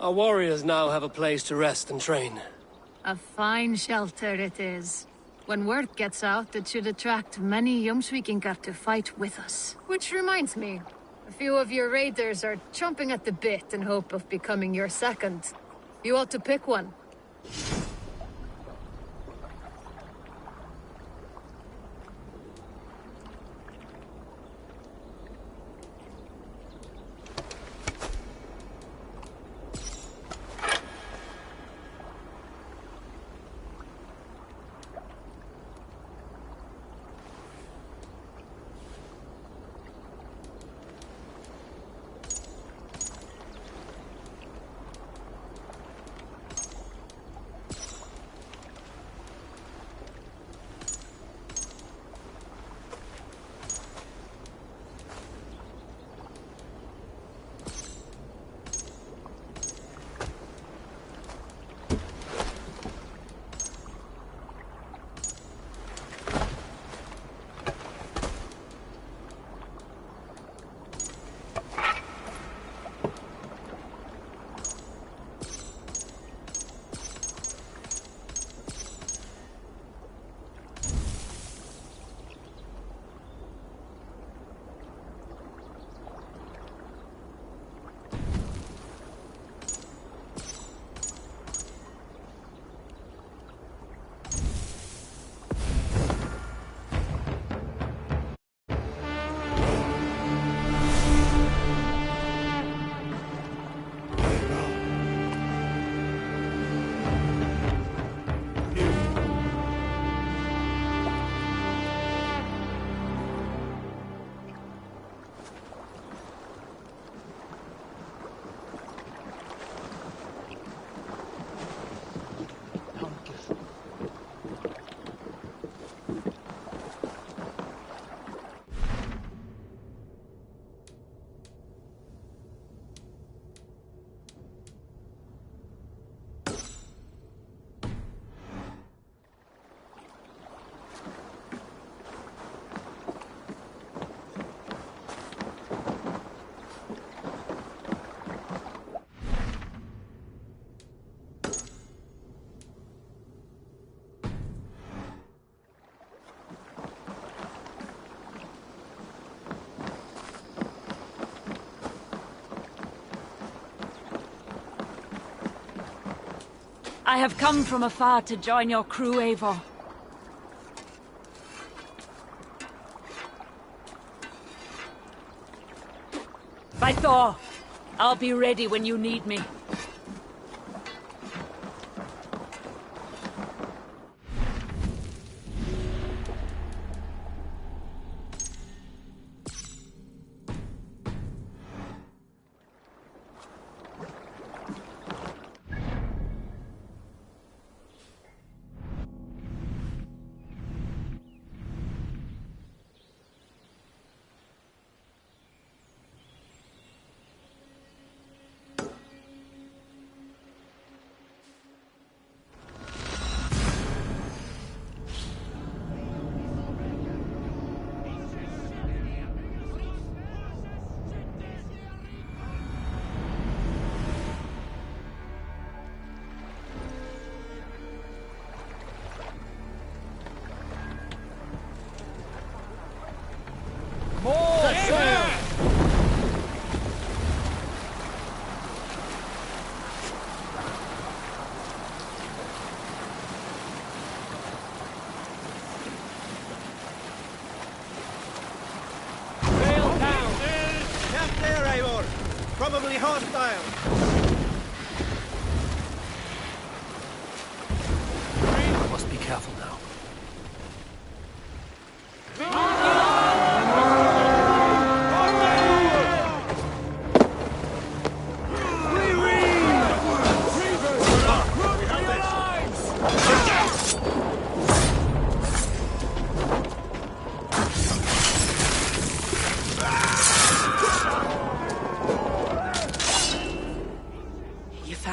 Our warriors now have a place to rest and train. A fine shelter it is. When word gets out, it should attract many Jomsvikingar to fight with us. Which reminds me, a few of your raiders are chomping at the bit in hope of becoming your second. You ought to pick one. I have come from afar to join your crew, Eivor. By Thor, I'll be ready when you need me. Probably hostile. I must be careful now.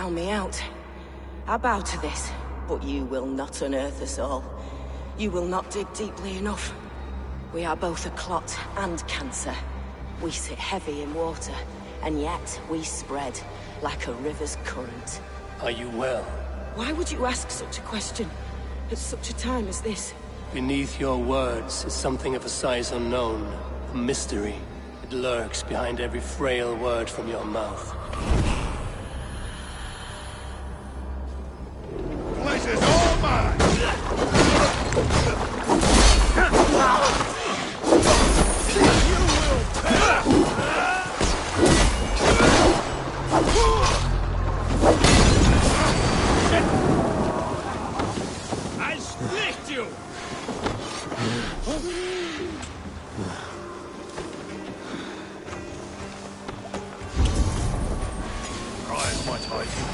Me out. I bow to this, but you will not unearth us all. You will not dig deeply enough. We are both a clot and cancer. We sit heavy in water, And yet, we spread like a river's current. Are you well? Why would you ask such a question at such a time as this? Beneath your words is something of a size unknown. A mystery. It lurks behind every frail word from your mouth. Pleasure's all mine! You will pay! I'll split you! Rise, my titan.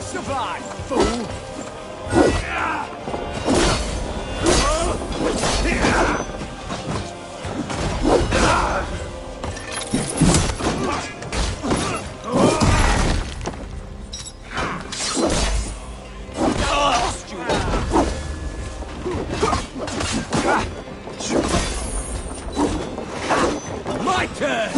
Survive, fool! My turn!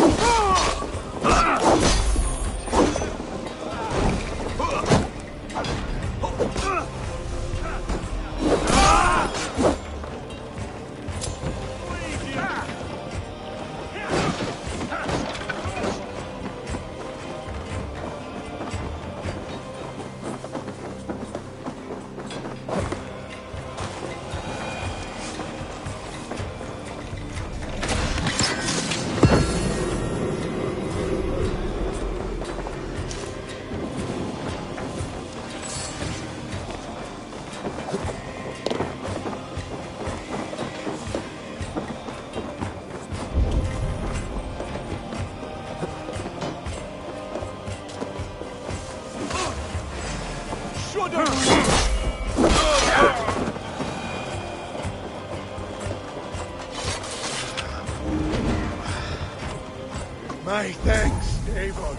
My thanks, Avon.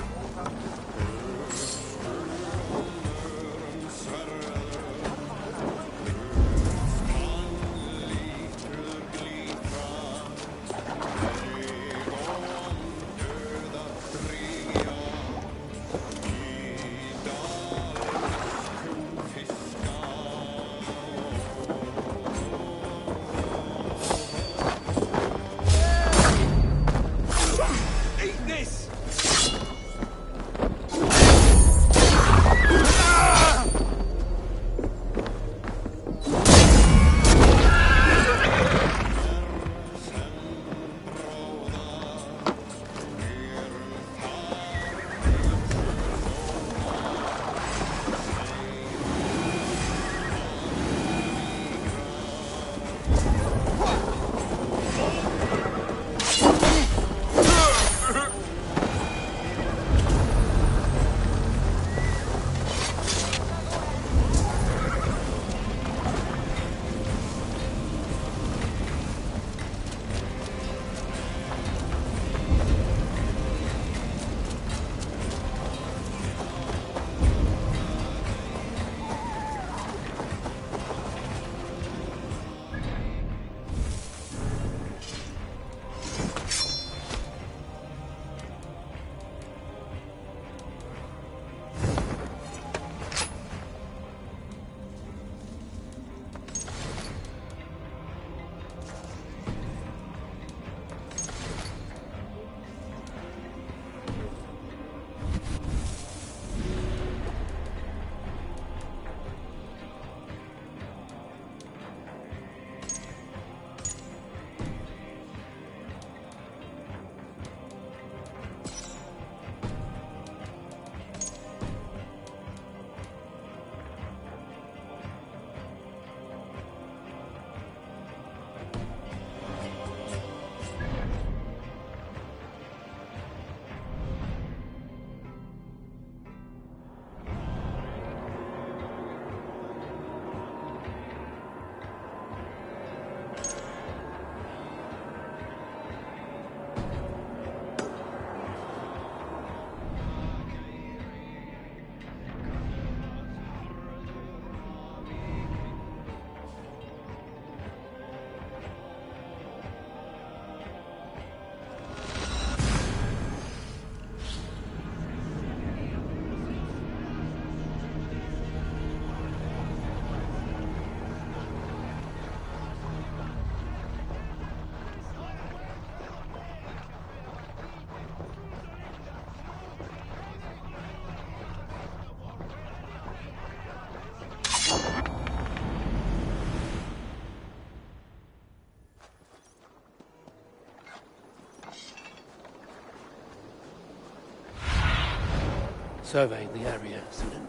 surveying the area, Sudan.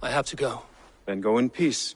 I have to go. Then go in peace.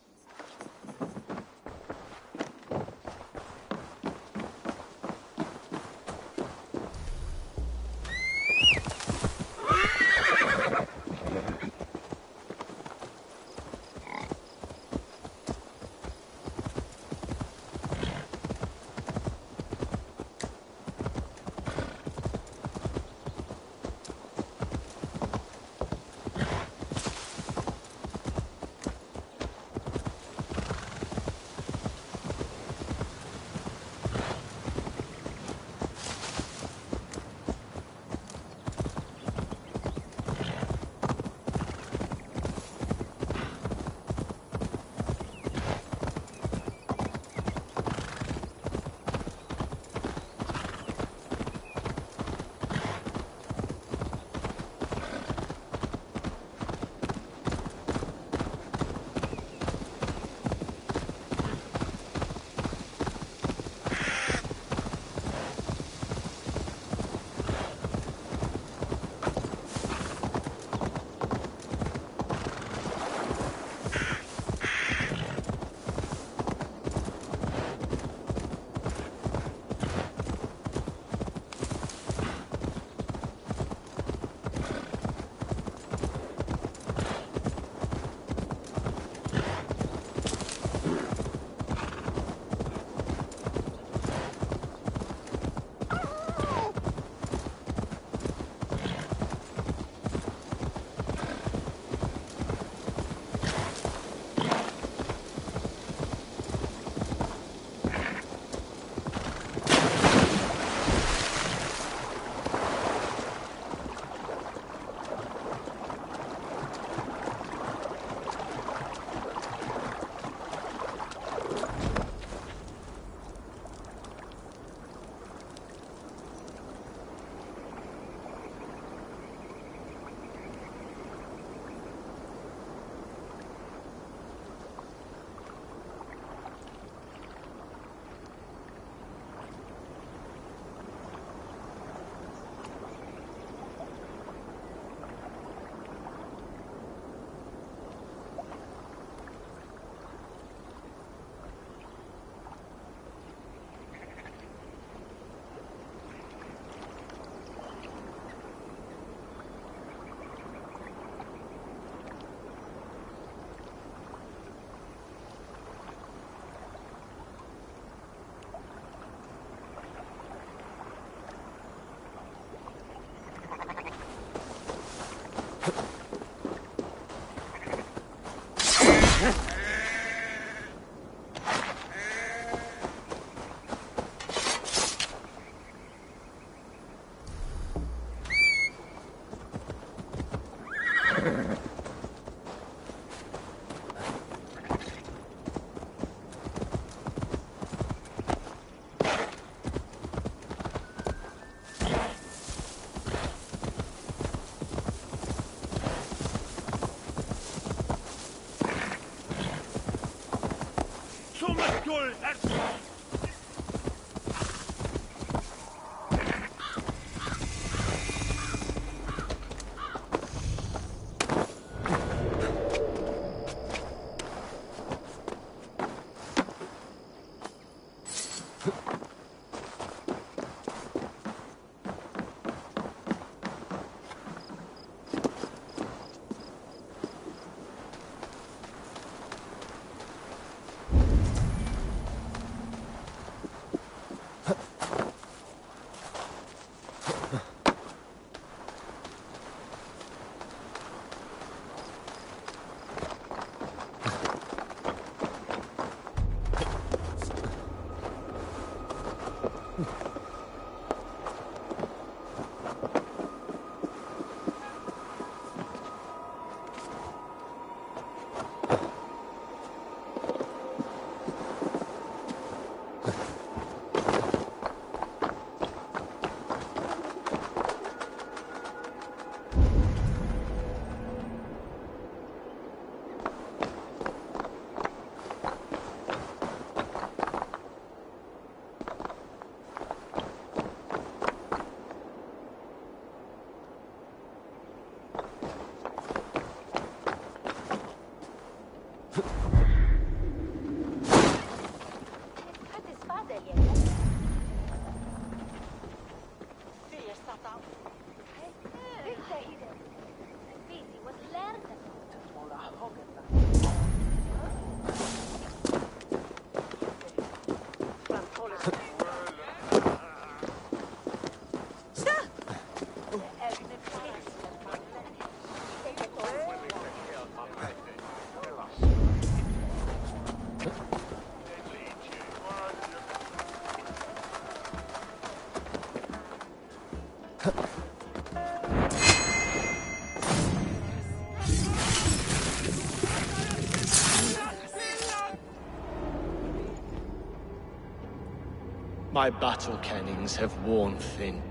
My battle kennings have worn thin.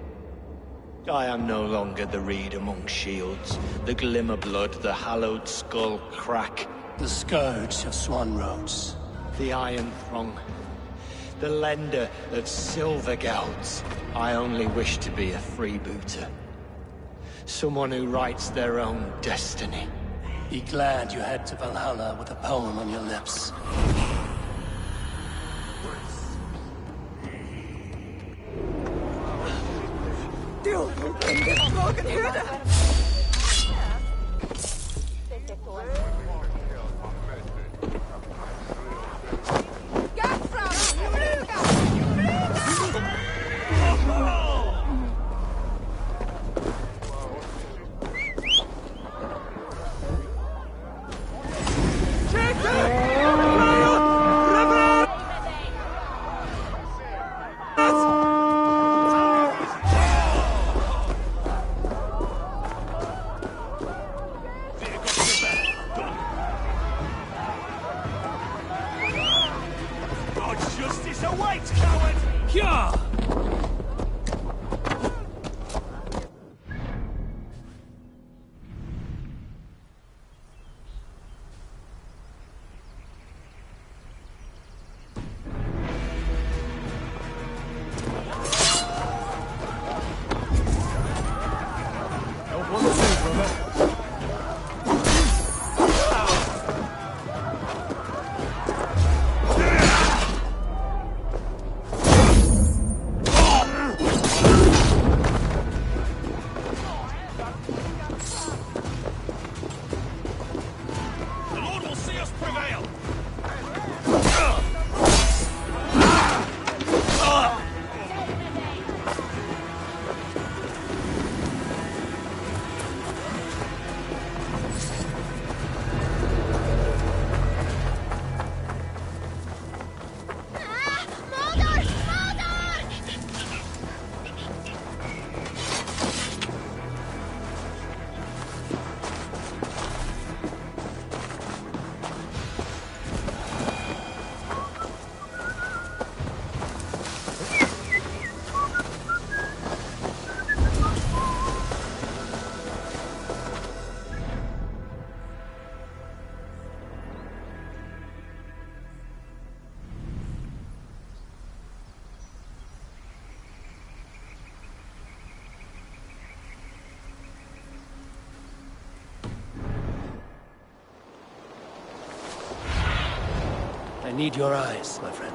I am no longer the reed among shields, the glimmer blood, the hallowed skull crack. The scourge of Swan Roads. The Iron Throng, the lender of silver gelds. I only wish to be a freebooter. Someone who writes their own destiny. Be glad you head to Valhalla with a poem on your lips. I need your eyes, my friend.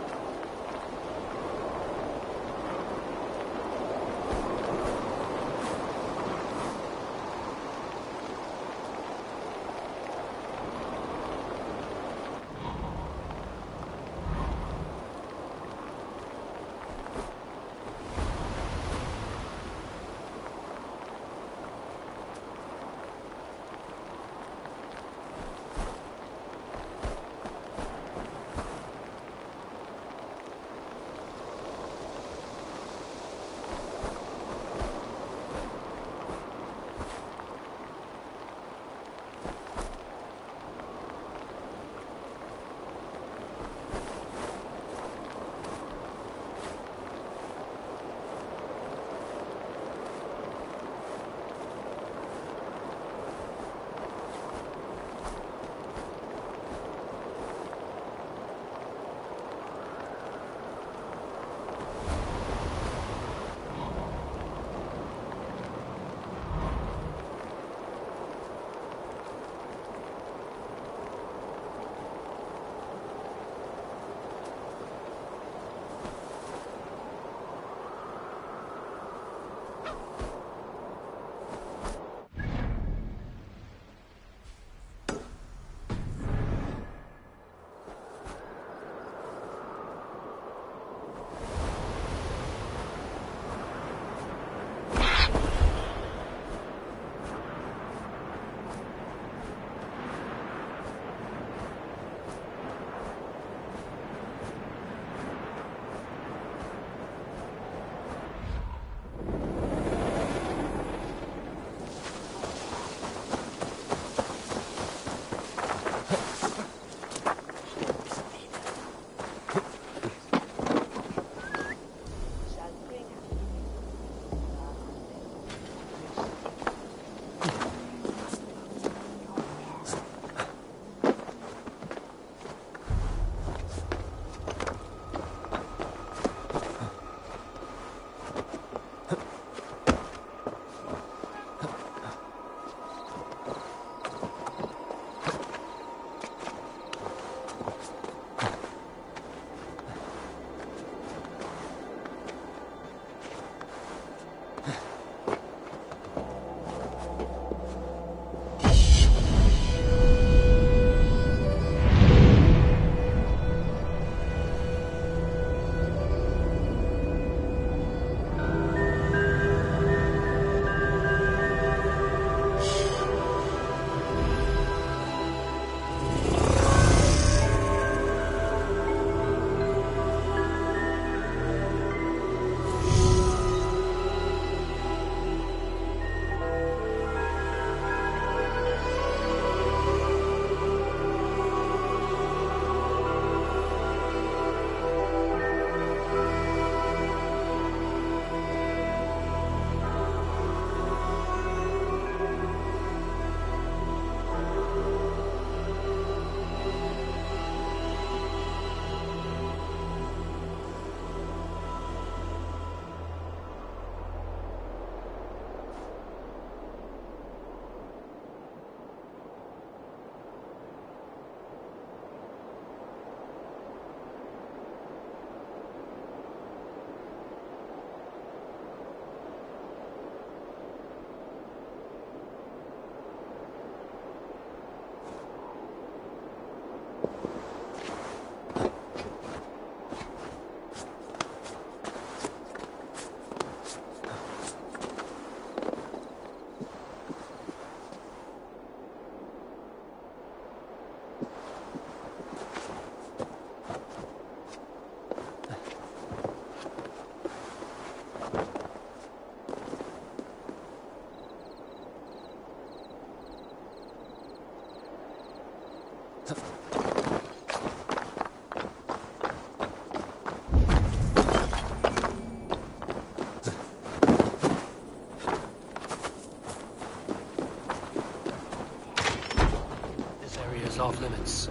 off limits.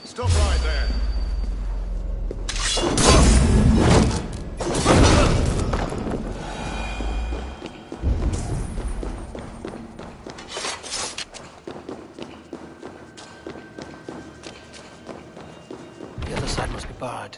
Stop right there. The other side must be barred.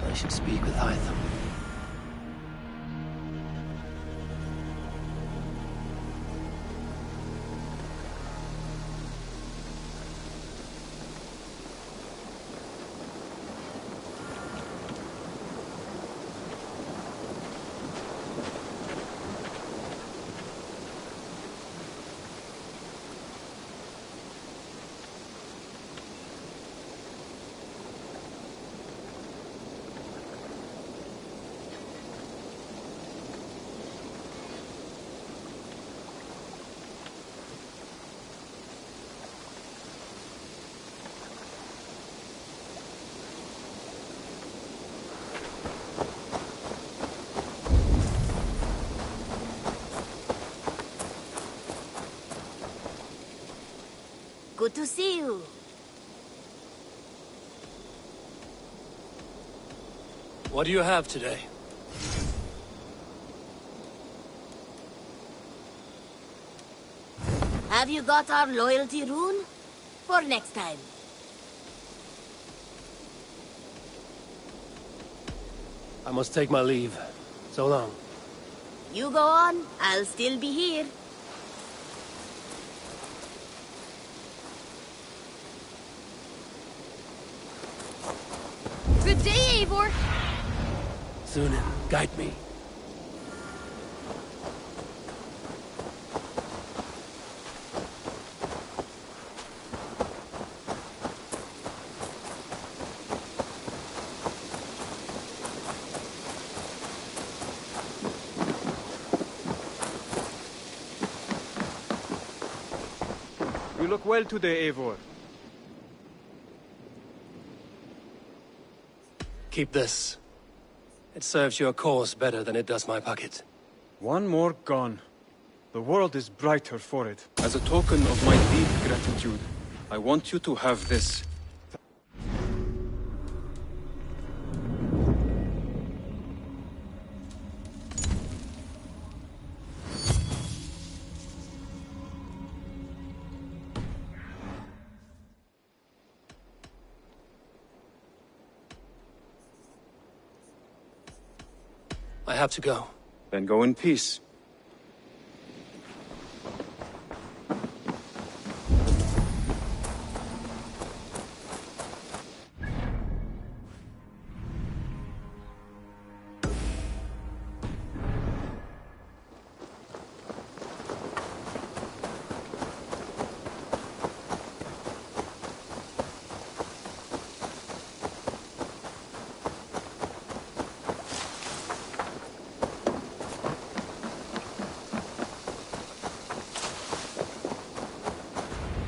I should speak with Hytham. Good to see you. What do you have today? Have you got our loyalty rune? For next time. I must take my leave. So long. You go on, I'll still be here. Good day, Eivor. Sunan, guide me. look well today, Eivor. Keep this. It serves your cause better than it does my pocket. One more gone. The world is brighter for it. As a token of my deep gratitude, I want you to have this. I have to go. Then go in peace.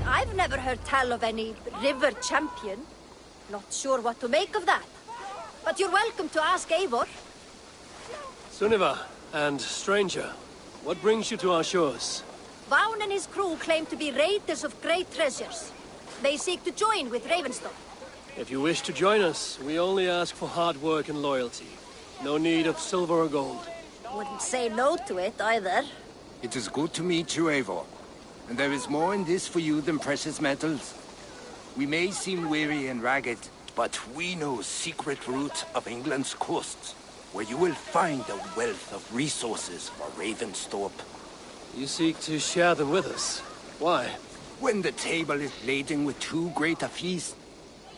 I've never heard tell of any river champion. Not sure what to make of that. But you're welcome to ask Eivor. Sunniva, and stranger, what brings you to our shores? Vaughan and his crew claim to be raiders of great treasures. They seek to join with Ravenstone. If you wish to join us, we only ask for hard work and loyalty. No need of silver or gold. Wouldn't say no to it, either. It is good to meet you, Eivor. And there is more in this for you than precious metals. We may seem weary and ragged, but we know secret route of England's coasts, where you will find a wealth of resources for Ravensthorpe. You seek to share them with us. Why? When the table is laden with too great a feast,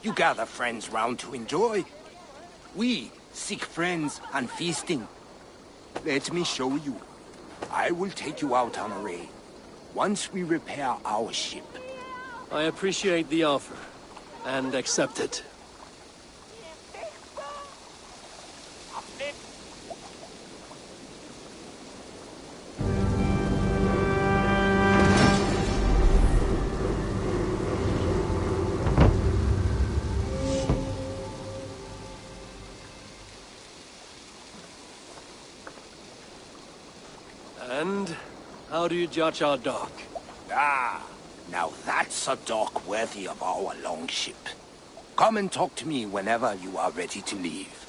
you gather friends round to enjoy. We seek friends and feasting. Let me show you. I will take you out on a raid. Once we repair our ship. I appreciate the offer, and accept it. And how do you judge our dock? Ah, now that's a dock worthy of our longship. Come and talk to me whenever you are ready to leave.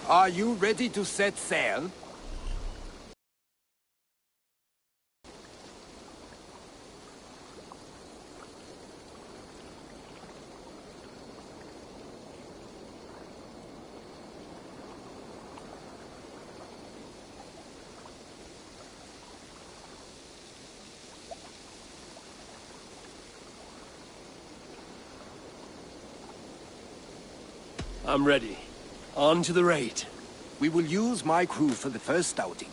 Are you ready to set sail? I'm ready. On to the raid. We will use my crew for the first outing.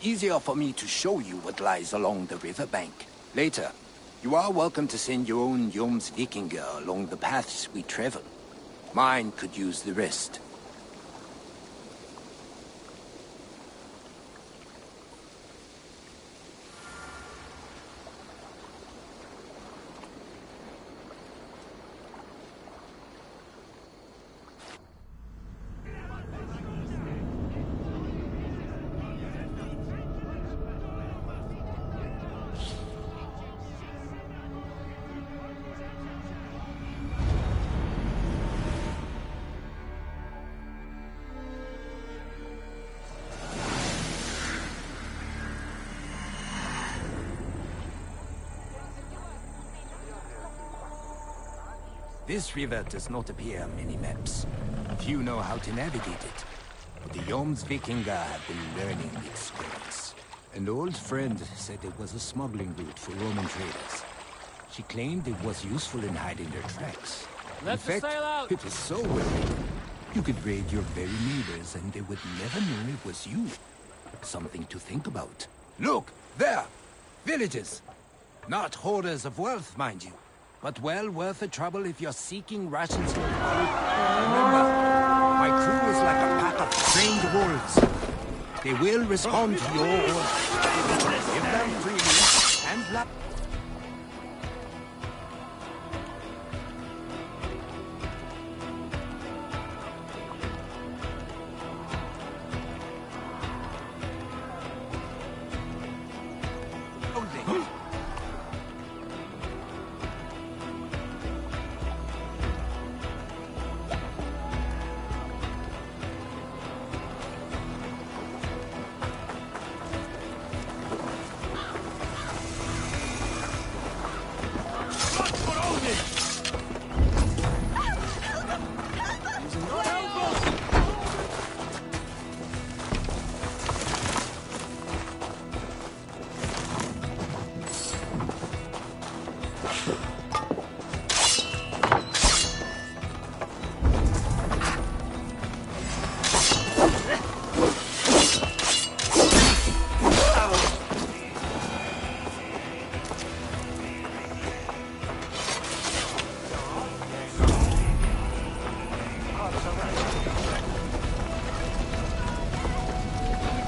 Easier for me to show you what lies along the riverbank. Later, you are welcome to send your own Jomsvikinger along the paths we travel. Mine could use the rest. This river does not appear on many maps. Few know how to navigate it. But the Jomsvikinger have been learning its ways. An old friend said it was a smuggling route for Roman traders. She claimed it was useful in hiding their tracks. In fact, it is so well hidden. You could raid your very neighbors and they would never know it was you. Something to think about. Look, there! Villages! Not hoarders of wealth, mind you. But well worth the trouble if you're seeking rations for the crew. Remember, my My crew is like a pack of trained wolves. They will respond to your orders. Give them freely and black.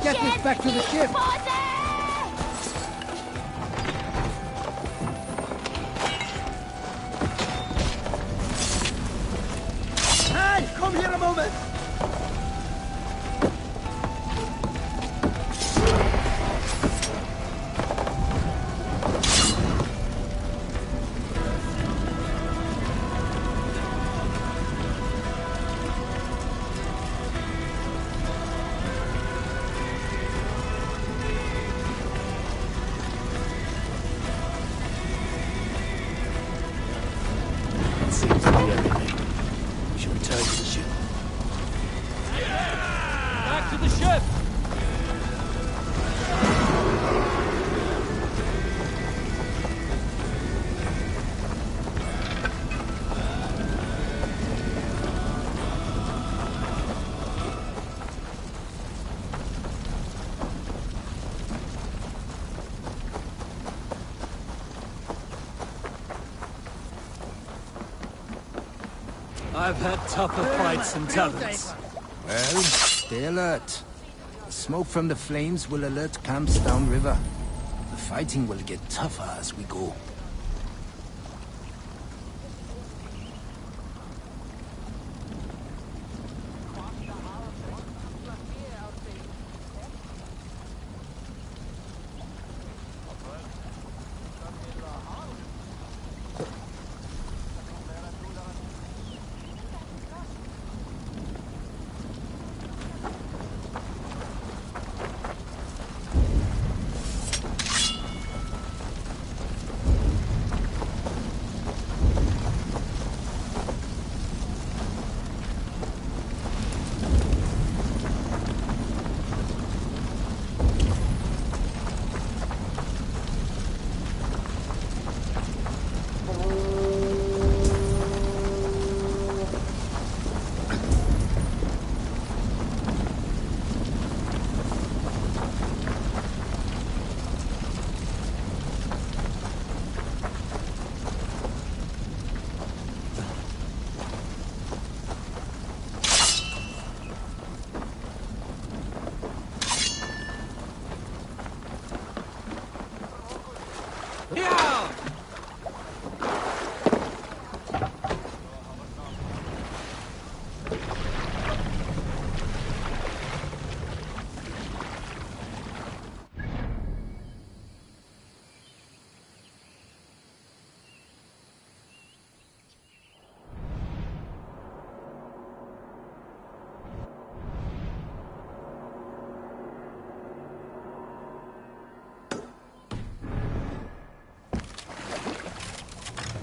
Get this back to the ship! Hey, come here a moment! Seems to be everything. We should return to the ship. Back to the ship! I've had tougher fights in taverns. Well, stay alert. The smoke from the flames will alert camps downriver. The fighting will get tougher as we go.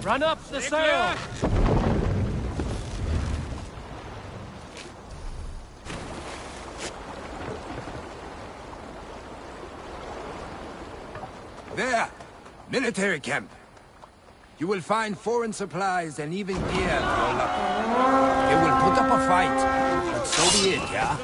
Run up the sail! There! Military camp. You will find foreign supplies and even gear for your luck. They will put up a fight, but so be it, yeah?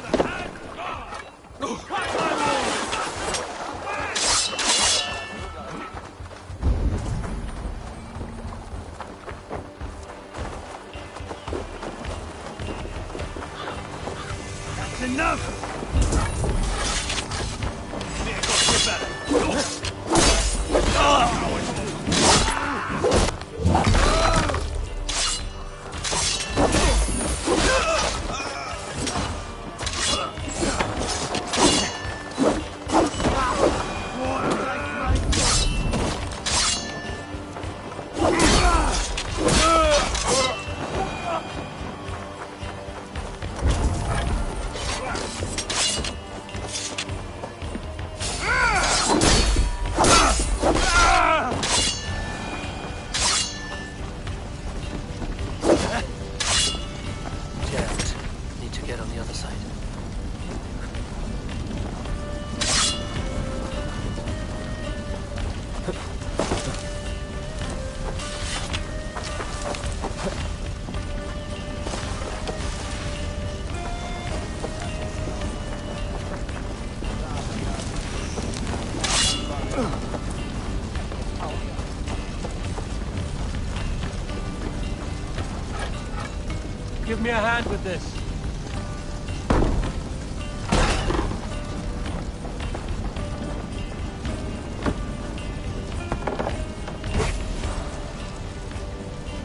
me a hand with this.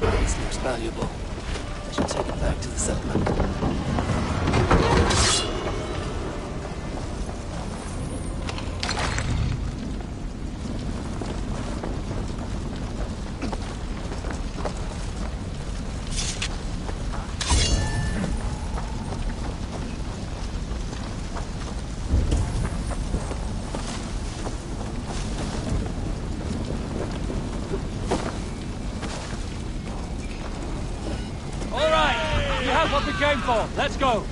This looks valuable. I should take it back to the settlement. What we came for. Let's go.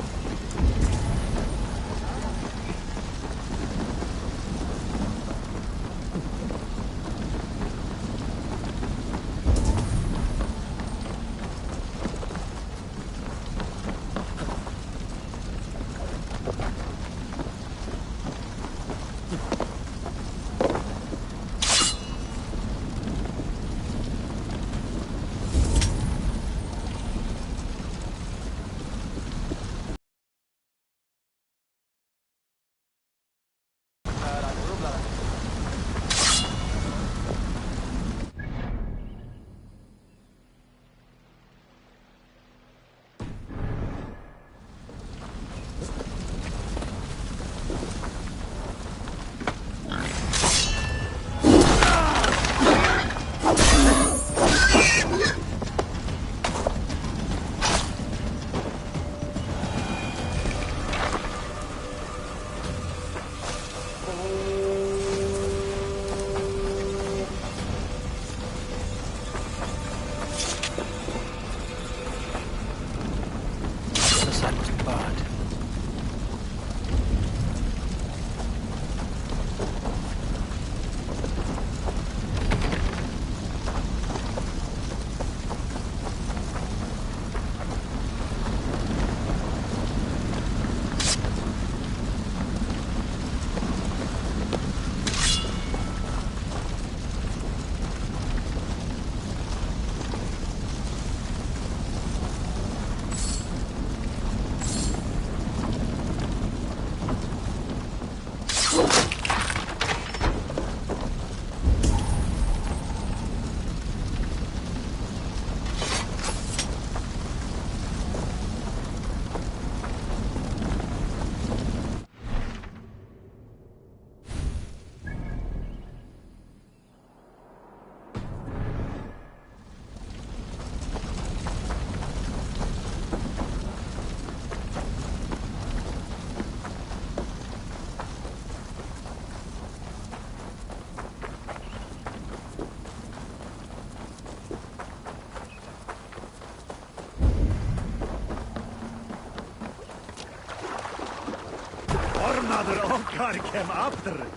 Another Okkar came after it.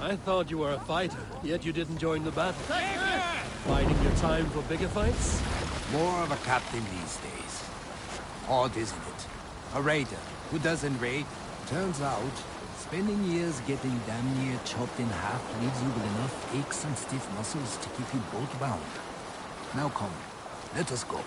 I thought you were a fighter, yet you didn't join the battle. Biding your time for bigger fights? More of a captain these days. Odd, isn't it? A raider who doesn't raid. Turns out, spending years getting damn near chopped in half leaves you with enough aches and stiff muscles to keep you bolt bound. Now come, let us go.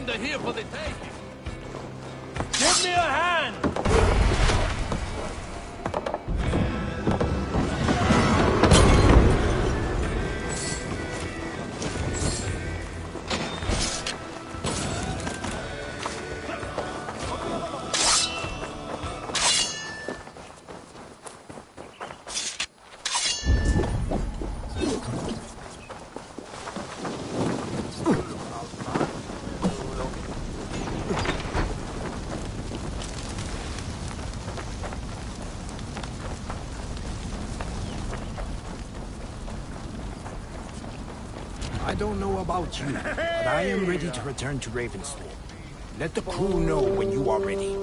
Here for the taking. Give me a hand! I don't know about you, but I am ready to return to Ravensthorpe. Let the crew know when you are ready.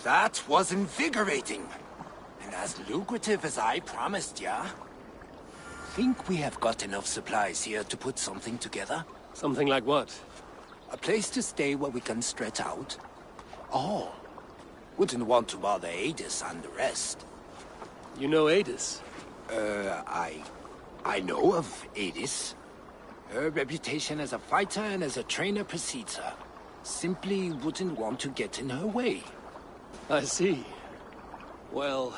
That was invigorating. And as lucrative as I promised ya. Think we have got enough supplies here to put something together? Something like what? A place to stay where we can stretch out? Oh, wouldn't want to bother Adis and the rest. You know Adis? I know of Adis. Her reputation as a fighter and as a trainer precedes her. Simply wouldn't want to get in her way. I see. Well,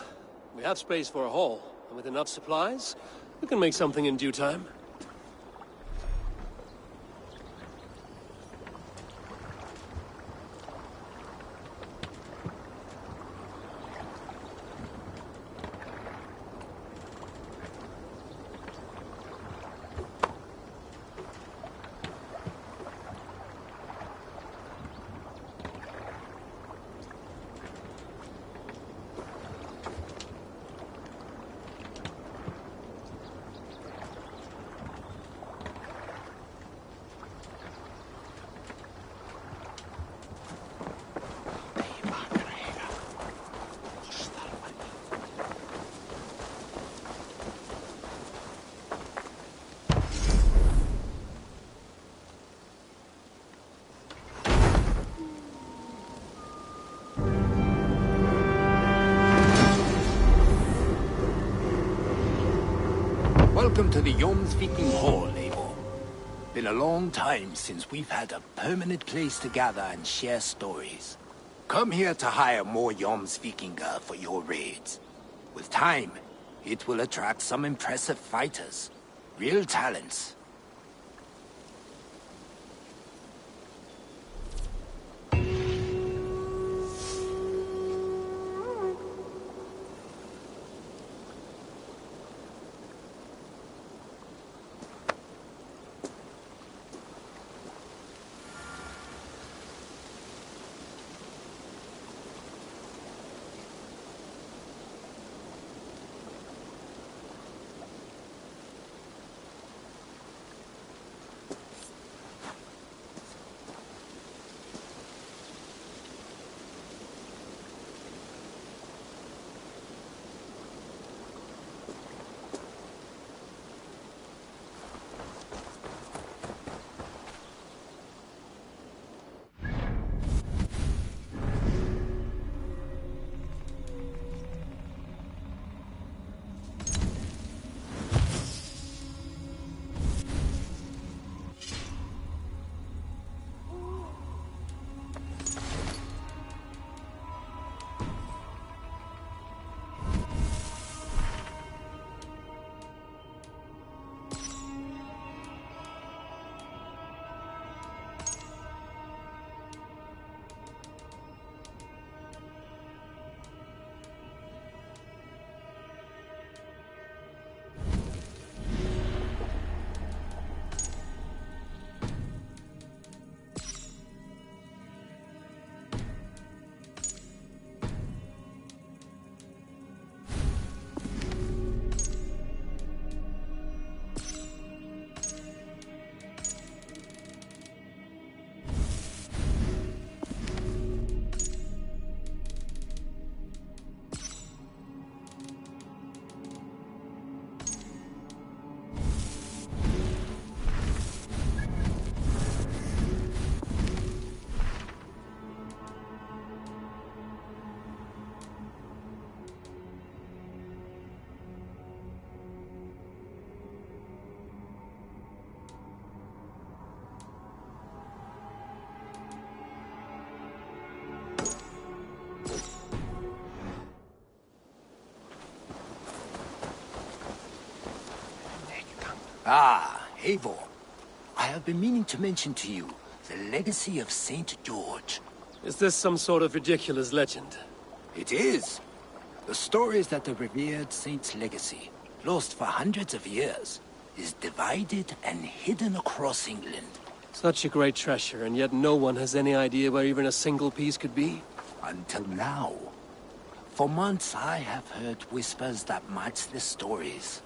we have space for a hall, and with enough supplies, we can make something in due time. Welcome to the Jomsviking Hall, Eivor. Been a long time since we've had a permanent place to gather and share stories. Come here to hire more Jomsvikinger for your raids. With time, it will attract some impressive fighters. Real talents. Ah, Eivor. I have been meaning to mention to you the legacy of Saint George. Is this some sort of ridiculous legend? It is. The story is that the revered saint's legacy, lost for hundreds of years, is divided and hidden across England. Such a great treasure, and yet no one has any idea where even a single piece could be? Until now. For months I have heard whispers that match the stories.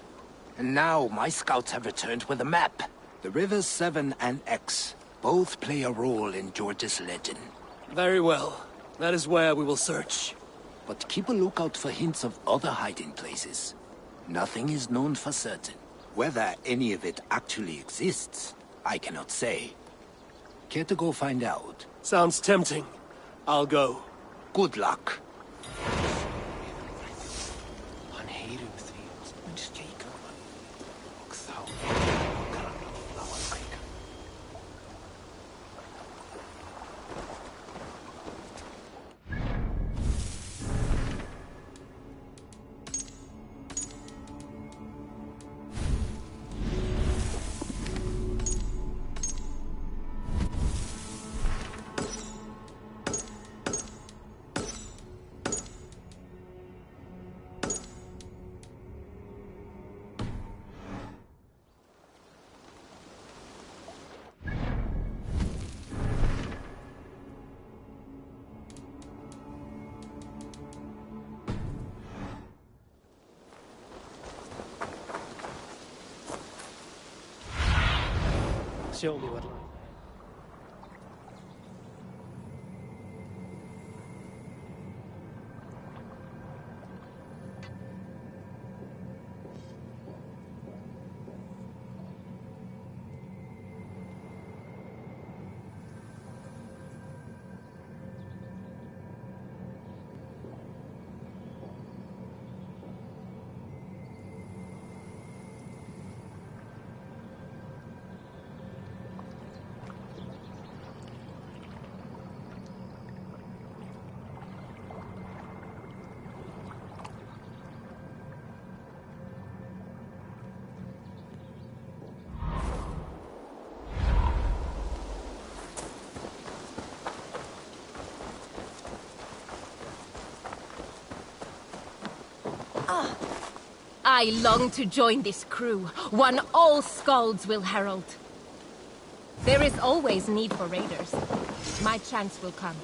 And now my scouts have returned with a map. The rivers Severn and Exe both play a role in George's legend. Very well. That is where we will search. But keep a lookout for hints of other hiding places. Nothing is known for certain. Whether any of it actually exists, I cannot say. Care to go find out? Sounds tempting. I'll go. Good luck. Show me what... I long to join this crew, one all Skalds will herald. There is always need for raiders. My chance will come.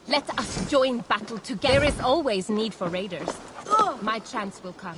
Let us join battle together. There is always need for raiders. My chance will come.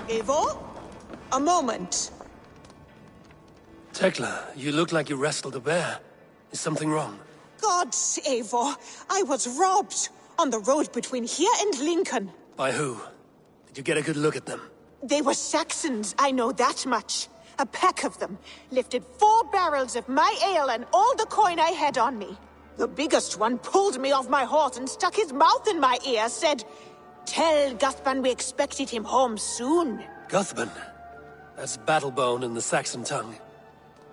Eivor? A moment. Tekla, you look like you wrestled a bear. Is something wrong? Gods, Eivor, I was robbed on the road between here and Lincoln. By who? Did you get a good look at them? They were Saxons, I know that much. A pack of them lifted 4 barrels of my ale and all the coin I had on me. The biggest one pulled me off my horse and stuck his mouth in my ear, said, "Tell Guthban we expected him home soon." Guthban? That's Battlebone in the Saxon tongue.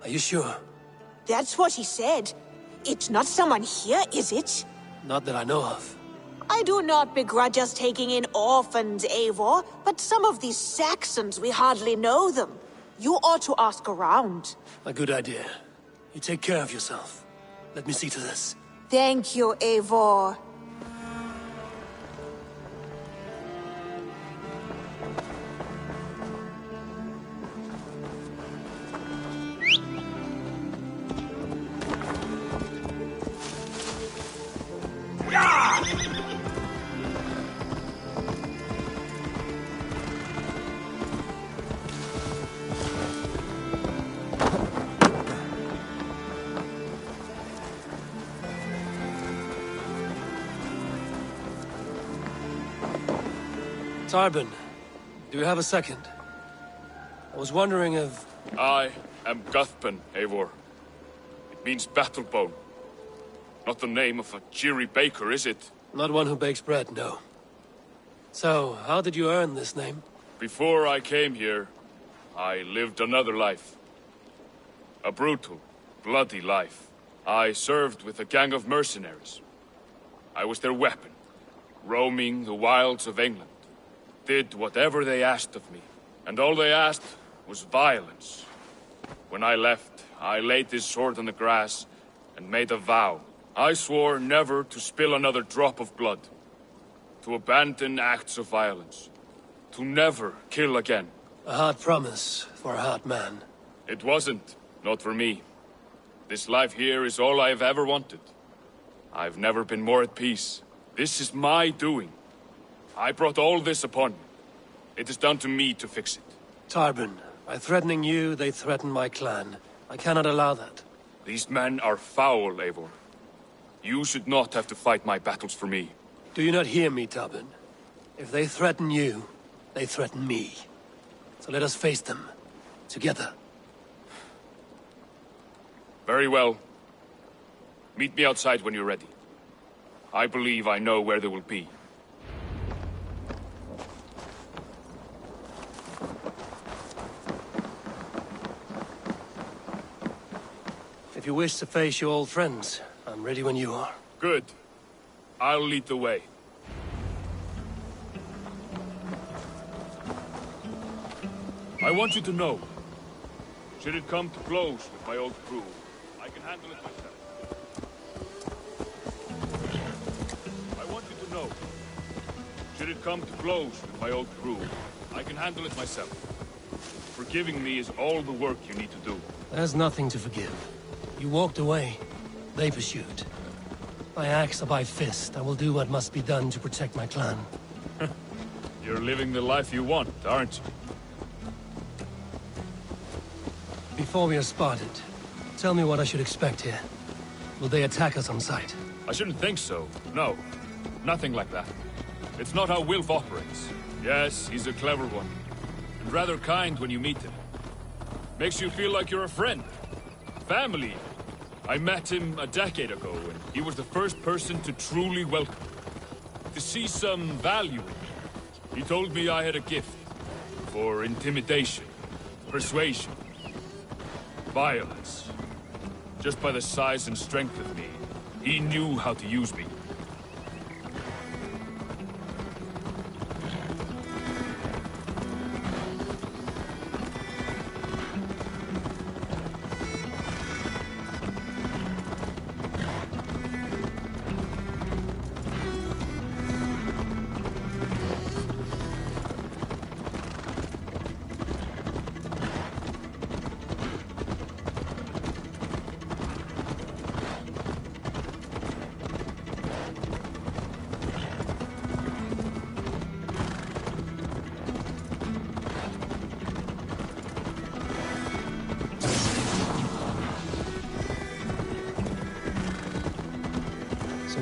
Are you sure? That's what he said. It's not someone here, is it? Not that I know of. I do not begrudge us taking in orphans, Eivor, but some of these Saxons, we hardly know them. You ought to ask around. A good idea. You take care of yourself. Let me see to this. Thank you, Eivor. Tarbin, do you have a second? I was wondering if... I am Guthpen, Eivor. It means battle bone. Not the name of a cheery baker, is it? Not one who bakes bread, no. So, how did you earn this name? Before I came here, I lived another life. A brutal, bloody life. I served with a gang of mercenaries. I was their weapon, roaming the wilds of England. Did whatever they asked of me, and all they asked was violence. When I left, I laid this sword on the grass and made a vow. I swore never to spill another drop of blood, to abandon acts of violence, to never kill again. A hard promise for a hard man. It wasn't, not for me. This life here is all I've ever wanted. I've never been more at peace. This is my doing. I brought all this upon me. It is down to me to fix it. Tarbin, by threatening you, they threaten my clan. I cannot allow that. These men are foul, Eivor. You should not have to fight my battles for me. Do you not hear me, Tarbin? If they threaten you, they threaten me. So let us face them. Together. Very well. Meet me outside when you're ready. I believe I know where they will be. If you wish to face your old friends, I'm ready when you are. Good. I'll lead the way. I want you to know, should it come to blows with my old crew, I can handle it myself. I want you to know, should it come to blows with my old crew, I can handle it myself. Forgiving me is all the work you need to do. There's nothing to forgive. You walked away. They pursued. By axe or by fist, I will do what must be done to protect my clan. You're living the life you want, aren't you? Before we are spotted, tell me what I should expect here. Will they attack us on sight? I shouldn't think so. No. Nothing like that. It's not how Wilf operates. Yes, he's a clever one. And rather kind when you meet him. Makes you feel like you're a friend. Family. I met him a decade ago, and he was the first person to truly welcome me. To see some value in me. He told me I had a gift. For intimidation. Persuasion. Violence. Just by the size and strength of me, he knew how to use me.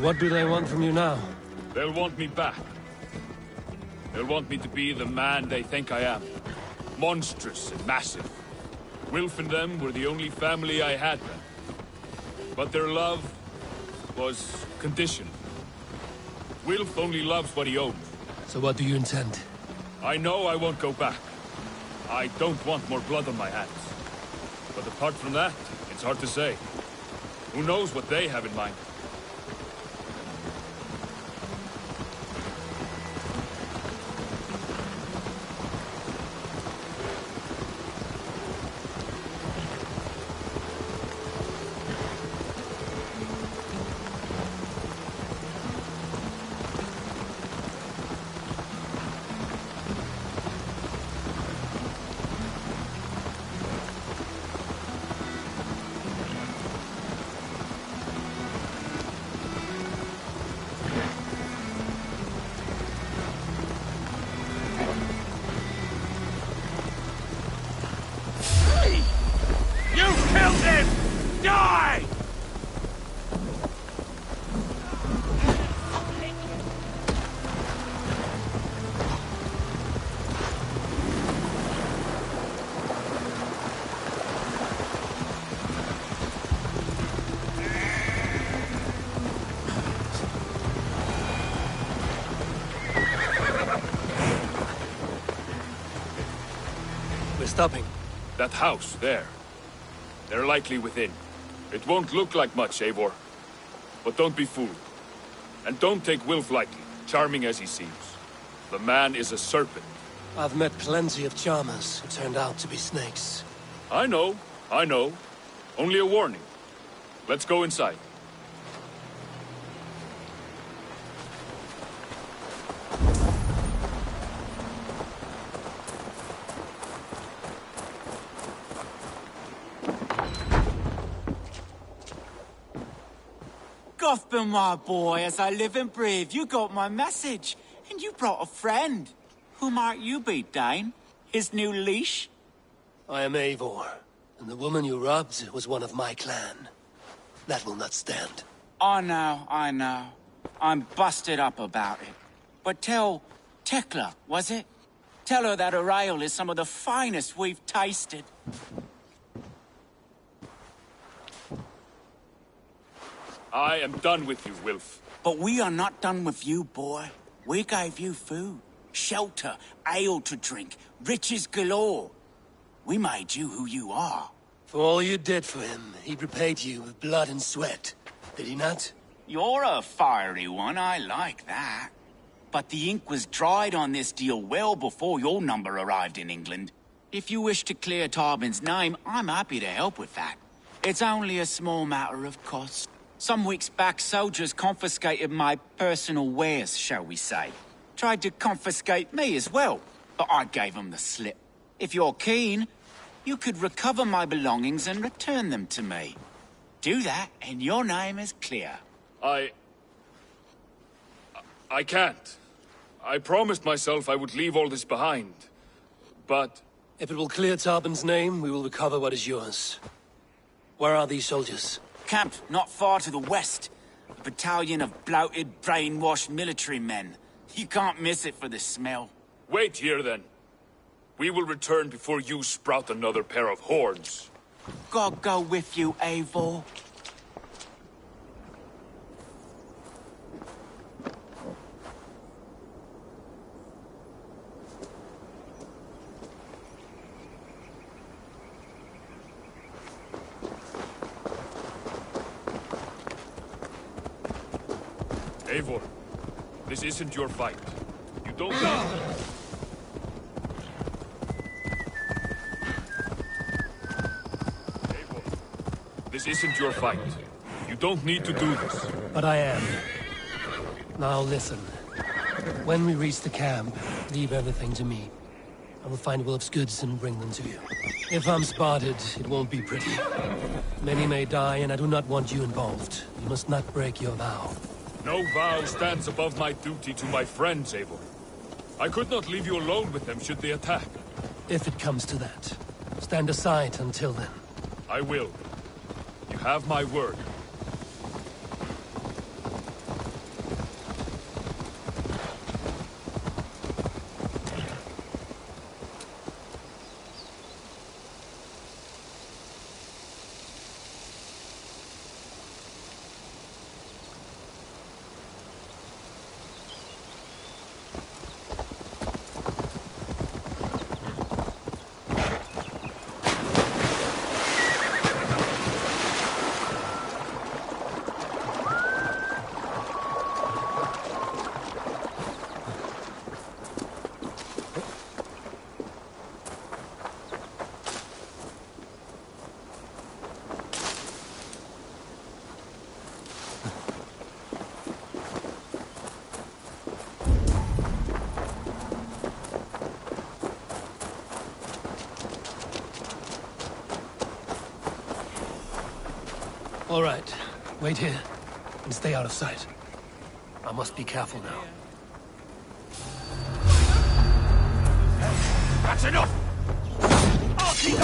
What do they want from you now? They'll want me back. They'll want me to be the man they think I am. Monstrous and massive. Wilf and them were the only family I had then. But their love was conditional. Wilf only loves what he owns. So what do you intend? I know I won't go back. I don't want more blood on my hands. But apart from that, it's hard to say. Who knows what they have in mind? We're stopping. That house, there. They're likely within. It won't look like much, Eivor. But don't be fooled. And don't take Wilf lightly, charming as he seems. The man is a serpent. I've met plenty of charmers who turned out to be snakes. I know. Only a warning. Let's go inside. Gothman, my boy, as I live and breathe, you got my message. And you brought a friend. Who might you be, Dane? His new leash? I am Eivor, and the woman you robbed was one of my clan. That will not stand. I know. I'm busted up about it. But tell Tekla, was it? Tell her that her ale is some of the finest we've tasted. I am done with you, Wilf. But we are not done with you, boy. We gave you food, shelter, ale to drink, riches galore. We made you who you are. For all you did for him, he repaid you with blood and sweat. Did he not? You're a fiery one, I like that. But the ink was dried on this deal well before your number arrived in England. If you wish to clear Tarbin's name, I'm happy to help with that. It's only a small matter of cost. Some weeks back, soldiers confiscated my personal wares, shall we say. Tried to confiscate me as well, but I gave them the slip. If you're keen, you could recover my belongings and return them to me. Do that, and your name is clear. I can't. I promised myself I would leave all this behind. But... If it will clear Tarbin's name, we will recover what is yours. Where are these soldiers? Camped not far to the west. A battalion of bloated, brainwashed military men. You can't miss it for the smell. Wait here, then. We will return before you sprout another pair of horns. God go with you, Eivor. Eivor, this isn't your fight. You don't need... Eivor, this isn't your fight. You don't need to do this. But I am. Now listen. When we reach the camp, leave everything to me. I will find Wilf's goods and bring them to you. If I'm spotted, it won't be pretty. Many may die, and I do not want you involved. You must not break your vow. No vow stands above my duty to my friends, Eivor. I could not leave you alone with them should they attack. If it comes to that. Stand aside until then. I will. You have my word. All right. Wait here, and stay out of sight. I must be careful now. That's enough! I'll keep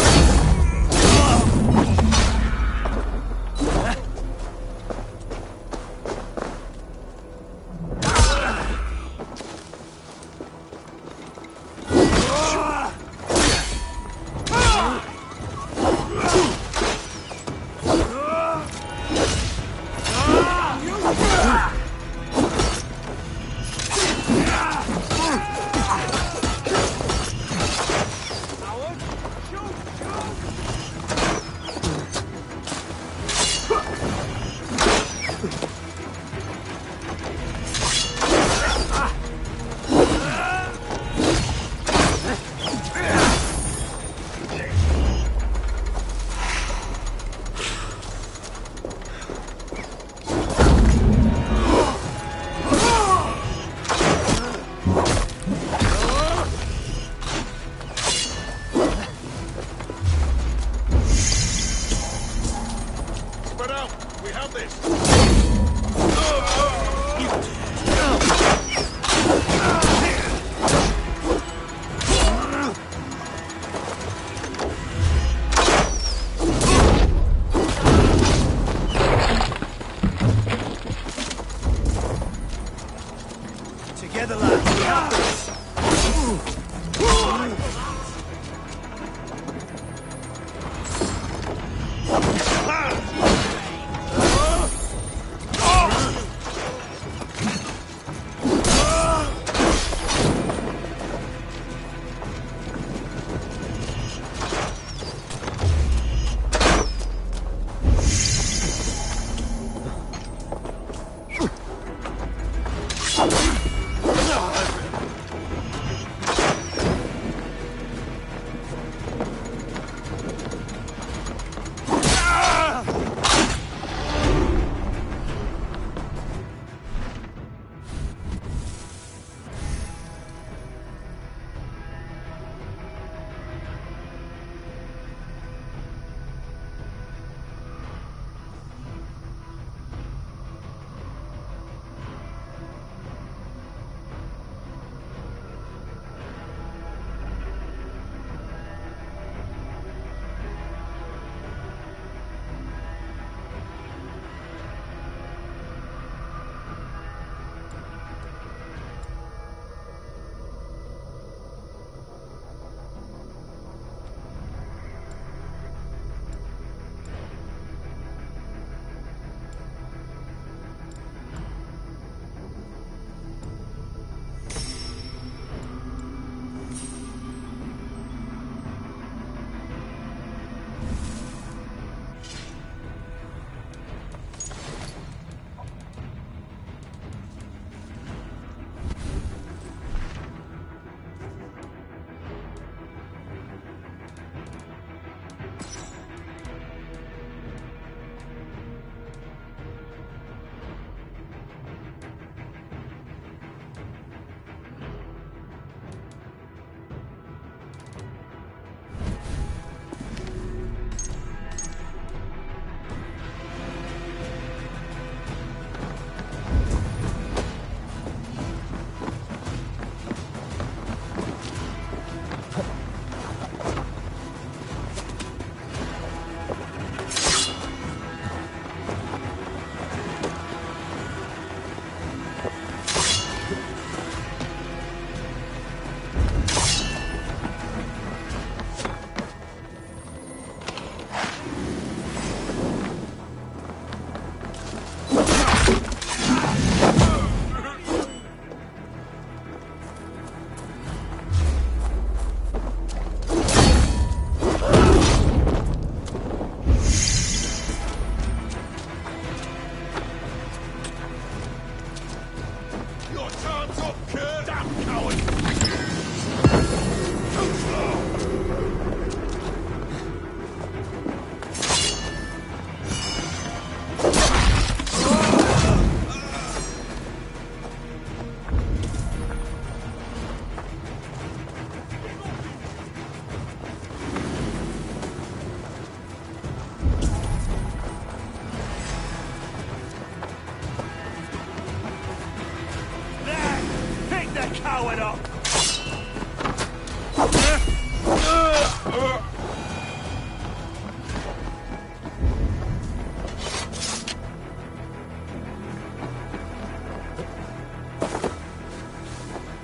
Coward up!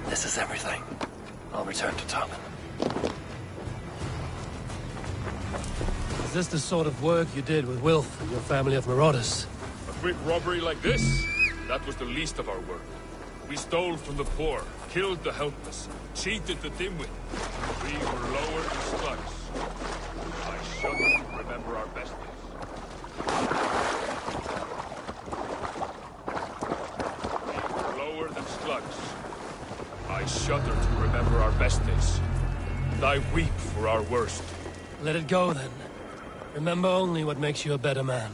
This is everything. I'll return to Tarman. Is this the sort of work you did with Wilf and your family of marauders? A quick robbery like this? That was the least of our work. We stole from the poor, killed the helpless, cheated the dimwit. We were lower than slugs. I shudder to remember our best days. We were lower than slugs. I shudder to remember our best days. And I weep for our worst. Let it go, then. Remember only what makes you a better man.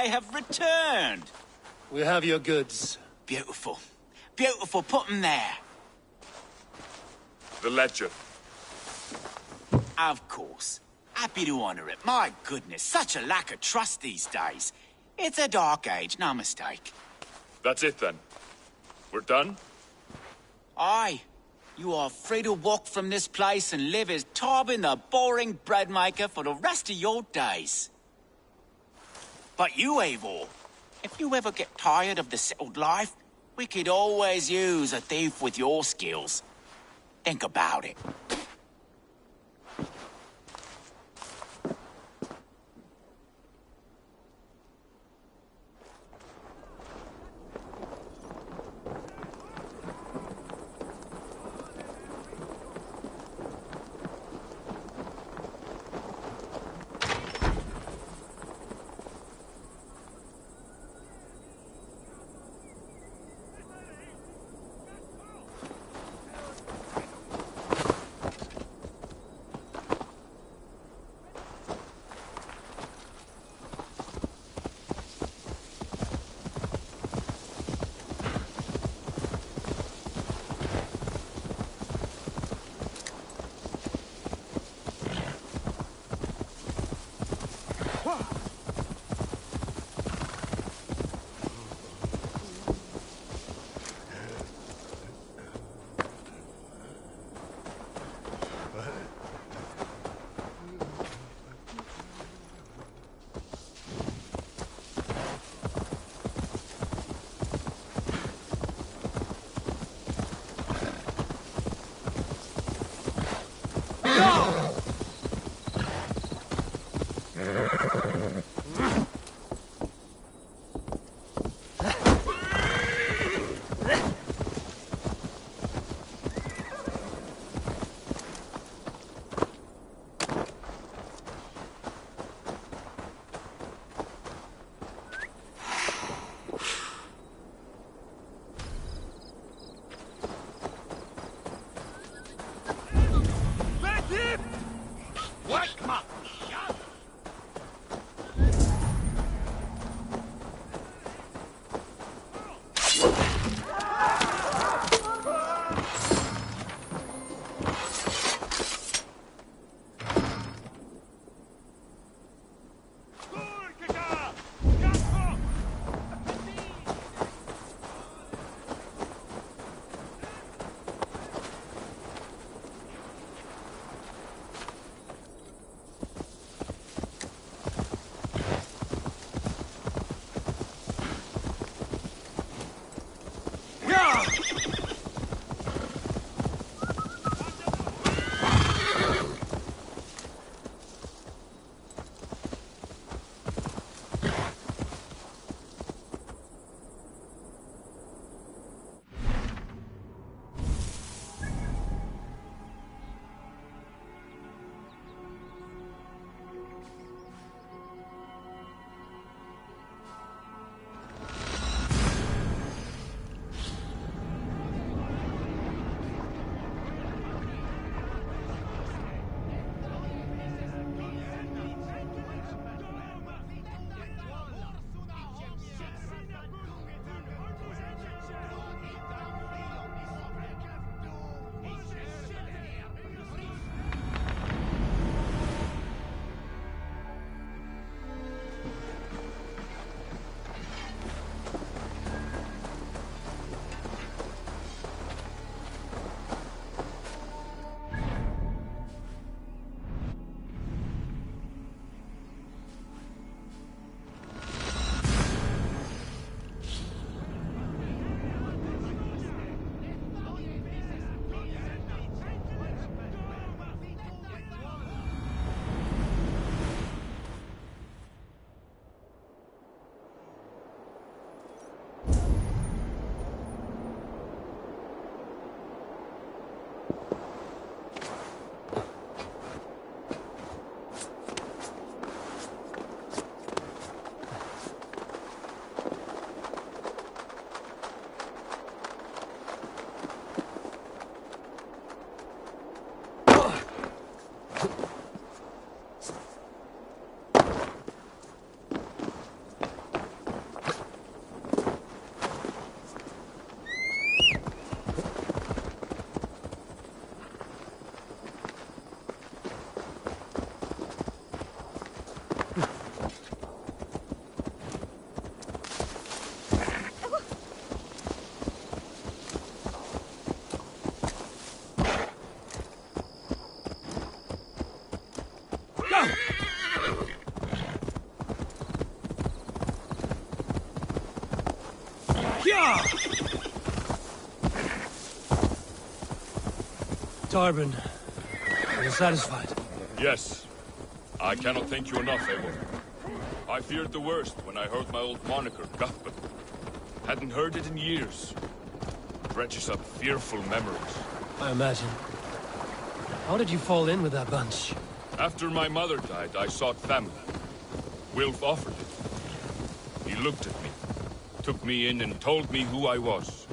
They have returned. We have your goods. Beautiful. Beautiful. Put them there. The ledger. Of course. Happy to honor it. My goodness, such a lack of trust these days. It's a dark age, no mistake. That's it then. We're done? Aye. You are free to walk from this place and live as Tarbin the boring bread maker for the rest of your days. But you, Eivor, if you ever get tired of the settled life, we could always use a thief with your skills. Think about it. Tarbin, are you satisfied? Yes. I cannot thank you enough, Eivor. I feared the worst when I heard my old moniker, Guthbert. Hadn't heard it in years. Dredges up fearful memories. I imagine. How did you fall in with that bunch? After my mother died, I sought family. Wilf offered it. He looked at me, took me in and told me who I was.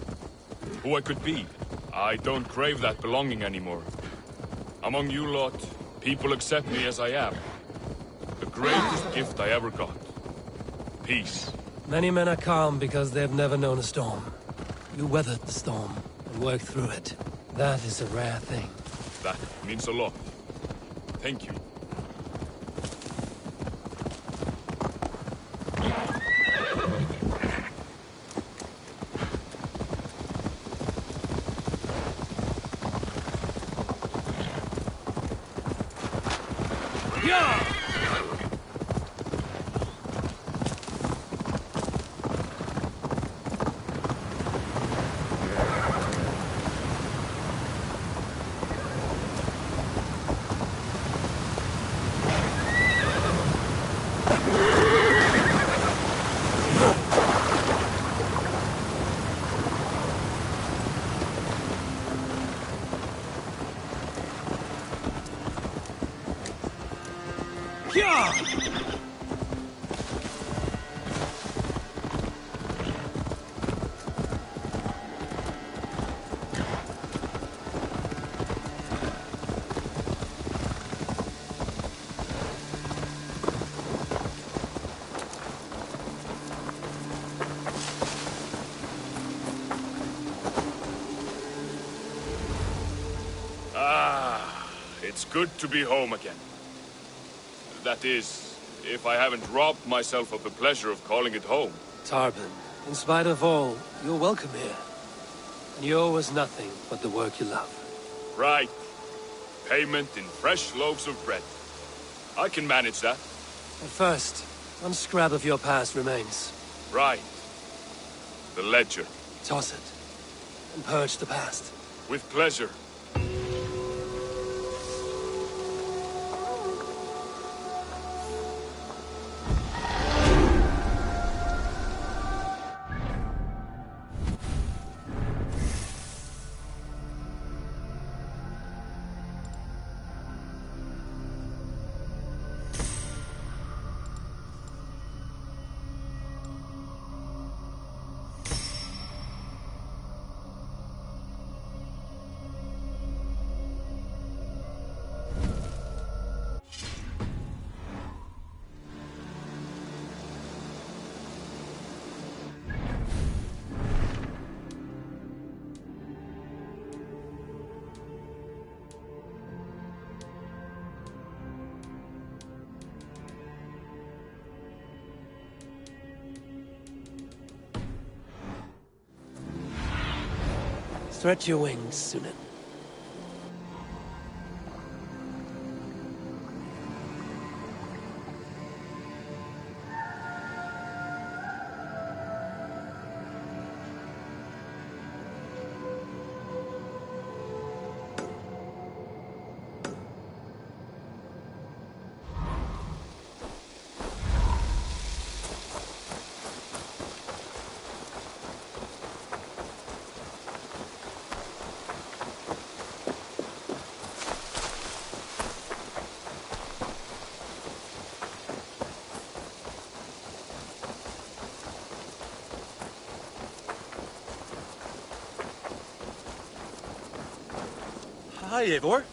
Who I could be. I don't crave that belonging anymore. Among you lot, people accept me as I am. The greatest gift I ever got. Peace. Many men are calm because they've never known a storm. You weathered the storm and worked through it. That is a rare thing. That means a lot. Thank you. It's good to be home again. That is, if I haven't robbed myself of the pleasure of calling it home. Tarbin, in spite of all, you're welcome here. And you owe us nothing but the work you love. Right. Payment in fresh loaves of bread. I can manage that. But first, one scrap of your past remains. Right. The ledger. Toss it, and purge the past. With pleasure. Stretch your wings, Sunan. Hi, Eivor.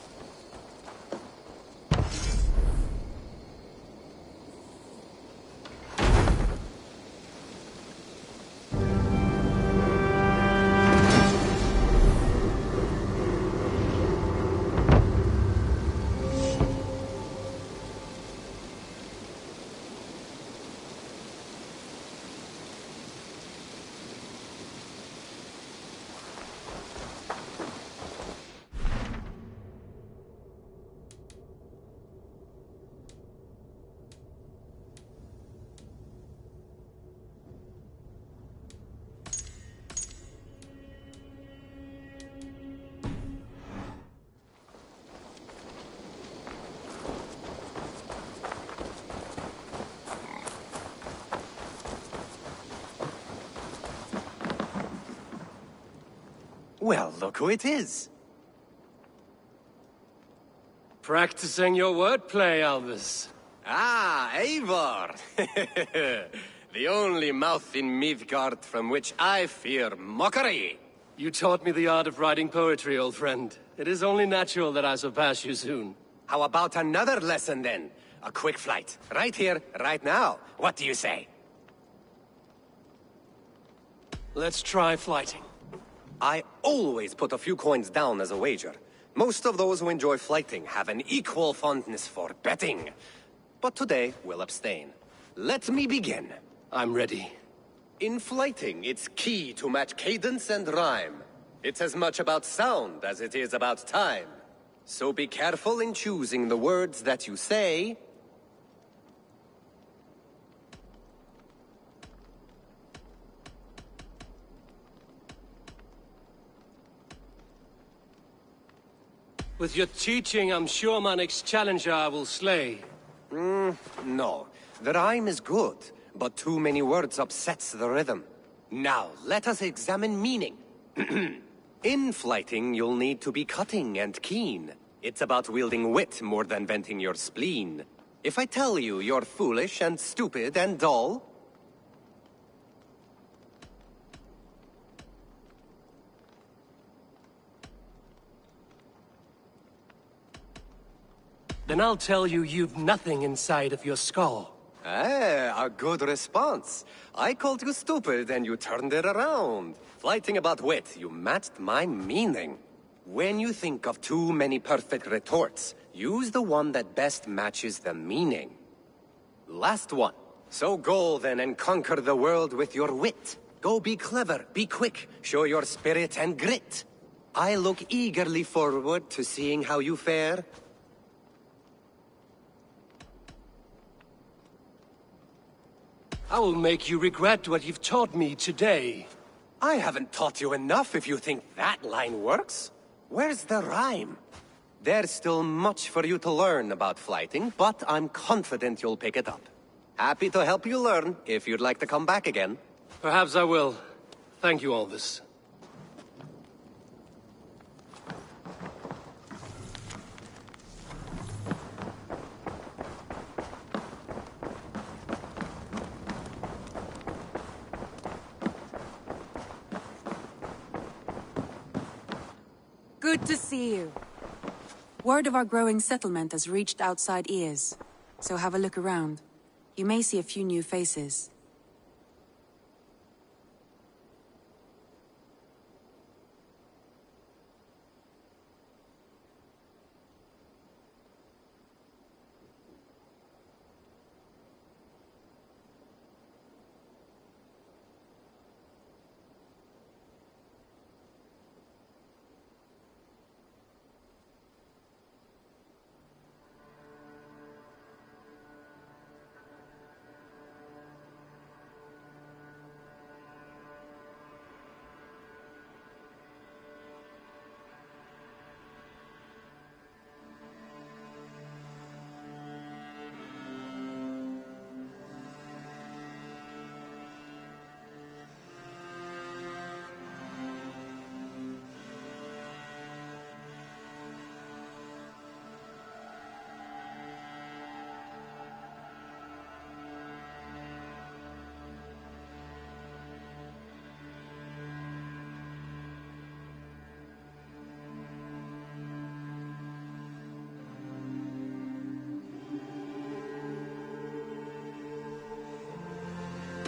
Well, look who it is. Practicing your wordplay, Albus. Ah, Eivor! The only mouth in Midgard from which I fear mockery. You taught me the art of writing poetry, old friend. It is only natural that I surpass you soon. How about another lesson, then? A quick flight. Right here, right now. What do you say? Let's try flighting. I always put a few coins down as a wager. Most of those who enjoy flighting have an equal fondness for betting. But today, we'll abstain. Let me begin. I'm ready. In flighting, it's key to match cadence and rhyme. It's as much about sound as it is about time. So be careful in choosing the words that you say. With your teaching, I'm sure my next challenger I will slay. No. The rhyme is good, but too many words upsets the rhythm. Now, let us examine meaning. In flighting, you'll need to be cutting and keen. It's about wielding wit more than venting your spleen. If I tell you you're foolish and stupid and dull, then I'll tell you you've nothing inside of your skull. Ah, a good response. I called you stupid and you turned it around. Flighting about wit, you matched my meaning. When you think of too many perfect retorts, use the one that best matches the meaning. Last one. So go then and conquer the world with your wit. Go be clever, be quick, show your spirit and grit. I look eagerly forward to seeing how you fare. I will make you regret what you've taught me today. I haven't taught you enough if you think that line works. Where's the rhyme? There's still much for you to learn about flighting, but I'm confident you'll pick it up. Happy to help you learn, if you'd like to come back again. Perhaps I will. Thank you, Albus. Good to see you. Word of our growing settlement has reached outside ears, so have a look around. You may see a few new faces.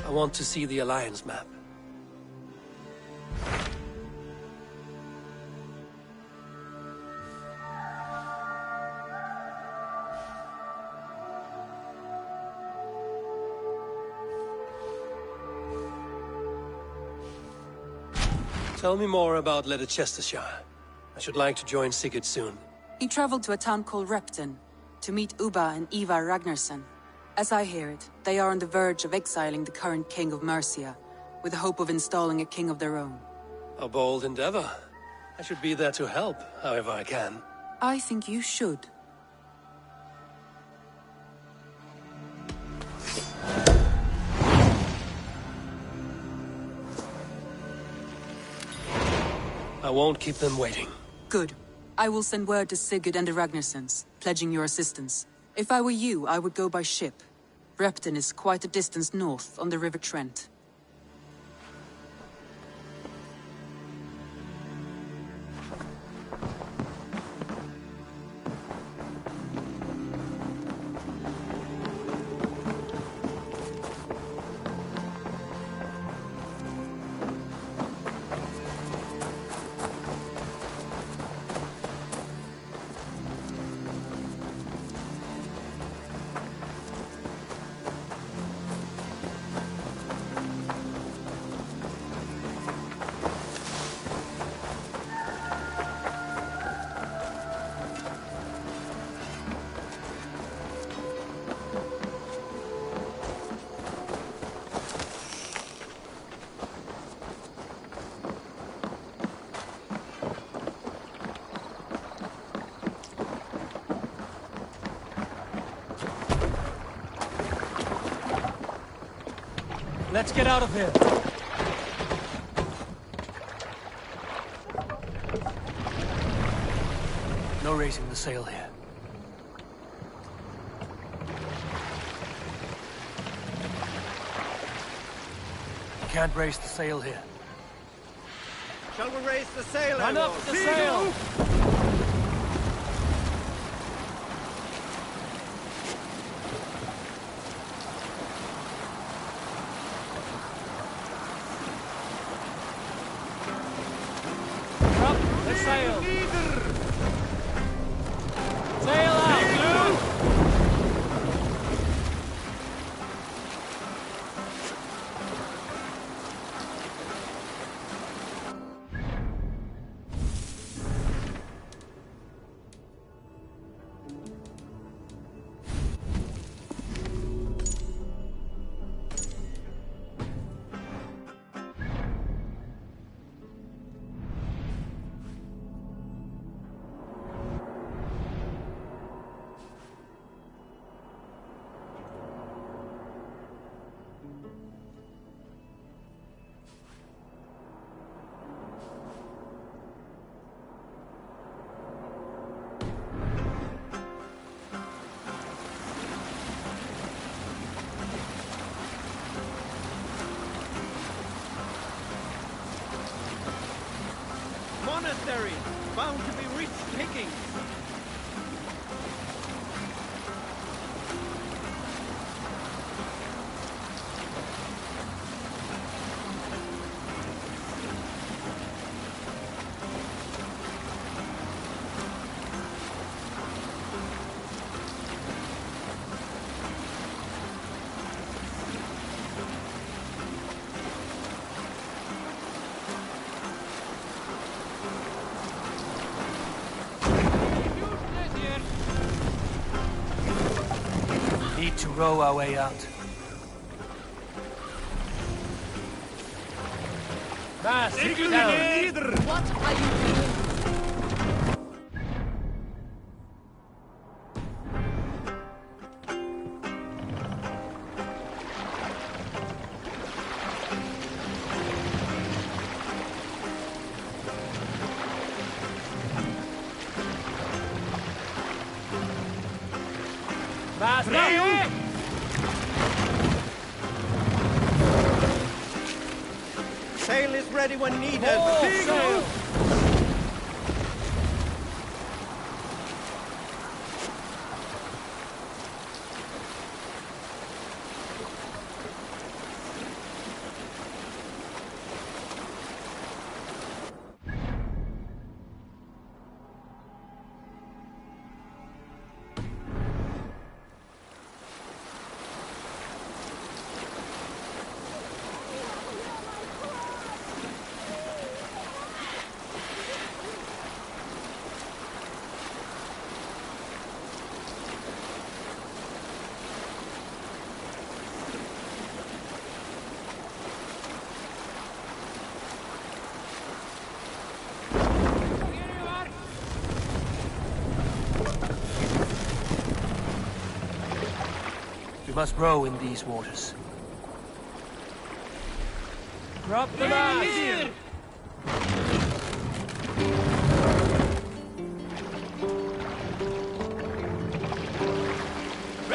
I want to see the Alliance map. Tell me more about Leicestershire. I should like to join Sigurd soon. He traveled to a town called Repton to meet Ubba and Ivar Ragnarsson. As I hear it, they are on the verge of exiling the current king of Mercia, with the hope of installing a king of their own. A bold endeavor. I should be there to help, however I can. I think you should. I I won't keep them waiting. Good. I will send word to Sigurd and the Ragnarsons, pledging your assistance. If I were you, I would go by ship. Repton is quite a distance north on the River Trent. Let's get out of here. No raising the sail here. You can't raise the sail here. Shall we raise the sail? Run up the sail! Sail! Sail out! Monastery, bound to be rich pickings. Need to row our way out. Mast down. What are you doing? Mast up! Sail is ready when needed. Full sail! We must row in these waters. Drop the mast!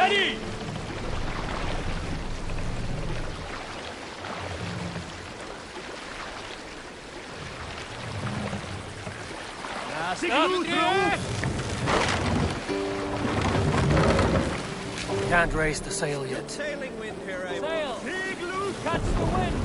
Ready! Can't raise the sail yet. Sailing wind here, eh? Sail! Big loose! Catch the wind!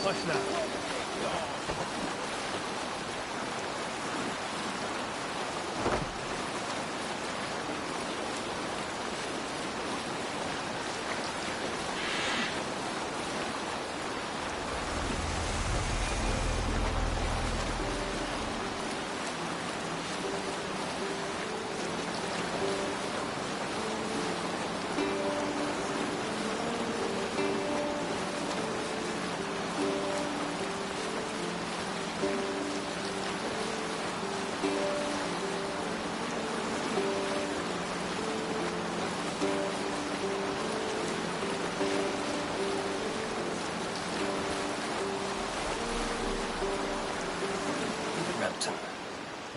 Push now.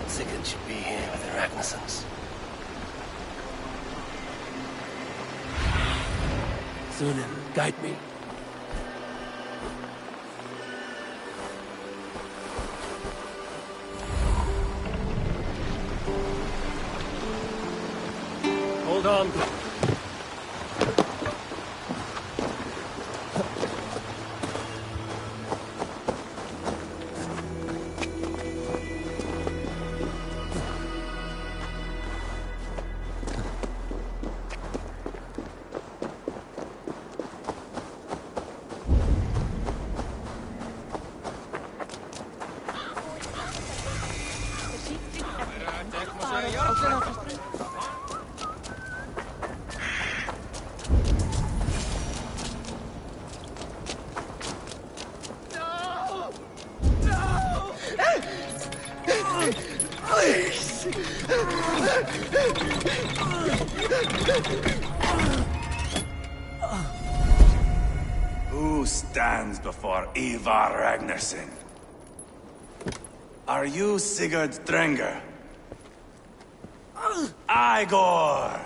Sigurd should be here with the Ragnarsons. Sunan, guide me. Hold on. Who stands before Ivar Ragnarsson? Are you Sigurd Drenger? Igor!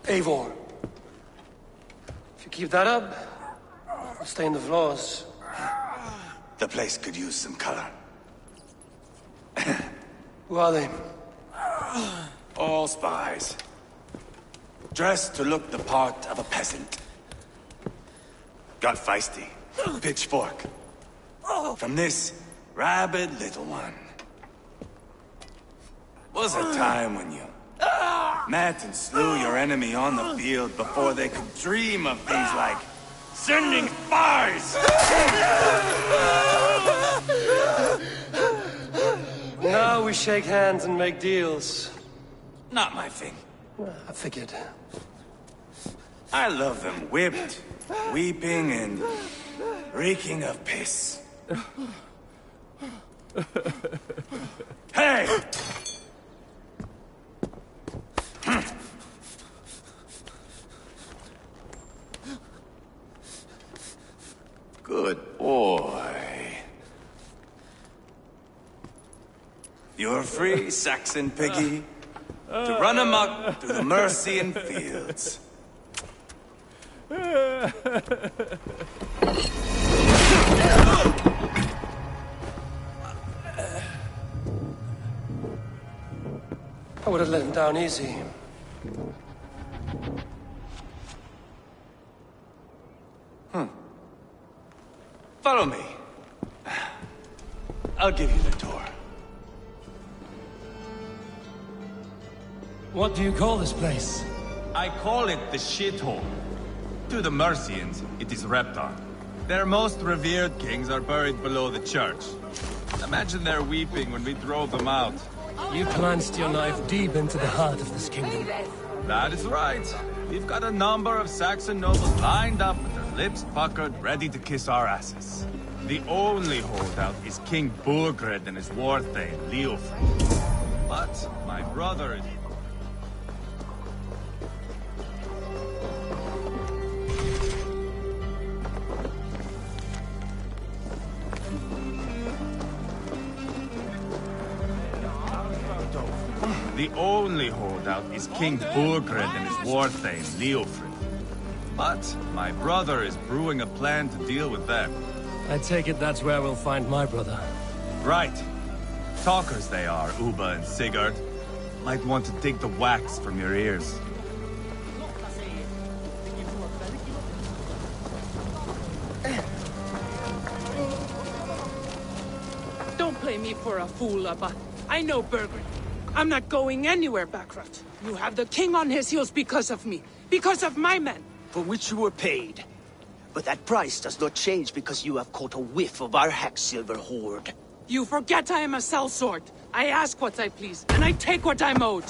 Eivor. If you keep that up, I'll stay in the floors. The place could use some color. Who are they? All spies. Dressed to look the part of a peasant. Got feisty. Pitchfork. From this rabid little one. Was a time when you met and slew your enemy on the field before they could dream of things like sending spies! Now we shake hands and make deals. Not my thing. I figured. I love them whipped, weeping, and reeking of piss. Hey! Good boy. You're free, Saxon piggy, to run amok through the Mercian fields. I would have let him down easy. I'll give you the tour. What do you call this place? I call it the shithole. To the Mercians, it is Repton. Their most revered kings are buried below the church. Imagine their weeping when we drove them out. You plunged your knife deep into the heart of this kingdom. That is right. We've got a number of Saxon nobles lined up with their lips puckered, ready to kiss our asses. The only holdout is King Burgred and his war thane, Leofric. But my brother is... The only holdout is King Burgred and his war thane, Leofric. But my brother is brewing a plan to deal with them. I take it that's where we'll find my brother. Right. Talkers they are, Uba and Sigurd. Might want to dig the wax from your ears. Don't play me for a fool, Abba. I know Burgred. I'm not going anywhere, Backrot. You have the king on his heels because of me. Because of my men. For which you were paid. But that price does not change because you have caught a whiff of our Hacksilver hoard. You forget I am a sellsword. I ask what I please, and I take what I'm owed.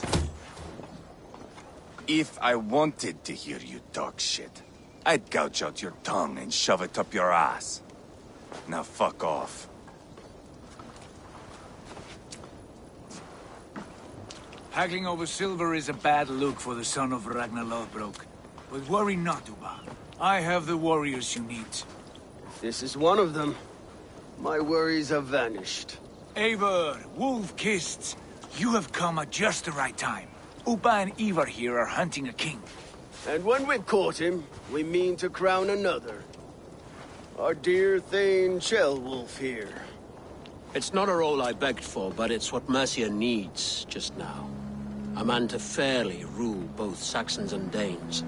If I wanted to hear you talk shit, I'd gouge out your tongue and shove it up your ass. Now fuck off. Haggling over silver is a bad look for the son of Ragnar Lothbrok. But worry not, Uba. I have the warriors you need. This is one of them. My worries have vanished. Eivor, Wolf-Kissed, you have come at just the right time. Uba and Ivar here are hunting a king. And when we've caught him, we mean to crown another. Our dear Thane Ceolwulf here. It's not a role I begged for, but it's what Mercia needs just now. A man to fairly rule both Saxons and Danes.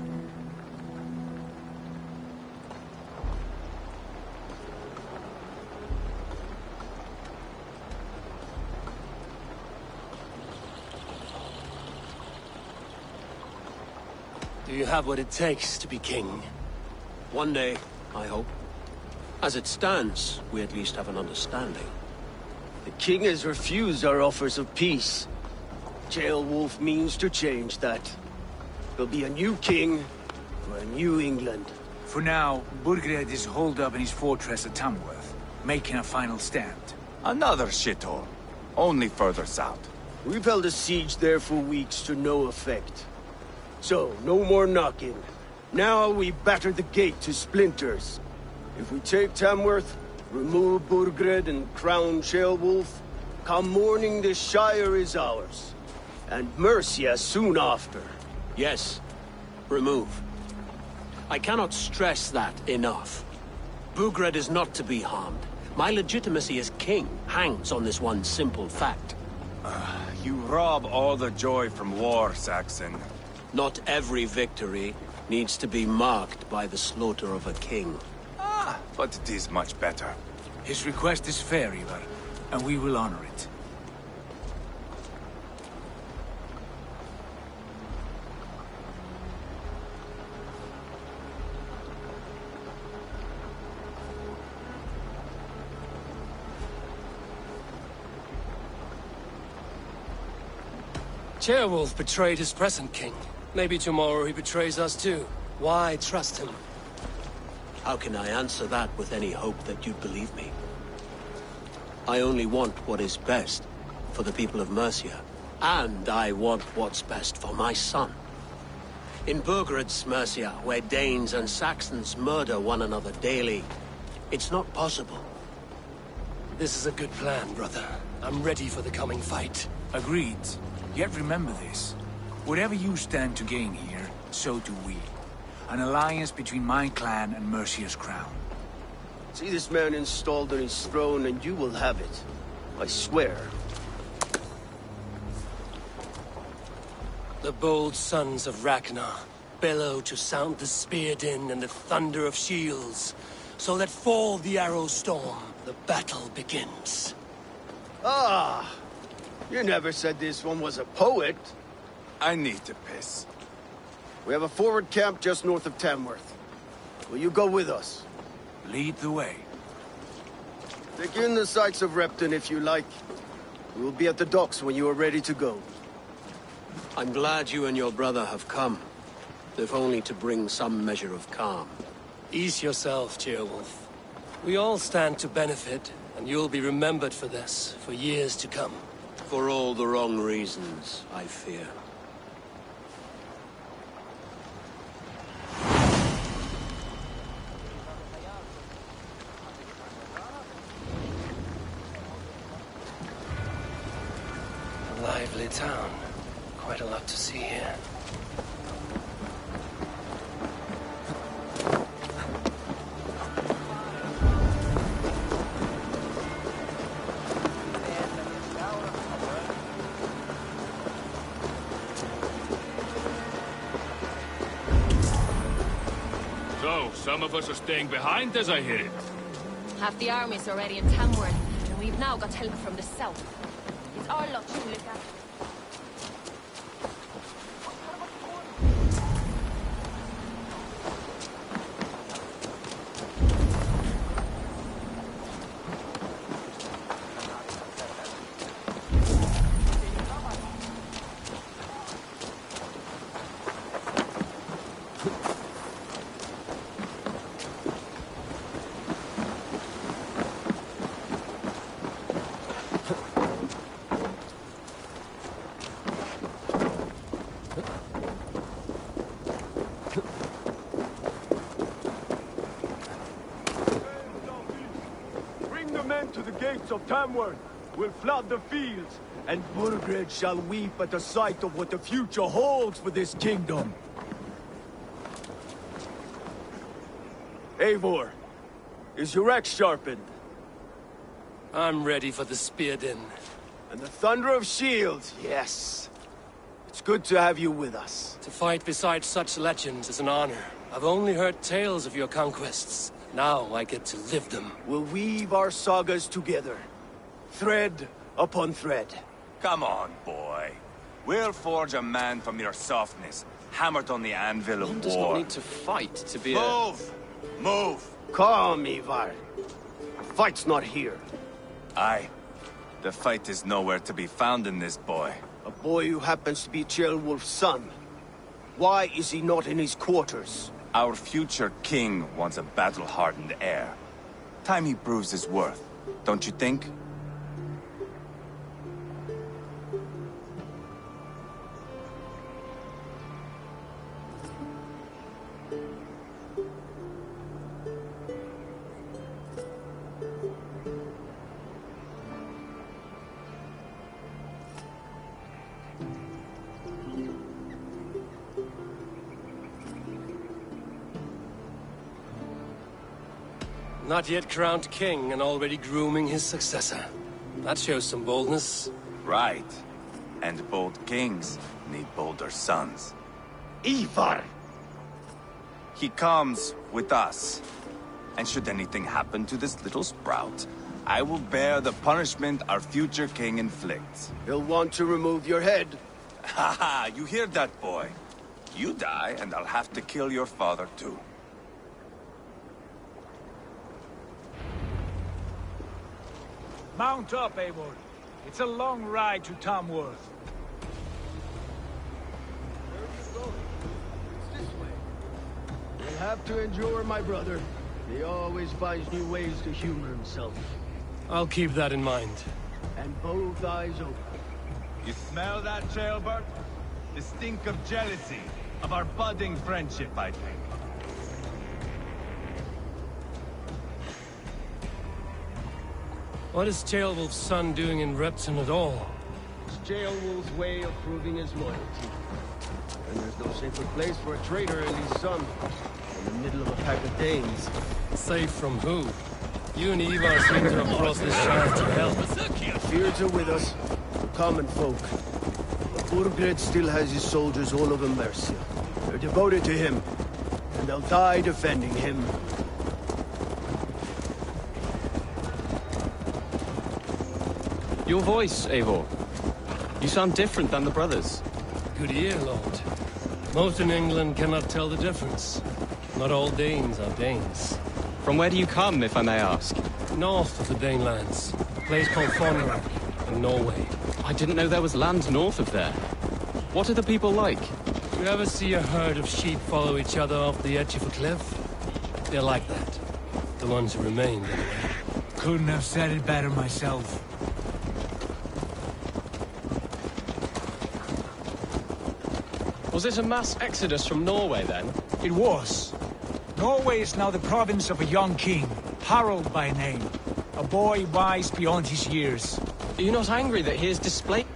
Do you have what it takes to be king? One day, I hope. As it stands, we at least have an understanding. The king has refused our offers of peace. Ceolwulf means to change that. There'll be a new king for a new England. For now, Burgred is holed up in his fortress at Tamworth, making a final stand. Another shithole. Only further south. We've held a siege there for weeks to no effect. So, no more knocking. Now we batter the gate to splinters. If we take Tamworth, remove Burgred and crown Ceolwulf, come morning the Shire is ours. And Mercia soon after. Yes, remove. I cannot stress that enough. Burgred is not to be harmed. My legitimacy as king hangs on this one simple fact. You rob all the joy from war, Saxon. Not every victory needs to be marked by the slaughter of a king. But it is much better. His request is fair, Ivar, and we will honor it. Ceolwulf betrayed his present king. Maybe tomorrow he betrays us too. Why trust him? How can I answer that with any hope that you'd believe me? I only want what is best for the people of Mercia. And I want what's best for my son. In Burgred's Mercia, where Danes and Saxons murder one another daily, it's not possible. This is a good plan, brother. I'm ready for the coming fight. Agreed. Yet remember this. Whatever you stand to gain here, so do we. An alliance between my clan and Mercia's crown. See this man installed on his throne and you will have it. I swear. The bold sons of Ragnar bellow to sound the spear din and the thunder of shields. So let fall the arrow storm. The battle begins. Ah, you never said this one was a poet. I need to piss. We have a forward camp just north of Tamworth. Will you go with us? Lead the way. Take in the sights of Repton if you like. We will be at the docks when you are ready to go. I'm glad you and your brother have come, if only to bring some measure of calm. Ease yourself, Ceolwulf. We all stand to benefit, and you'll be remembered for this, for years to come. For all the wrong reasons, I fear. A lively town. Quite a lot to see here. So, some of us are staying behind as I hear it. Half the army's already in Tamworth, and we've now got help from the south. It's our lot to look after. Bring the men to the gates of Tamworth. We'll flood the fields, and Burgred shall weep at the sight of what the future holds for this kingdom. Eivor, is your axe sharpened? I'm ready for the spear din. And the thunder of shields, yes. It's good to have you with us. To fight beside such legends is an honor. I've only heard tales of your conquests. Now I get to live them. We'll weave our sagas together. Thread upon thread. Come on, boy. We'll forge a man from your softness, hammered on the anvil of One war. does not need to fight to be Move! Move! Calm, Ivar. The fight's not here. Aye. The fight is nowhere to be found in this boy. A boy who happens to be Ceolwulf's son. Why is he not in his quarters? Our future king wants a battle-hardened heir. Time he proves his worth, don't you think? Not yet crowned king and already grooming his successor. That shows some boldness. Right. And bold kings need bolder sons. Ivar! He comes with us. And should anything happen to this little sprout, I will bear the punishment our future king inflicts. He'll want to remove your head. Ha ha! You hear that, boy? You die, and I'll have to kill your father, too. Mount up, Eivor. It's a long ride to Tamworth. Where are you going? It's this way. You'll have to endure my brother. He always finds new ways to humor himself. I'll keep that in mind. And both eyes open. You smell that, Ceolbert? The stink of jealousy, of our budding friendship, I think. What is Ceolwulf's son doing in Repton at all? It's Ceolwulf's way of proving his loyalty. And there's no safer place for a traitor and his son in the middle of a pack of Danes. Safe from who? You and Ivar seem to have crossed this path to hell. Fears are with us, common folk. But Burgred still has his soldiers all over Mercia. They're devoted to him, and they'll die defending him. Your voice, Eivor. You sound different than the brothers. Good ear, Lord. Most in England cannot tell the difference. Not all Danes are Danes. From where do you come, if I may ask? North of the Danelands. A place called Fonrak, in Norway. I didn't know there was land north of there. What are the people like? You ever see a herd of sheep follow each other off the edge of a cliff? They're like that. The ones who remained, anyway. Couldn't have said it better myself. Was it a mass exodus from Norway, then? It was. Norway is now the province of a young king, Harald by name. A boy wise beyond his years. Are you not angry that he is displaced?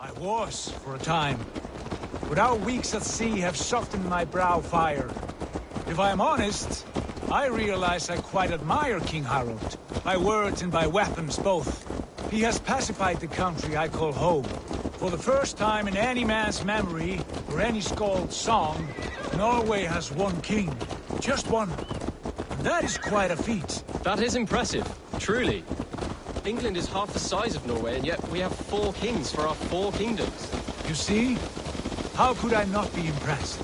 I was, for a time. But our weeks at sea have softened my brow fire. If I am honest, I realize I quite admire King Harald. By words and by weapons both. He has pacified the country I call home. For the first time in any man's memory, or any skald's song, Norway has one king. Just one. And that is quite a feat. That is impressive, truly. England is half the size of Norway, and yet we have 4 kings for our 4 kingdoms. You see? How could I not be impressed?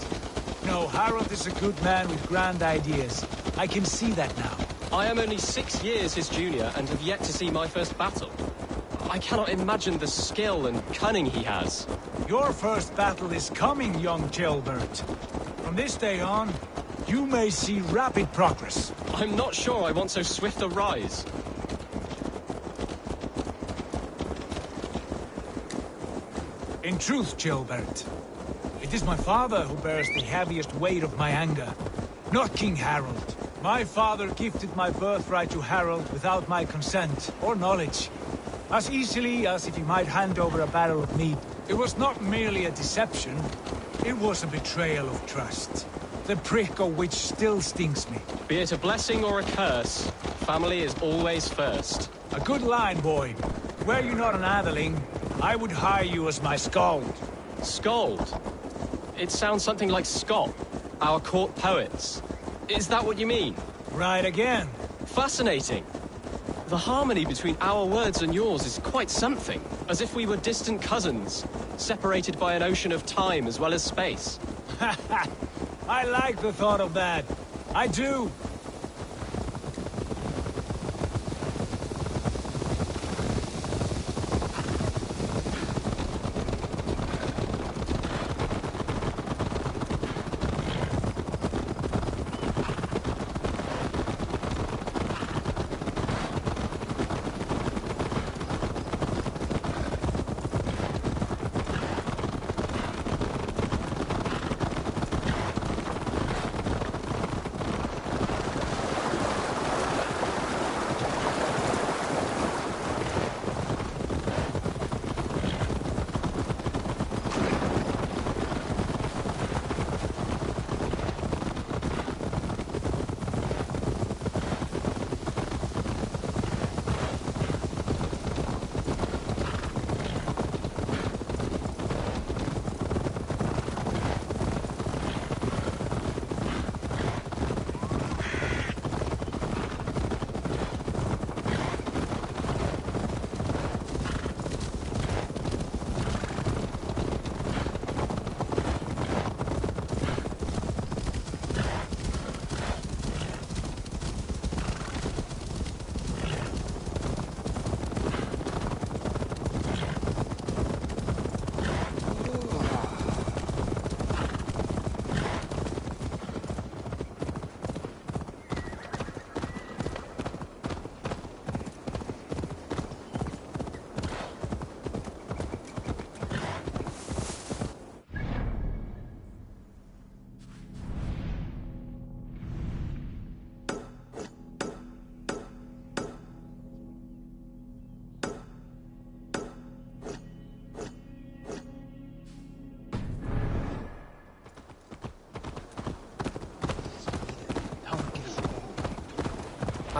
No, Harald is a good man with grand ideas. I can see that now. I am only 6 years his junior, and have yet to see my first battle. I cannot imagine the skill and cunning he has. Your first battle is coming, young Gilbert. From this day on, you may see rapid progress. I'm not sure I want so swift a rise. In truth, Gilbert, it is my father who bears the heaviest weight of my anger, not King Harald. My father gifted my birthright to Harald without my consent or knowledge, as easily as if he might hand over a barrel of meat. It was not merely a deception, it was a betrayal of trust, the prick of which still stings me. Be it a blessing or a curse, family is always first. A good line, boy. Were you not an atheling, I would hire you as my skald. Skald? It sounds something like Scott, our court poets. Is that what you mean? Right again. Fascinating. The harmony between our words and yours is quite something. As if we were distant cousins, separated by an ocean of time as well as space. I like the thought of that. I do.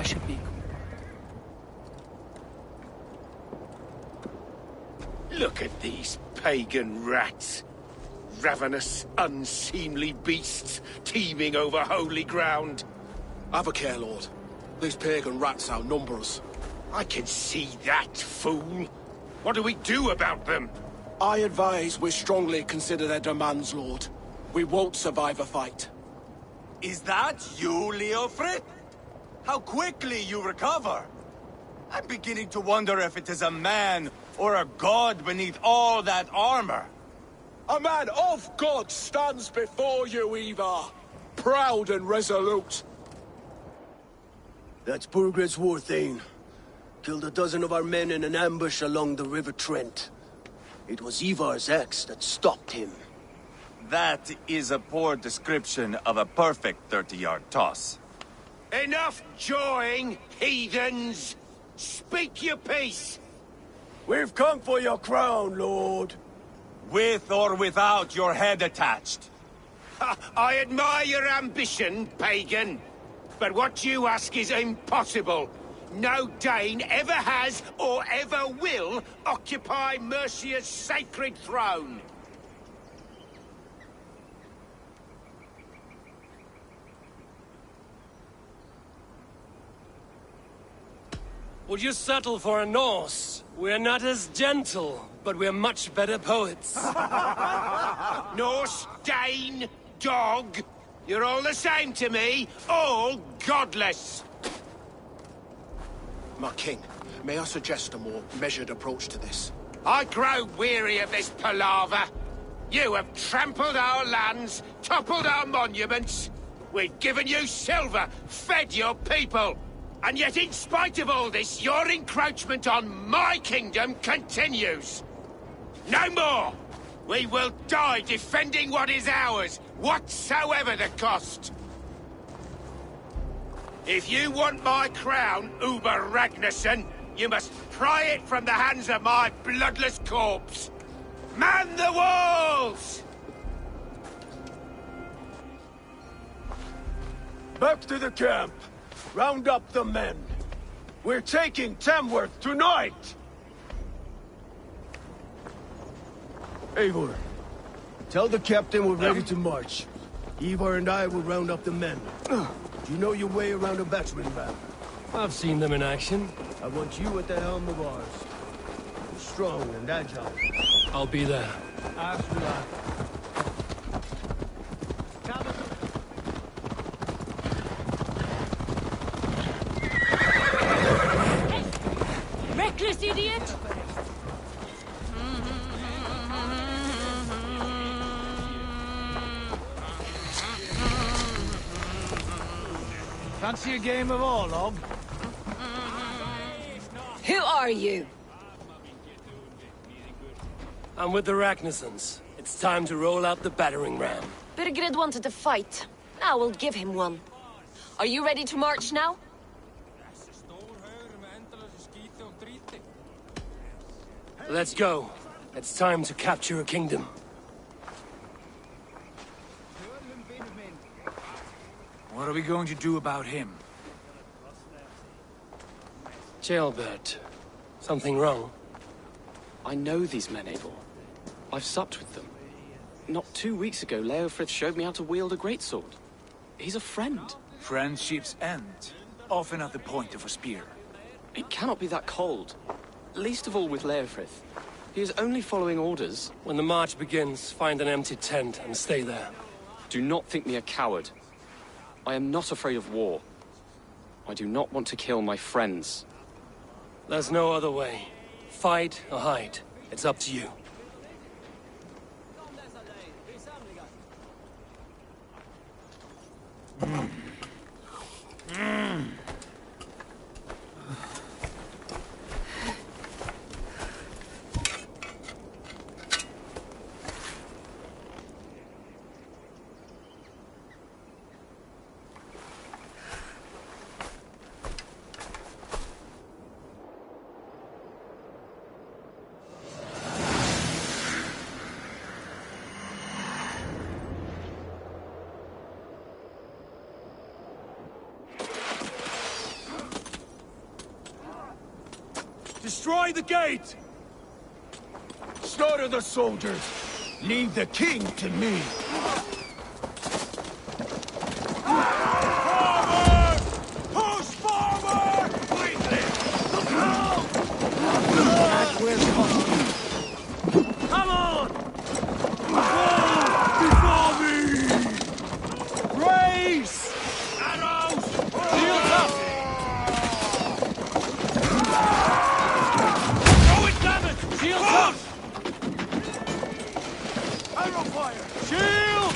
I should be... Look at these pagan rats. Ravenous, unseemly beasts teeming over holy ground. Have a care, Lord. These pagan rats outnumber us. I can see that, fool. What do we do about them? I advise we strongly consider their demands, Lord. We won't survive a fight. Is that you, Leofrid? How quickly you recover! I'm beginning to wonder if it is a man or a god beneath all that armor. A man of God stands before you, Ivar. Proud and resolute. That's Burgred's Warthane. Killed a dozen of our men in an ambush along the River Trent. It was Ivar's axe that stopped him. That is a poor description of a perfect 30-yard toss. Enough jawing, heathens! Speak your piece! We've come for your crown, Lord. With or without your head attached. I admire your ambition, pagan. But what you ask is impossible. No Dane ever has or ever will occupy Mercia's sacred throne. Would you settle for a Norse? We're not as gentle, but we're much better poets. Norse, Dane, dog. You're all the same to me. All godless. My king, may I suggest a more measured approach to this? I grow weary of this palaver. You have trampled our lands, toppled our monuments. We've given you silver, fed your people. And yet, in spite of all this, your encroachment on my kingdom continues. No more! We will die defending what is ours, whatsoever the cost. If you want my crown, Uber Ragnarsson, you must pry it from the hands of my bloodless corpse. Man the walls! Back to the camp. Round up the men. We're taking Tamworth tonight! Eivor, tell the captain we're ready to march. Ivar and I will round up the men. Do you know your way around a battering ram? I've seen them in action. I want you at the helm of ours. You're strong and agile. I'll be there. As will I. Reckless idiot! Fancy a game of Orlog? Who are you? I'm with the Ragnarssons. It's time to roll out the battering ram. Birgrid wanted to fight. Now we'll give him one. Are you ready to march now? Let's go. It's time to capture a kingdom. What are we going to do about him? Jailbird. Something wrong? I know these men, Abel. I've supped with them. Not 2 weeks ago, Leofrith showed me how to wield a greatsword. He's a friend. Friendship's end. Often at the point of a spear. It cannot be that cold. Least of all with Leofrith. He is only following orders. When the march begins, find an empty tent and stay there. Do not think me a coward. I am not afraid of war. I do not want to kill my friends. There's no other way. Fight or hide. It's up to you. Destroy the gate! Slaughter the soldiers! Leave the king to me! Forward! Push forward! Quickly! Look out! That will cost you! Come on! Fall before me! Race! Arrows! Shields up! Throw it, damn it! Shields up! Arrow fire! Shield!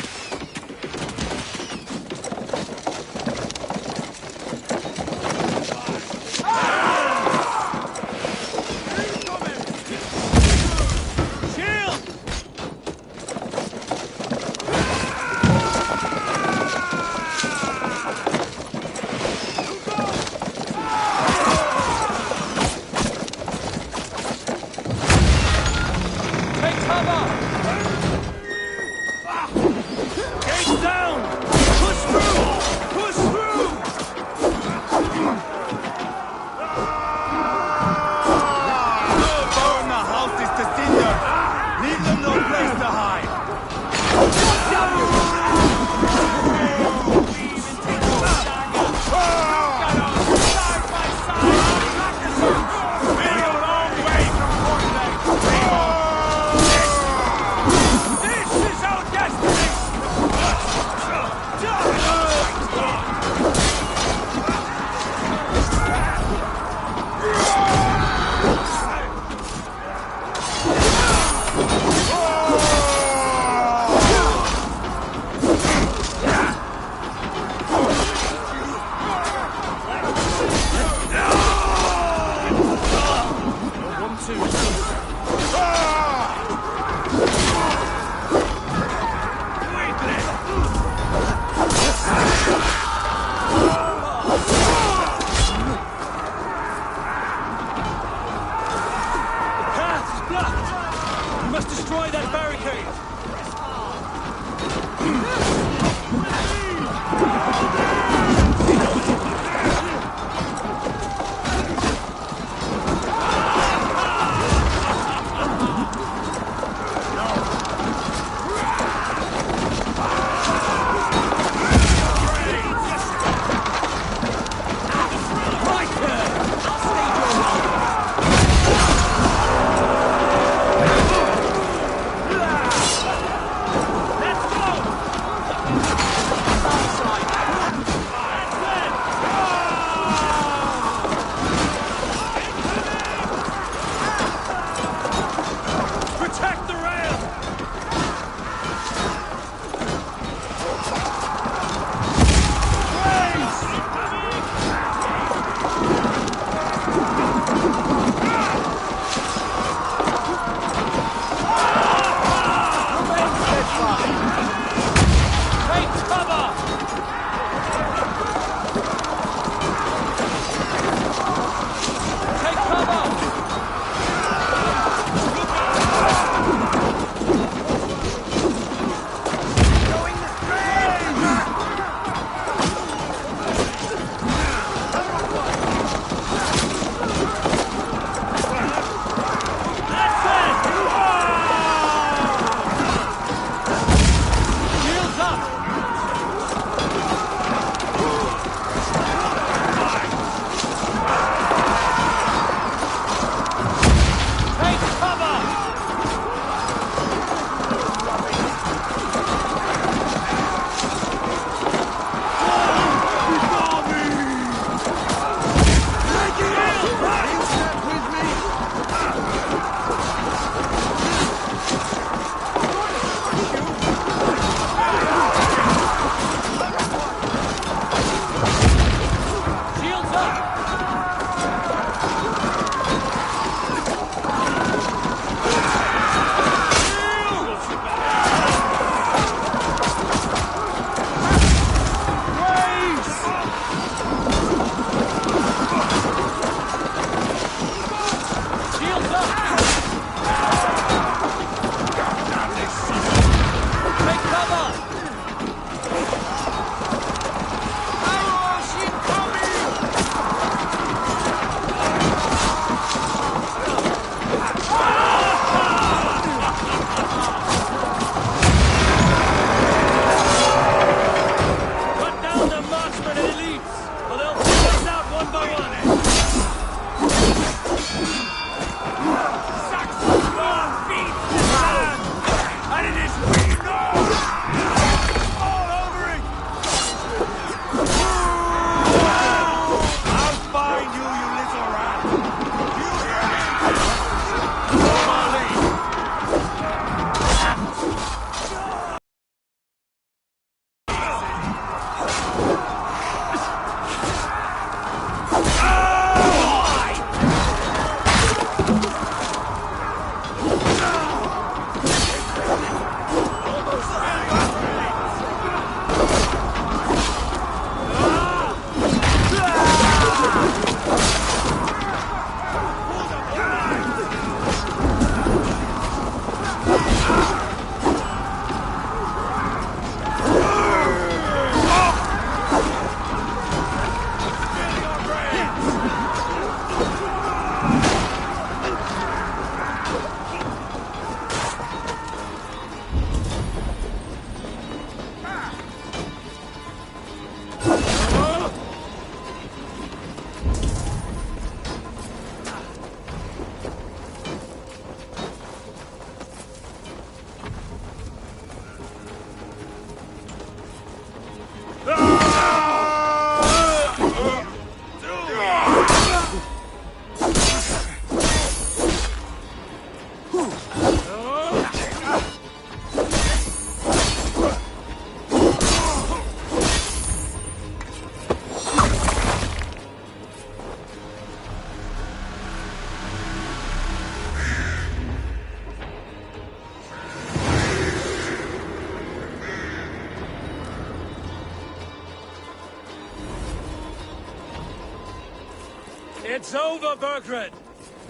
It's over, Burgred!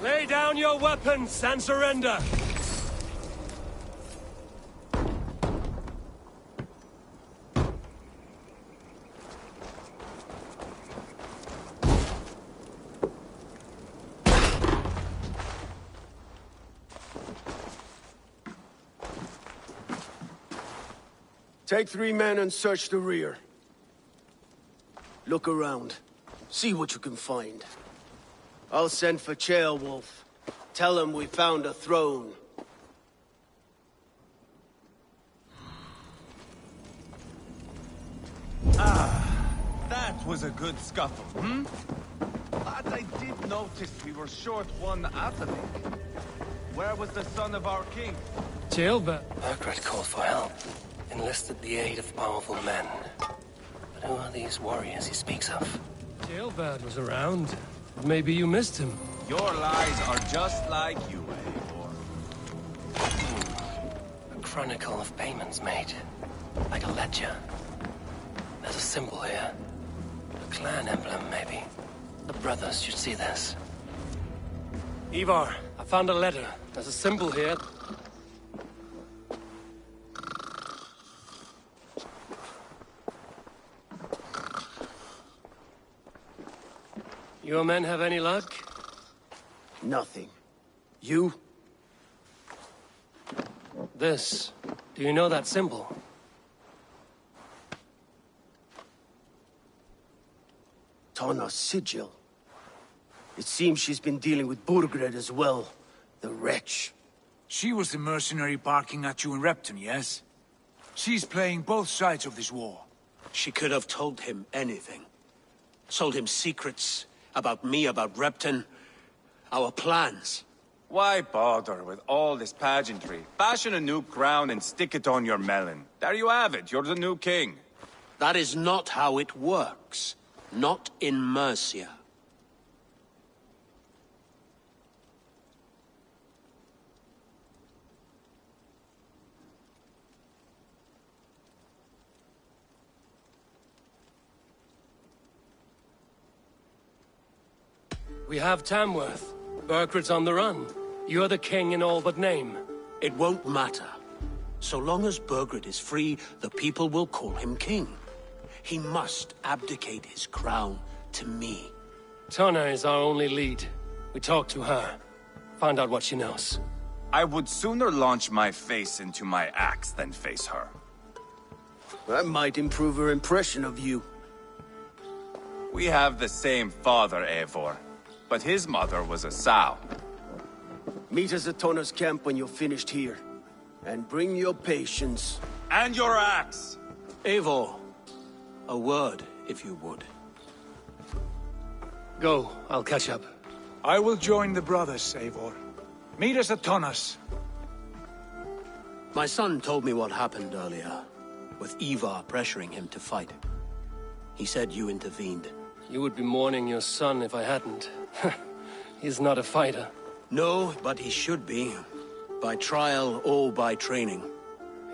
Lay down your weapons and surrender! Take 3 men and search the rear. Look around. See what you can find. I'll send for Ceolwulf. Tell him we found a throne. That was a good scuffle, hmm? But I did notice we were short one athelink. Where was the son of our king? Ceolwulf. Burgred called for help. Enlisted the aid of powerful men. But who are these warriors he speaks of? Ceolwulf was around. Maybe you missed him. Your lies are just like you, A chronicle of payments made. Like a ledger. There's a symbol here. A clan emblem, maybe. The brothers should see this. Ivar, I found a letter. There's a symbol here. Your men have any luck? Nothing. You? This. Do you know that symbol? Tana's sigil. It seems she's been dealing with Burgred as well. The wretch. She was the mercenary barking at you in Repton, yes? She's playing both sides of this war. She could have told him anything. Sold him secrets about me, about Repton. Our plans. Why bother with all this pageantry? Fashion a new crown and stick it on your melon. There you have it, you're the new king. That is not how it works. Not in Mercia. We have Tamworth. Burgred's on the run. You're the king in all but name. It won't matter. So long as Burgred is free, the people will call him king. He must abdicate his crown to me. Tana is our only lead. We talk to her. Find out what she knows. I would sooner launch my face into my axe than face her. That might improve her impression of you. We have the same father, Eivor. But his mother was a sow. Meet us at Tana's camp when you're finished here. And bring your patience. And your axe! Eivor, a word, if you would. Go, I'll catch up. I will join the brothers, Eivor. Meet us at Tana's. My son told me what happened earlier, with Ivar pressuring him to fight. He said you intervened. You would be mourning your son if I hadn't. He's not a fighter. No, but he should be. By trial or by training.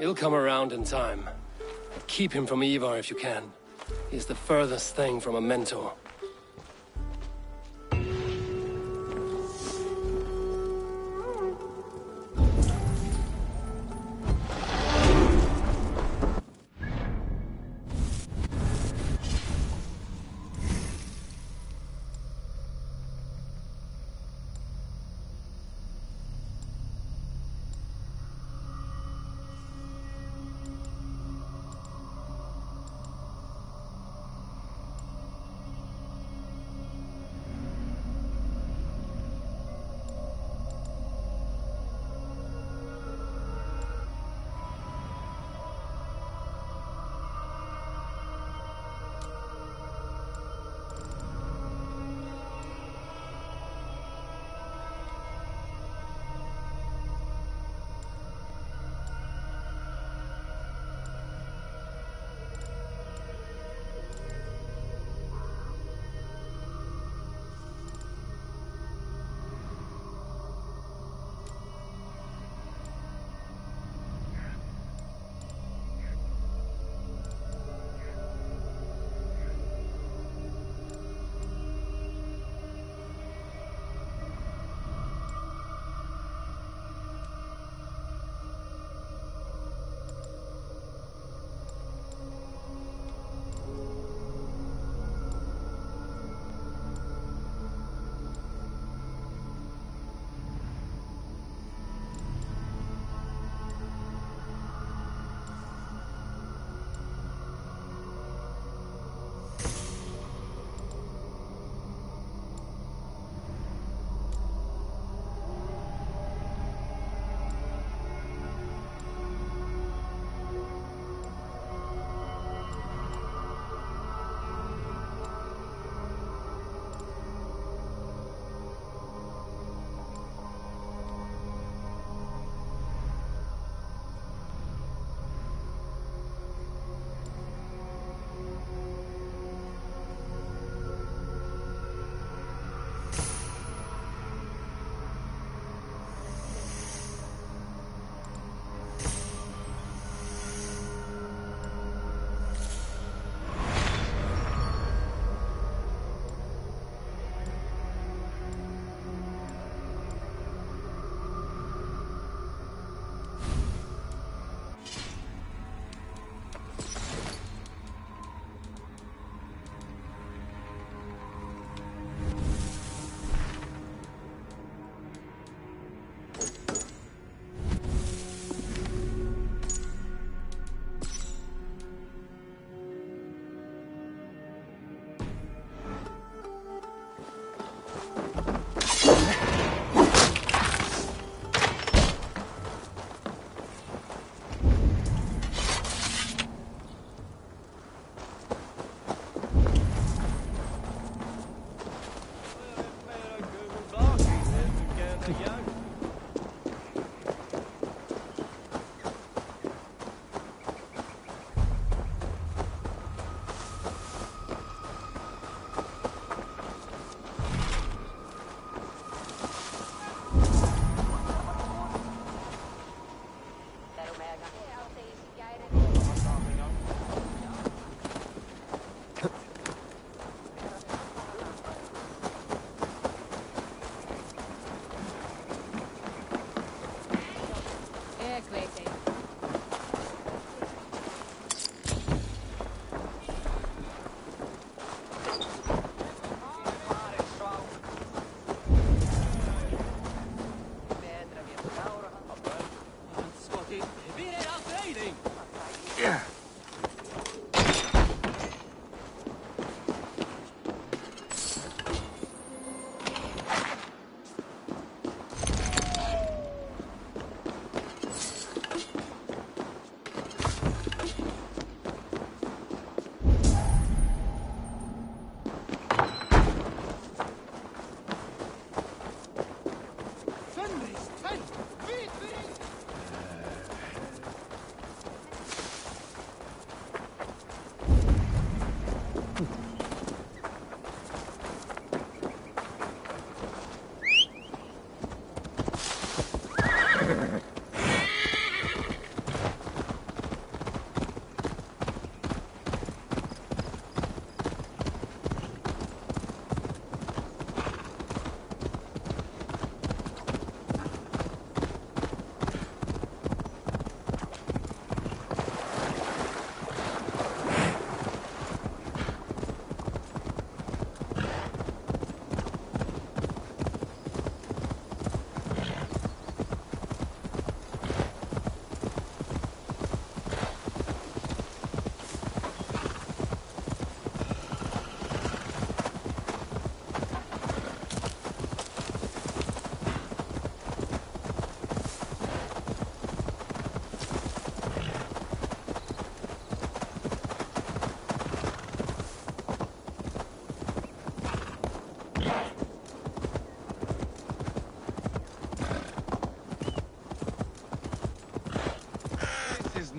He'll come around in time. Keep him from Ivar if you can. He's the furthest thing from a mentor.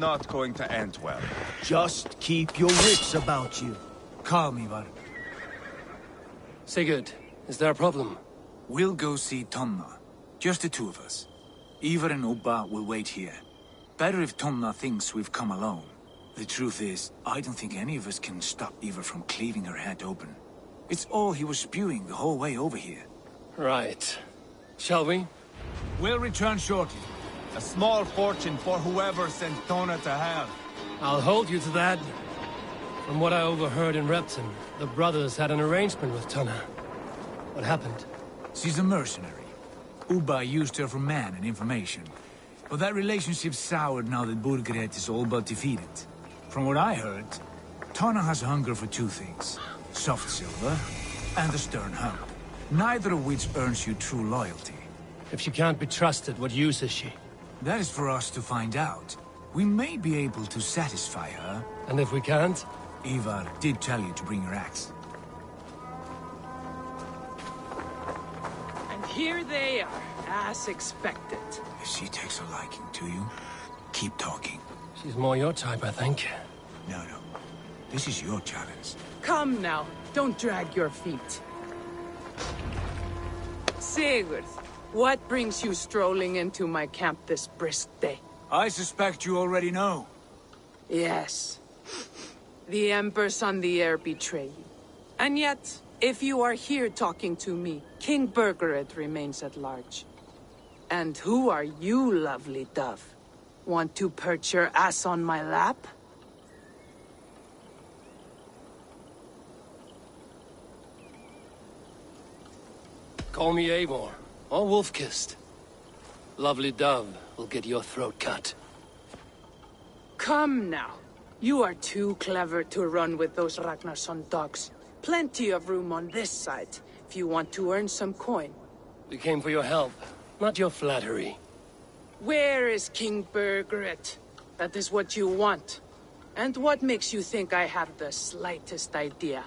not going to end well. Just keep your wits about you. Calm, Ivar. Sigurd, is there a problem? We'll go see Tonna. Just the two of us. Ivar and Ubba will wait here. Better if Tonna thinks we've come alone. The truth is, I don't think any of us can stop Ivar from cleaving her head open. It's all he was spewing the whole way over here. Right. Shall we? We'll return shortly. A small fortune for whoever sent Tonna to hell. I'll hold you to that. From what I overheard in Repton, the brothers had an arrangement with Tonna. What happened? She's a mercenary. Ubba used her for man and information. But that relationship soured now that Burgred is all but defeated. From what I heard, Tonna has hunger for two things. Soft silver and a stern hump. Neither of which earns you true loyalty. If she can't be trusted, what use is she? That is for us to find out. We may be able to satisfy her. And if we can't? Ivar did tell you to bring her axe. And here they are, as expected. If she takes a liking to you, keep talking. She's more your type, I think. No. This is your challenge. Come now, don't drag your feet. Sigurd, what brings you strolling into my camp this brisk day? I suspect you already know. Yes. The Embers on the air betray you. And yet, if you are here talking to me, King Burgred remains at large. And who are you, lovely dove? Want to perch your ass on my lap? Call me Eivor, or Wolf-Kissed. Lovely dove will get your throat cut. Come now. You are too clever to run with those Ragnarsson dogs. Plenty of room on this side, if you want to earn some coin. We came for your help, not your flattery. Where is King Burgred? That is what you want. And what makes you think I have the slightest idea?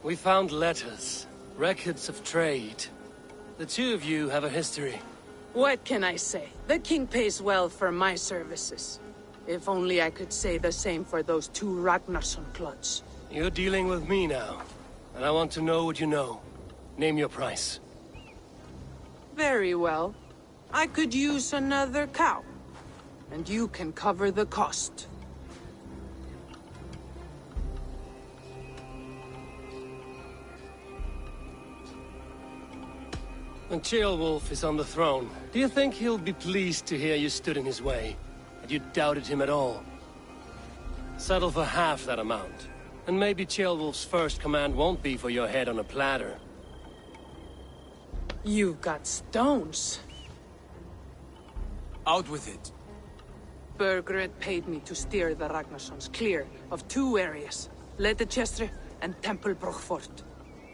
We found letters, records of trade. The two of you have a history. What can I say? The king pays well for my services. If only I could say the same for those two Ragnarsson clods. You're dealing with me now, and I want to know what you know. Name your price. Very well. I could use another cow. And you can cover the cost. When Ceolwulf is on the throne, do you think he'll be pleased to hear you stood in his way? That you doubted him at all? Settle for half that amount. And maybe Ceolwulf's first command won't be for your head on a platter. You've got stones. Out with it. Burgred paid me to steer the Ragnarssons clear of two areas. Letechestre and Templebroch Fort.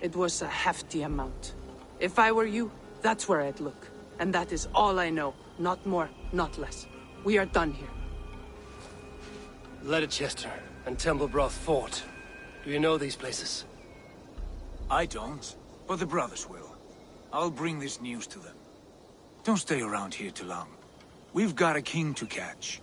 It was a hefty amount. If I were you, that's where I'd look. And that is all I know. Not more, not less. We are done here. Letechestre and Templebroch Fort. Do you know these places? I don't, but the brothers will. I'll bring this news to them. Don't stay around here too long. We've got a king to catch.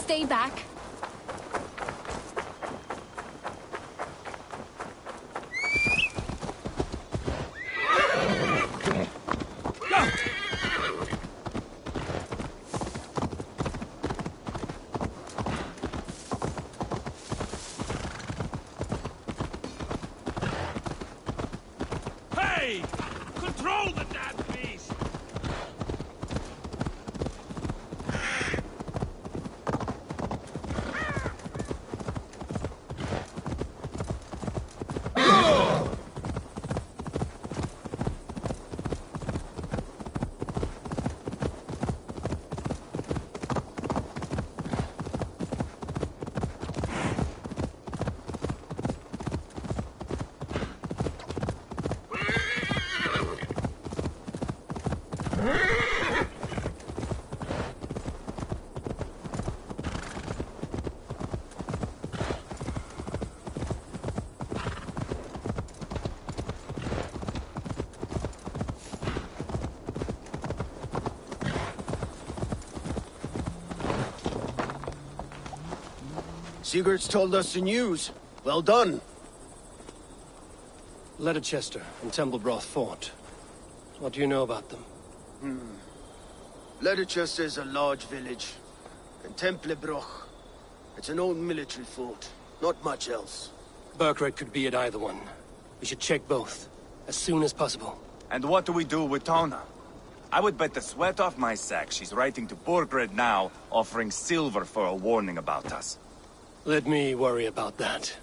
stay back. Hey! Control the damn beast! Sigurd's told us the news. Well done. Leicester and Templebrough fought. What do you know about them? Leicester is a large village. And Templebroch, it's an old military fort. Not much else. Burkred could be at either one. We should check both, as soon as possible. And what do we do with Tona? I would bet the sweat off my sack she's writing to Borgred now, offering silver for a warning about us. Let me worry about that.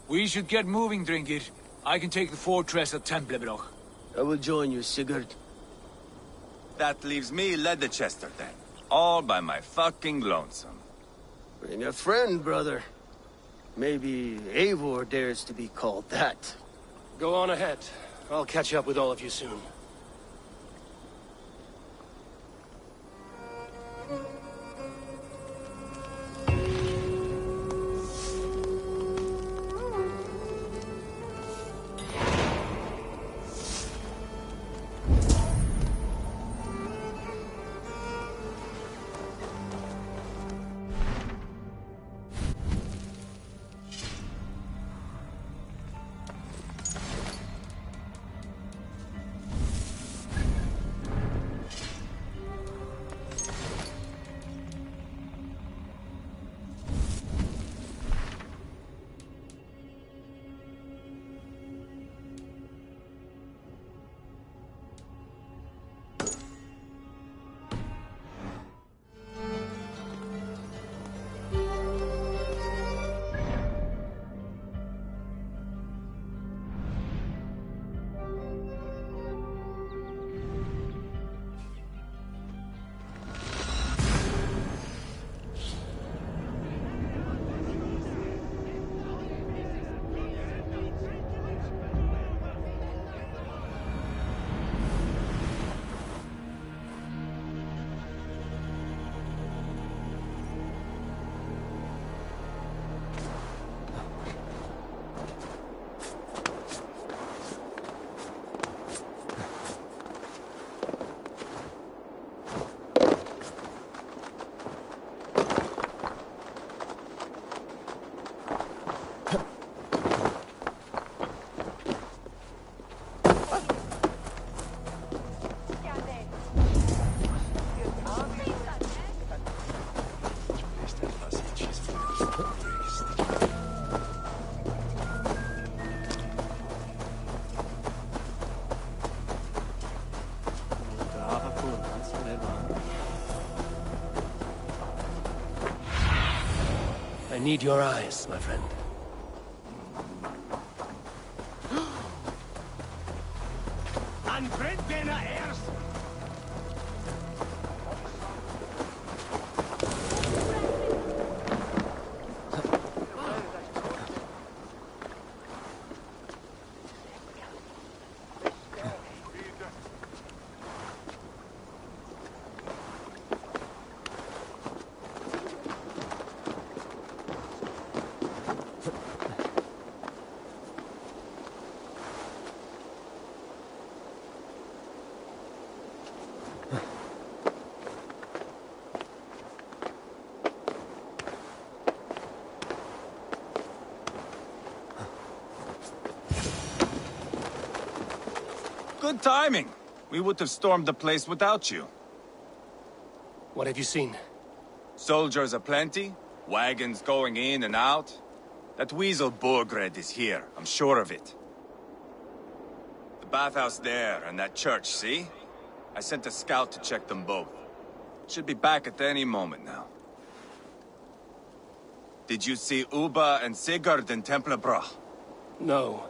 We should get moving, Dringir. I can take the fortress at Templebroch. I will join you, Sigurd. That leaves me Leicester then. All by my fucking lonesome. Bring a friend, brother. Maybe Eivor dares to be called that. Go on ahead. I'll catch up with all of you soon. I need your eyes, my friend. Good timing. We would have stormed the place without you. What have you seen? Soldiers aplenty, wagons going in and out. That weasel Borgred is here, I'm sure of it. The bathhouse there and that church, see? I sent a scout to check them both. Should be back at any moment now. Did you see Uba and Sigurd in Templebroch? No.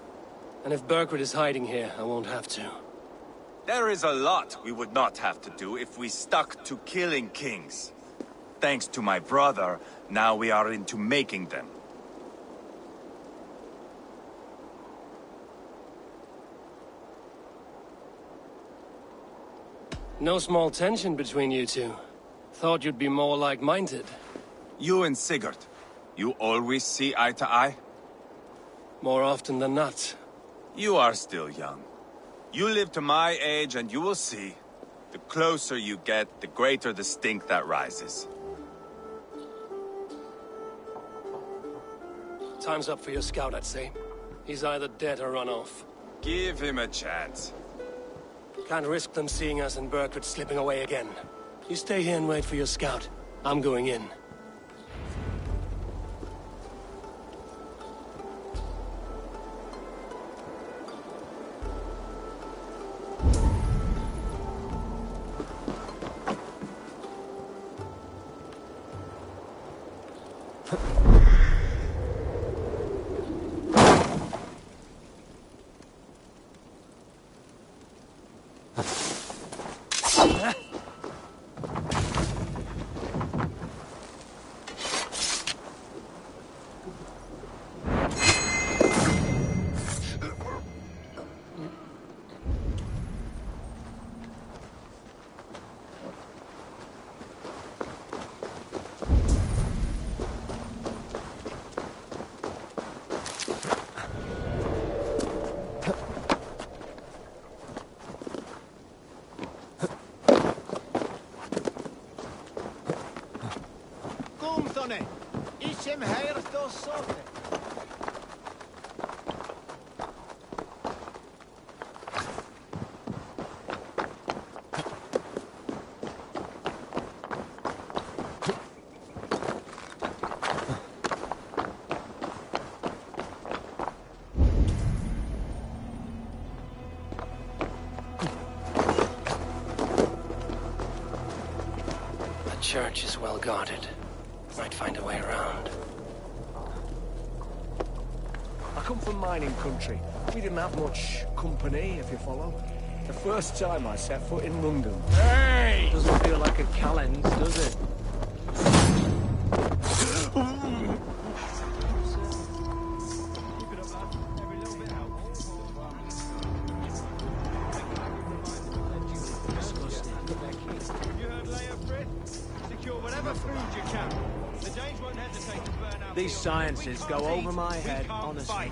And if Bergred is hiding here, I won't have to. There is a lot we would not have to do if we stuck to killing kings. Thanks to my brother, now we are into making them. No small tension between you two. Thought you'd be more like-minded. You and Sigurd, you always see eye to eye? More often than not. You are still young. You live to my age and you will see. The closer you get, the greater the stink that rises. Time's up for your scout, I'd say. He's either dead or run off. Give him a chance. Can't risk them seeing us and Bergred slipping away again. You stay here and wait for your scout. I'm going in. The church is well guarded. Might find a way around. I come from mining country. We didn't have much company, if you follow. The first time I set foot in London. Hey! Doesn't feel like a calends, does it? These sciences go over my head, honestly.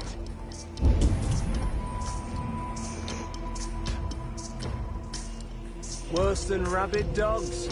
Worse than rabid dogs.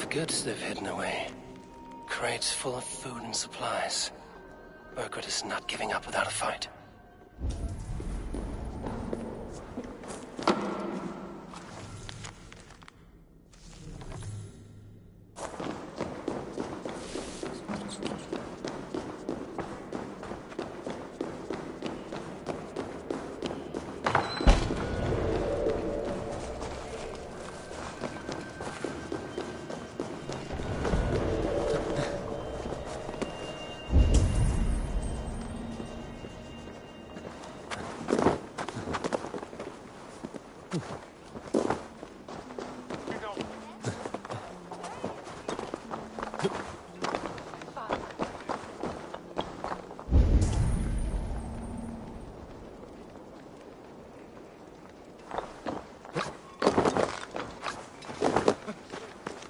goods they've hidden away. Crates full of food and supplies. Burgred is not giving up without a fight.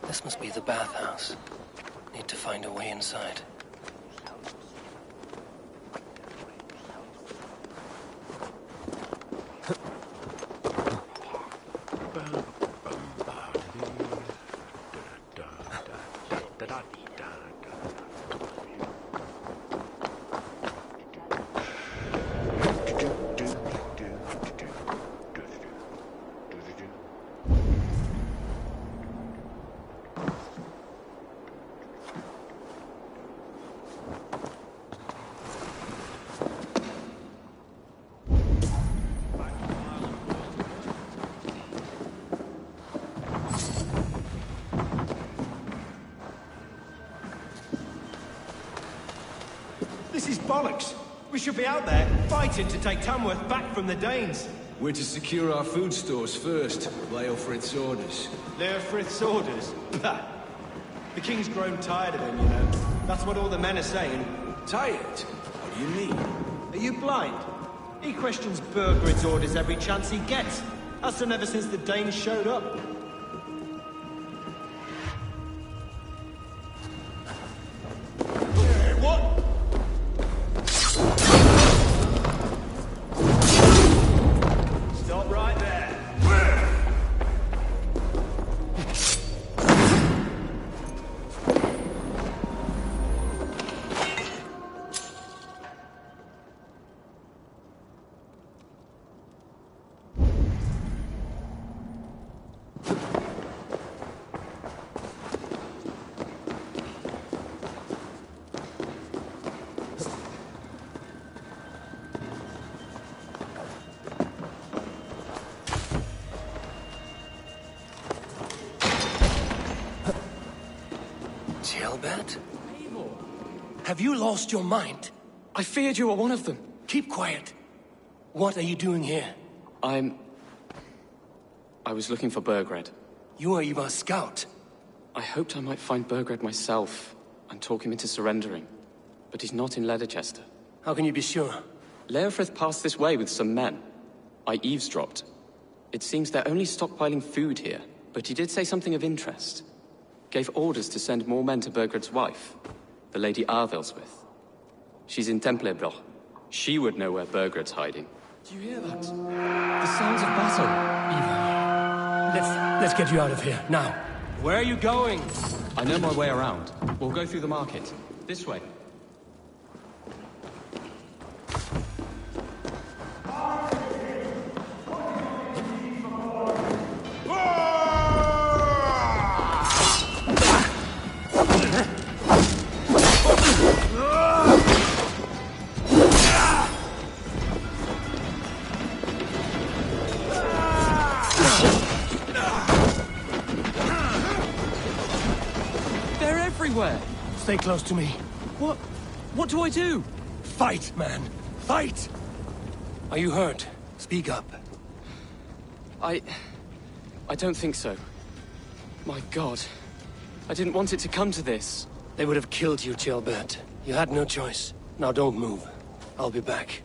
This must be the bathhouse. Need to find a way inside. This is bollocks. We should be out there, fighting to take Tamworth back from the Danes. We're to secure our food stores first. Leofrith's orders. Leofrith's orders? Bah! The king's grown tired of him, you know. That's what all the men are saying. Tired? What do you mean? Are you blind? He questions Burgred's orders every chance he gets. Has done ever since the Danes showed up. Have you lost your mind? I feared you were one of them. Keep quiet. What are you doing here? I was looking for Burgred. You are Ivar's scout. I hoped I might find Burgred myself and talk him into surrendering. But he's not in Leicester. How can you be sure? Leofrith passed this way with some men. I eavesdropped. It seems they're only stockpiling food here, but he did say something of interest. Gave orders to send more men to Burgred's wife, the Lady Arvelswith. She's in Templebroch. She would know where Burgred's hiding. Do you hear that? The sounds of battle. Ivar, let's get you out of here, now. Where are you going? I know my way around. We'll go through the market. This way. Stay close to me. What do I do? Fight, man. Fight! Are you hurt? Speak up. I don't think so. My God. I didn't want it to come to this. They would have killed you, Ceolbert. You had no choice. Now don't move. I'll be back.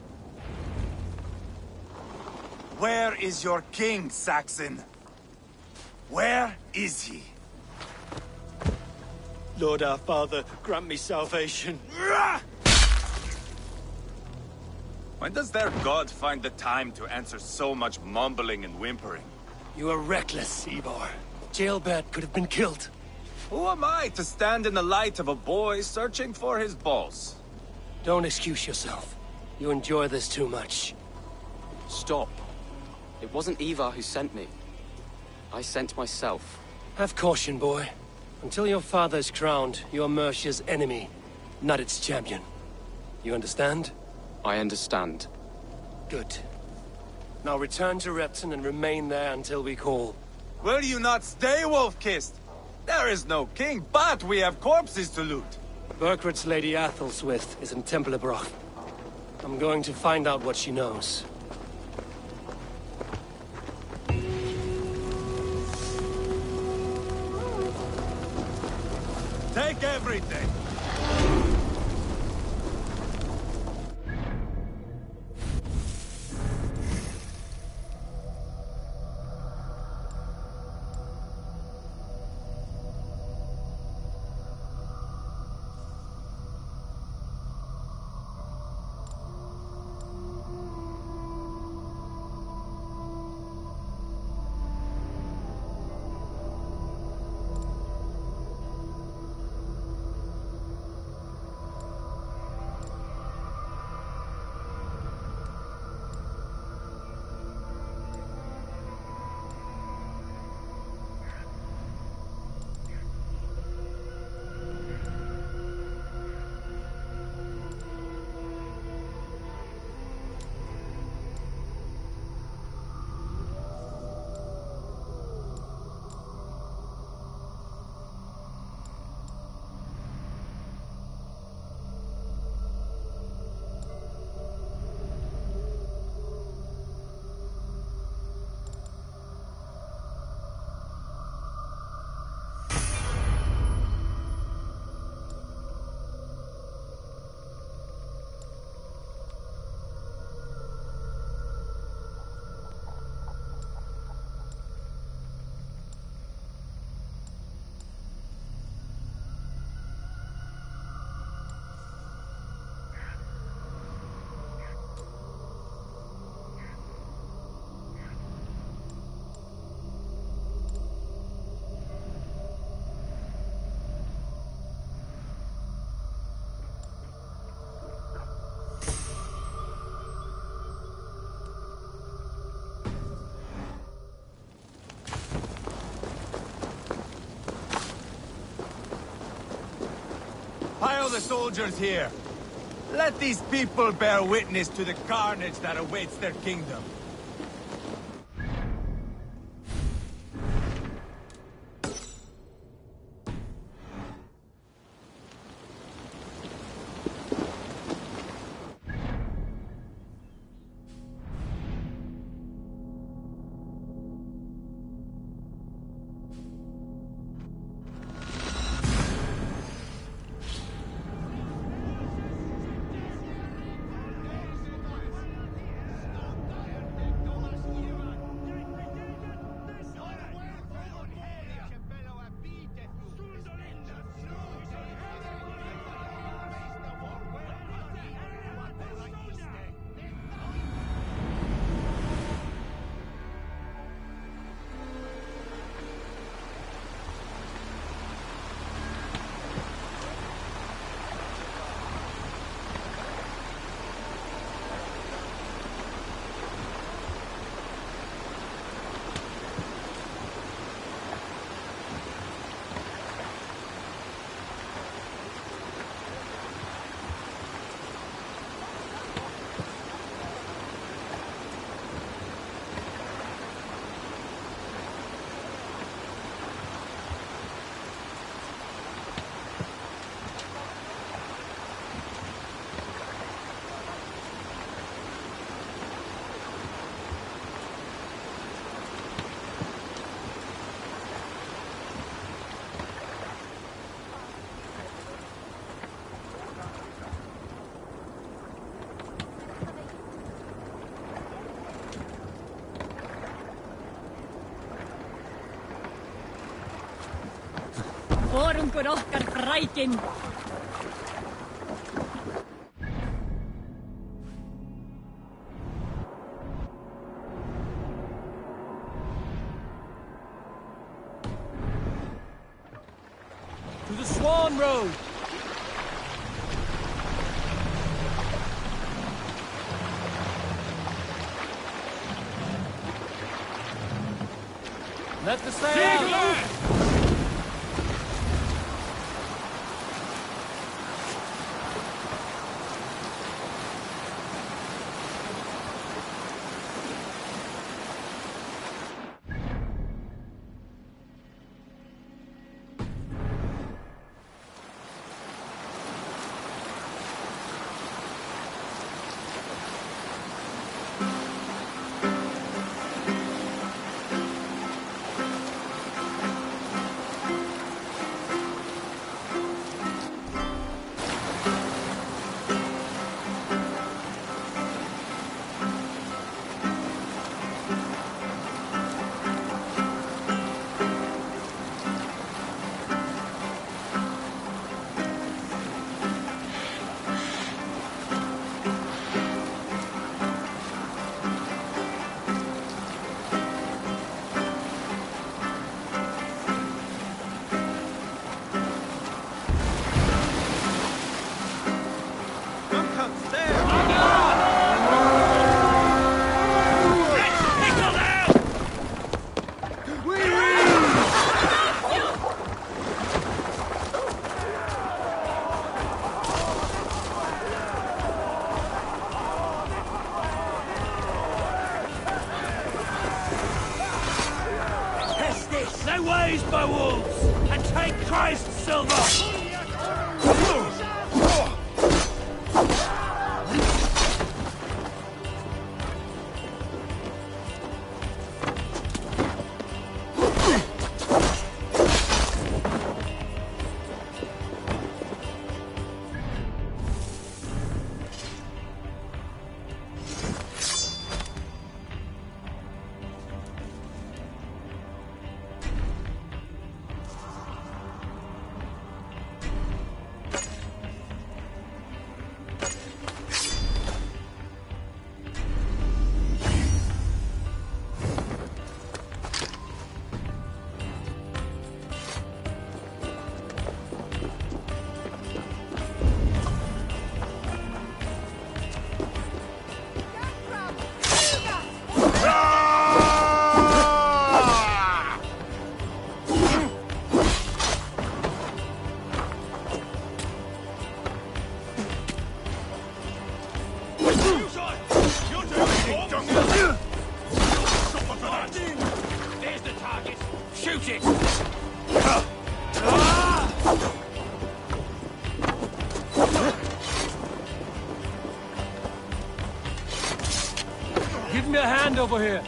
Where is your king, Saxon? Where is he? Lord our Father, grant me salvation. When does their god find the time to answer so much mumbling and whimpering? You are reckless, Ivar. Ceolbert could have been killed. Who am I to stand in the light of a boy searching for his boss? Don't excuse yourself. You enjoy this too much. Stop. It wasn't Ivar who sent me. I sent myself. Have caution, boy. Until your father's crowned, you're Mercia's enemy, not its champion. You understand? I understand. Good. Now return to Repton and remain there until we call. Will you not stay, Wolf-Kissed? There is no king, but we have corpses to loot. Burgred's Lady Athelstwith is in Templebroch. I'm going to find out what she knows. Take everything! Pile the soldiers here. Let these people bear witness to the carnage that awaits their kingdom. Forungur okkar frækinn. Let the sail out! by wolves, and take Christ's silver! Give me a hand over here.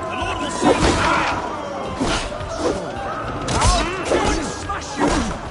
The Lord will see you here! I'll smash you!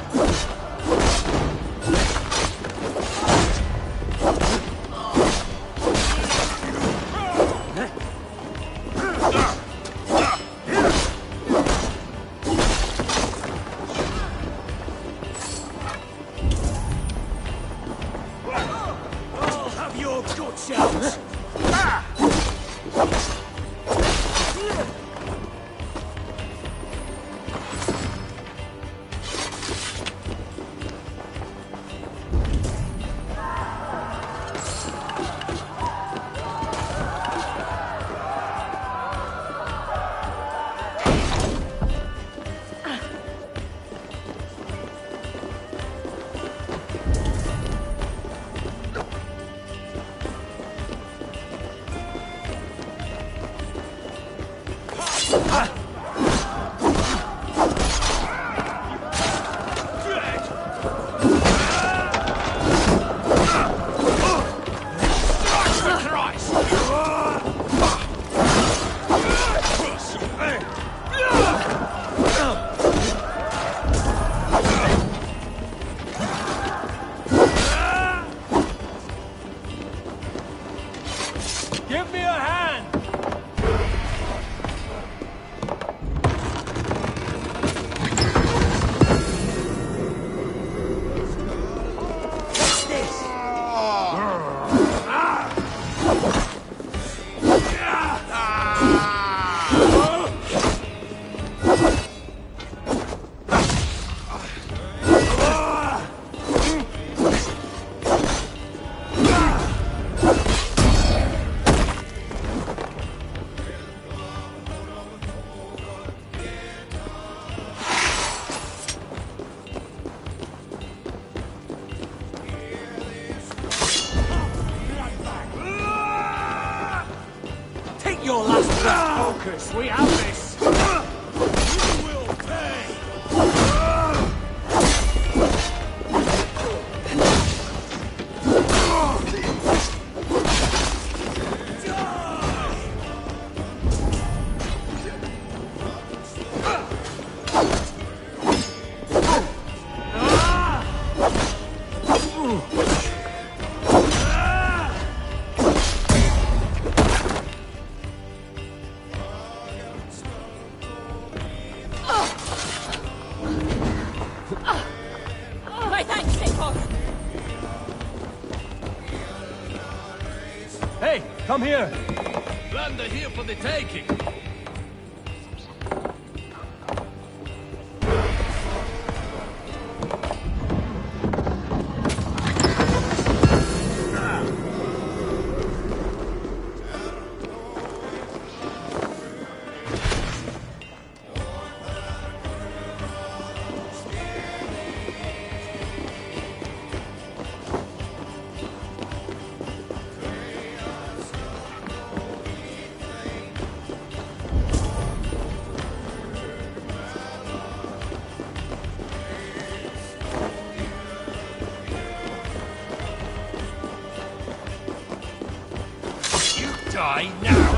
Marcus, we have this! You will pay! My thanks, Sator! Hey, come here! Plunder here for the taking. Die now!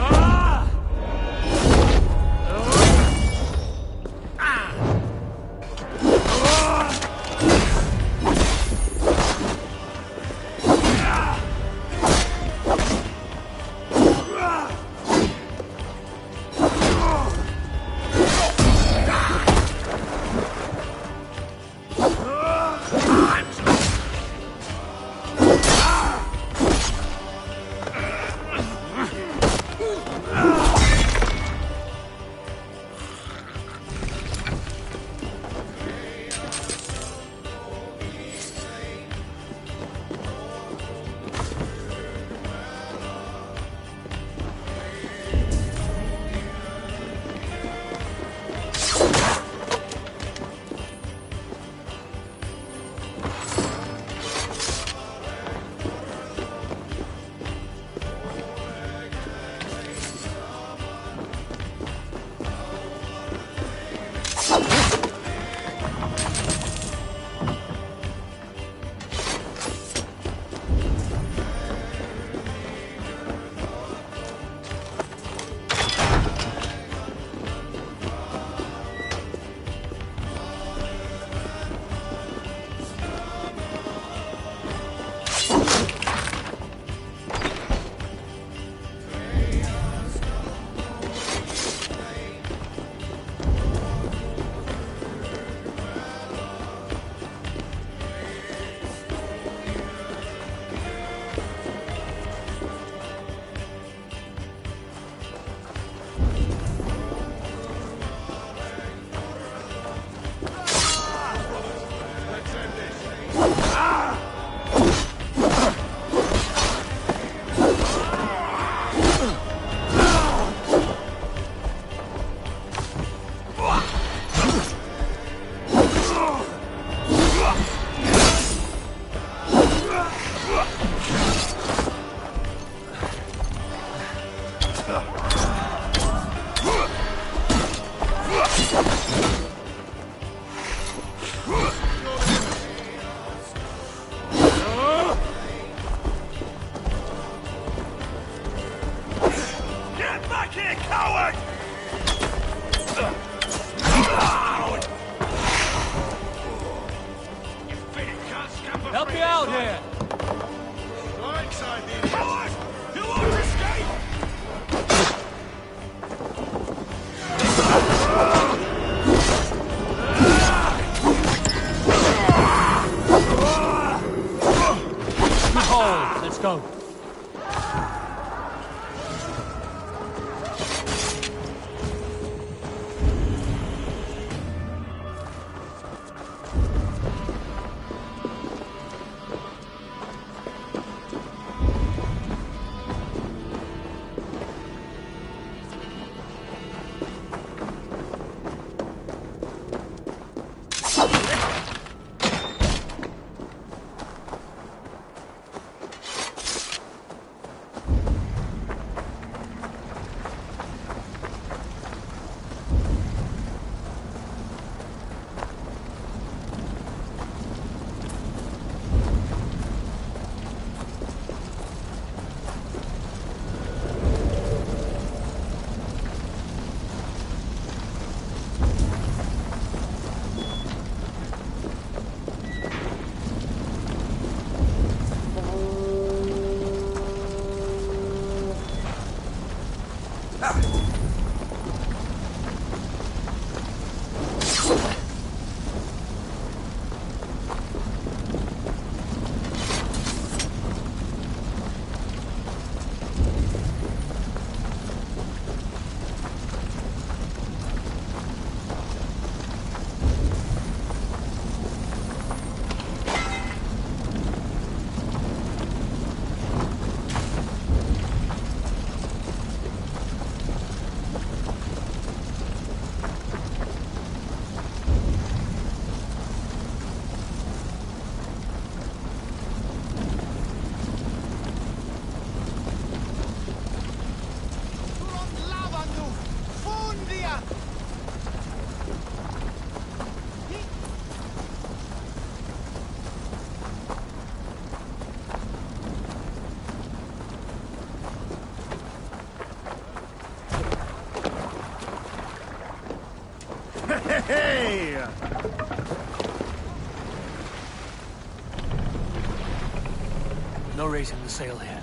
No raising the sail here.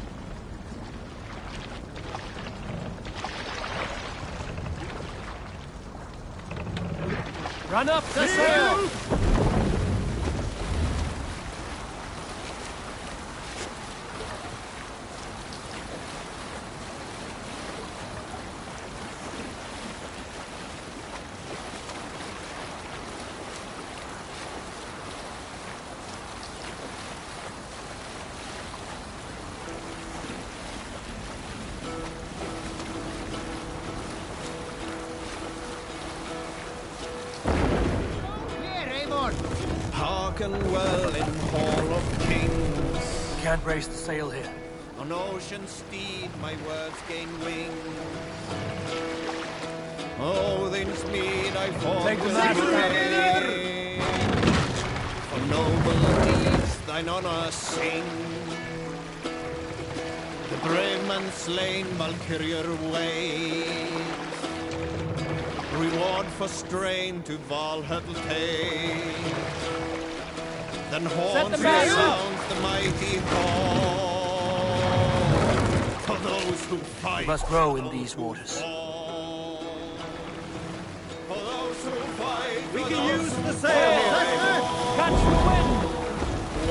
Run up the sail! Hearken well in Hall of Kings. Can't raise the sail here. On ocean steed my words gain wing. Odin's mead I fought Take the with mast rage. For noble deeds thine honor sing. The brave man slain Valkyrier ways. Reward for strain to Valhalla take. Then horns sounds the mighty call for those who fight. We must row in these waters. For those who fight. We can use the sail here. Catch the wind.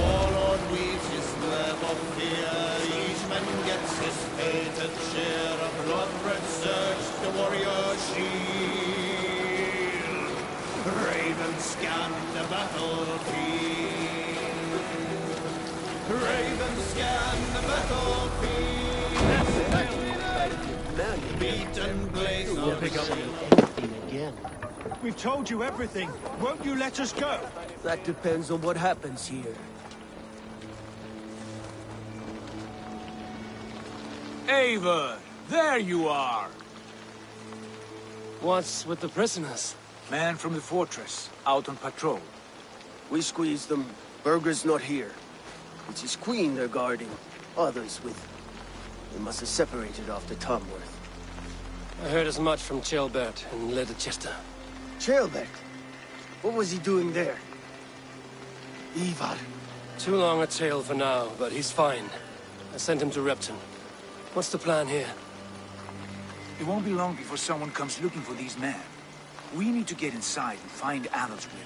Warlord weaves his web of fear. Each man gets his fated share of blood-red surge, the warrior shield. Ravens scan the battlefield. Ravens scan the battlefield. Beaten blaze We'll of pick up shield. anything again. We've told you everything. Won't you let us go? That depends on what happens here. Eivor, there you are. What's with the prisoners? Man from the fortress, out on patrol. We squeezed them. Berger's not here. It's his queen they're guarding. Others with... They must have separated after Tamworth. I heard as much from Chilbert and Leicester. Chilbert? What was he doing there? Ivar. Too long a tale for now, but he's fine. I sent him to Repton. What's the plan here? It won't be long before someone comes looking for these men. We need to get inside and find Adelswin.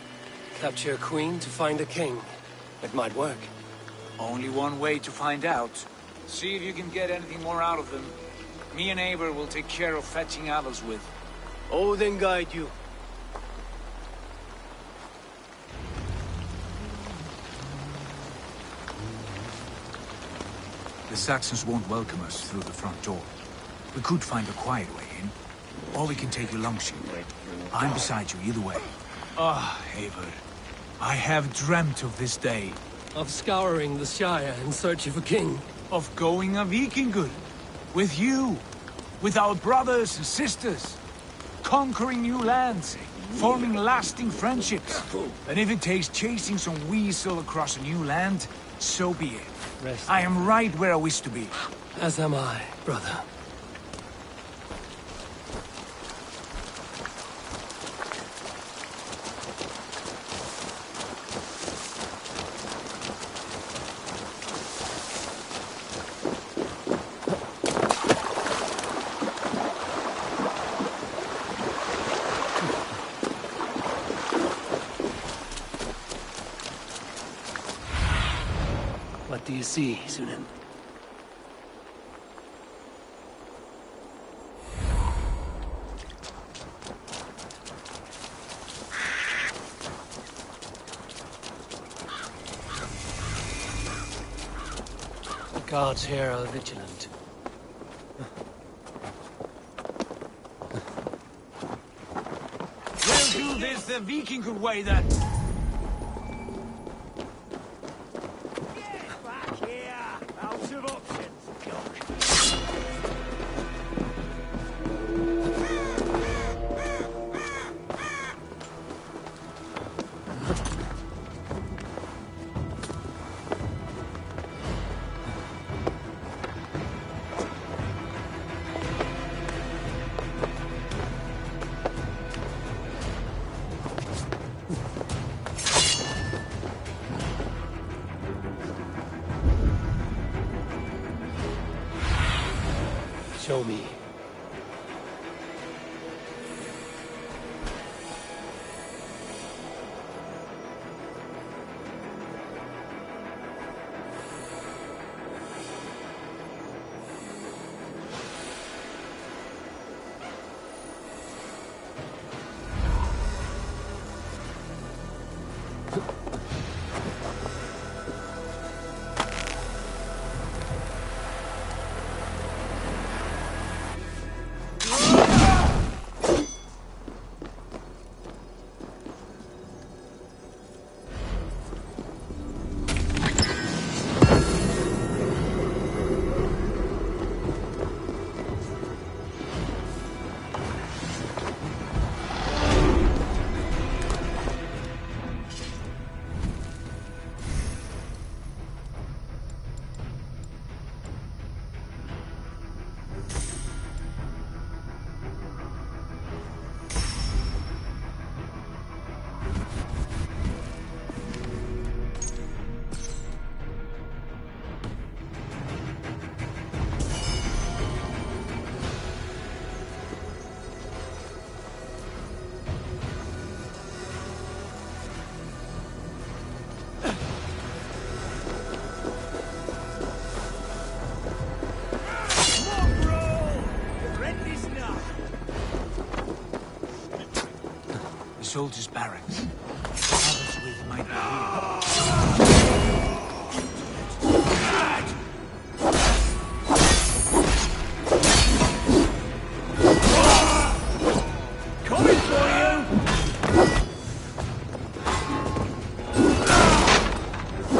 Capture a queen to find a king. It might work. Only one way to find out. See if you can get anything more out of them. Me and Eivor will take care of fetching Adelswin. Odin guide you. The Saxons won't welcome us through the front door. We could find a quiet way in, or we can take your longship. I'm beside you either way. Ah, Eivor. I have dreamt of this day. Of scouring the Shire in search of a king. Of going a Vikingur. With you. With our brothers and sisters. Conquering new lands. Forming lasting friendships. And if it takes chasing some weasel across a new land, so be it. I am right where I wish to be. As am I, brother. What do you see, Sunan? The guards here are vigilant. We'll do this the Vikingur way then. show me. Soldiers' barracks. Others with might be here. Coming for you!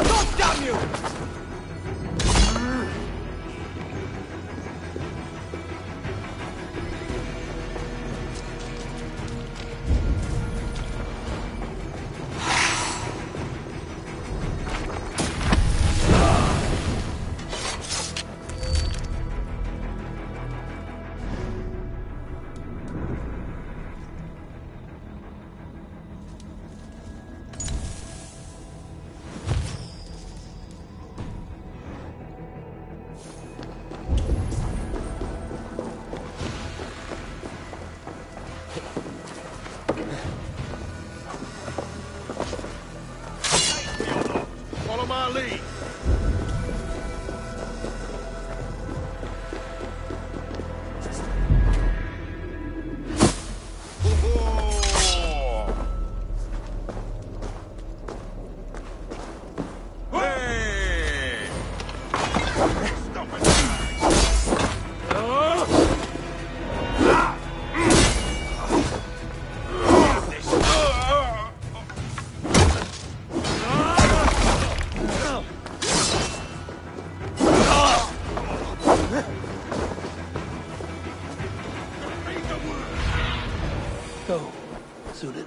God damn you! Follow my lead. Go, Sudan.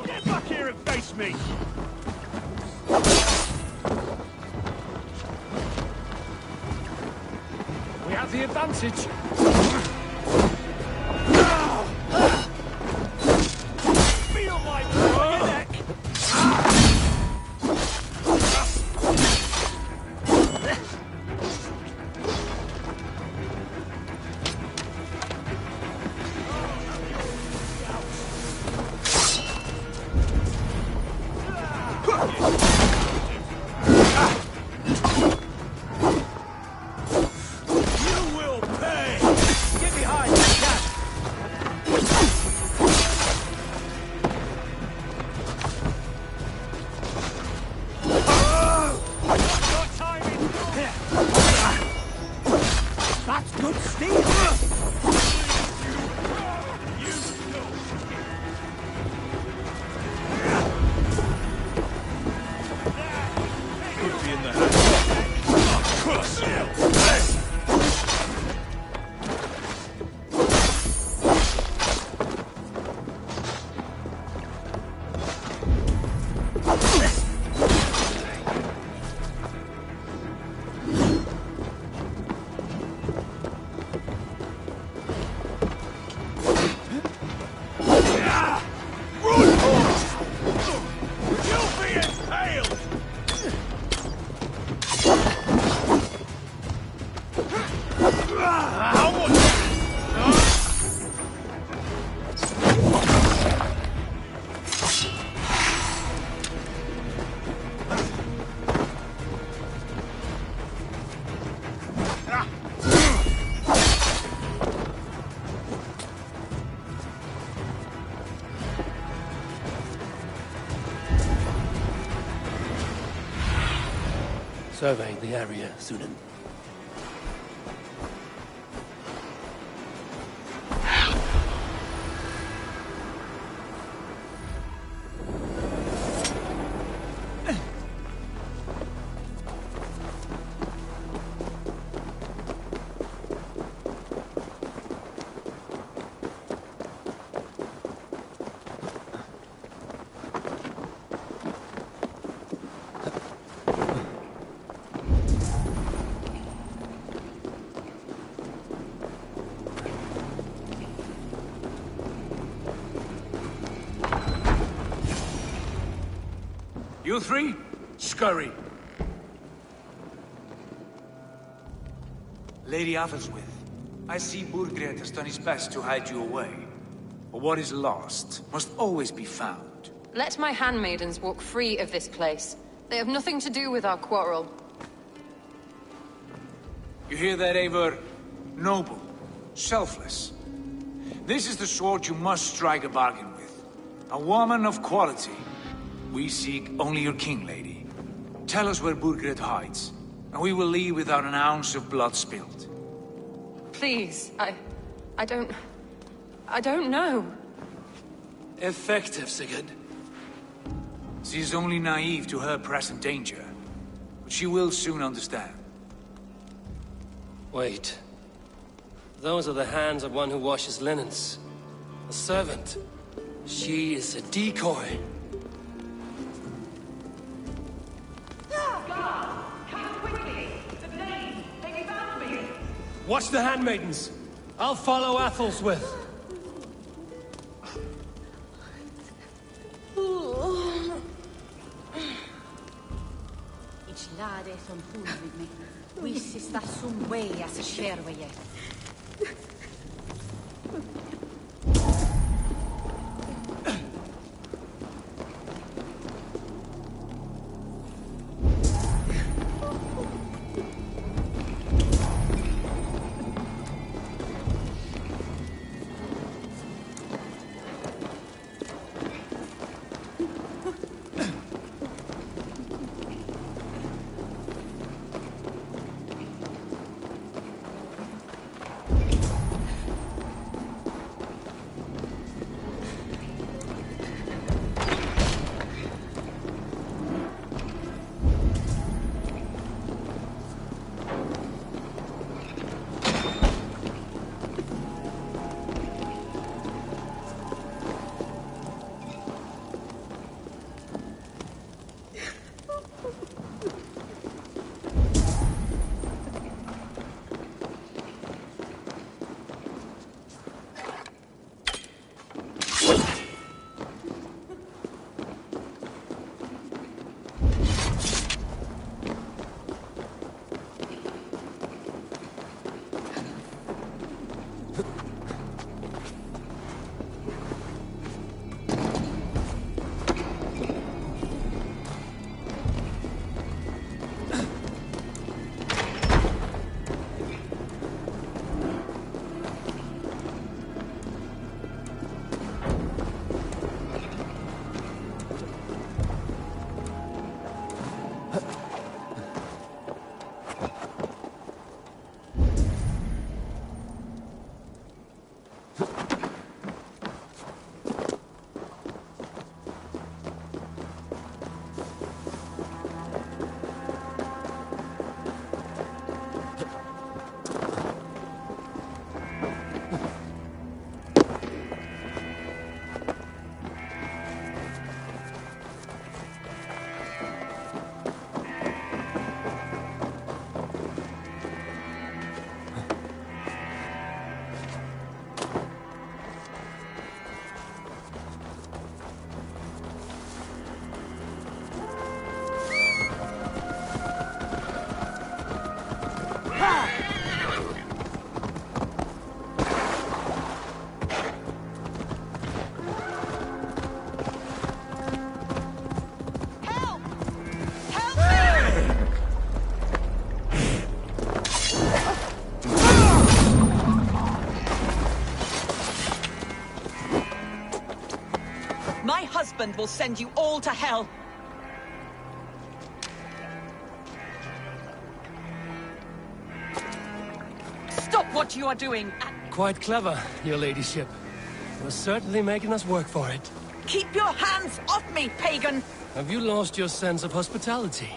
Get back here and face me! We have the advantage. Feel my blood on your neck! You will pay! Give me Survey the area, Sunan. You three, scurry. Lady Athelstwith, I see Burgred has done his best to hide you away. But what is lost must always be found. Let my handmaidens walk free of this place. They have nothing to do with our quarrel. You hear that, Eivor? Noble, selfless. This is the sword you must strike a bargain with. A woman of quality. We seek only your king, lady. Tell us where Burgred hides, and we will leave without an ounce of blood spilled. Please, I don't know. Effective, Sigurd. She is only naive to her present danger, but she will soon understand. Wait. Those are the hands of one who washes linens. A servant. She is a decoy. Watch the handmaidens. I'll follow Athelstwith. Ich lade som full with me. Wiss is that some way as a share with you. husband will send you all to hell. Stop what you are doing! Quite clever, your ladyship. You're certainly making us work for it. Keep your hands off me, pagan! Have you lost your sense of hospitality?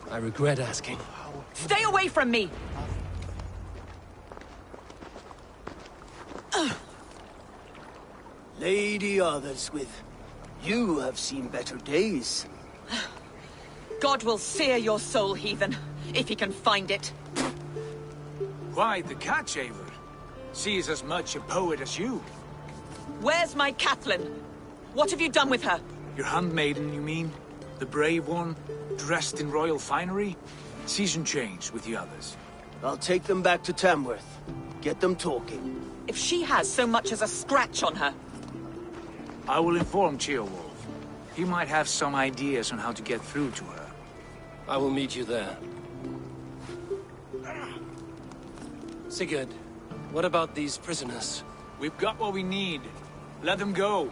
I regret asking. Stay away from me! Lady Otherswith, you have seen better days. God will sear your soul, heathen, if he can find it. Why, the cat shaver? She is as much a poet as you. Where's my Catelyn? What have you done with her? Your handmaiden, you mean? The brave one, dressed in royal finery? Season changed with the others. I'll take them back to Tamworth. Get them talking. If she has so much as a scratch on her... I will inform Ceolwulf. He might have some ideas on how to get through to her. I will meet you there. Sigurd, what about these prisoners? We've got what we need. Let them go.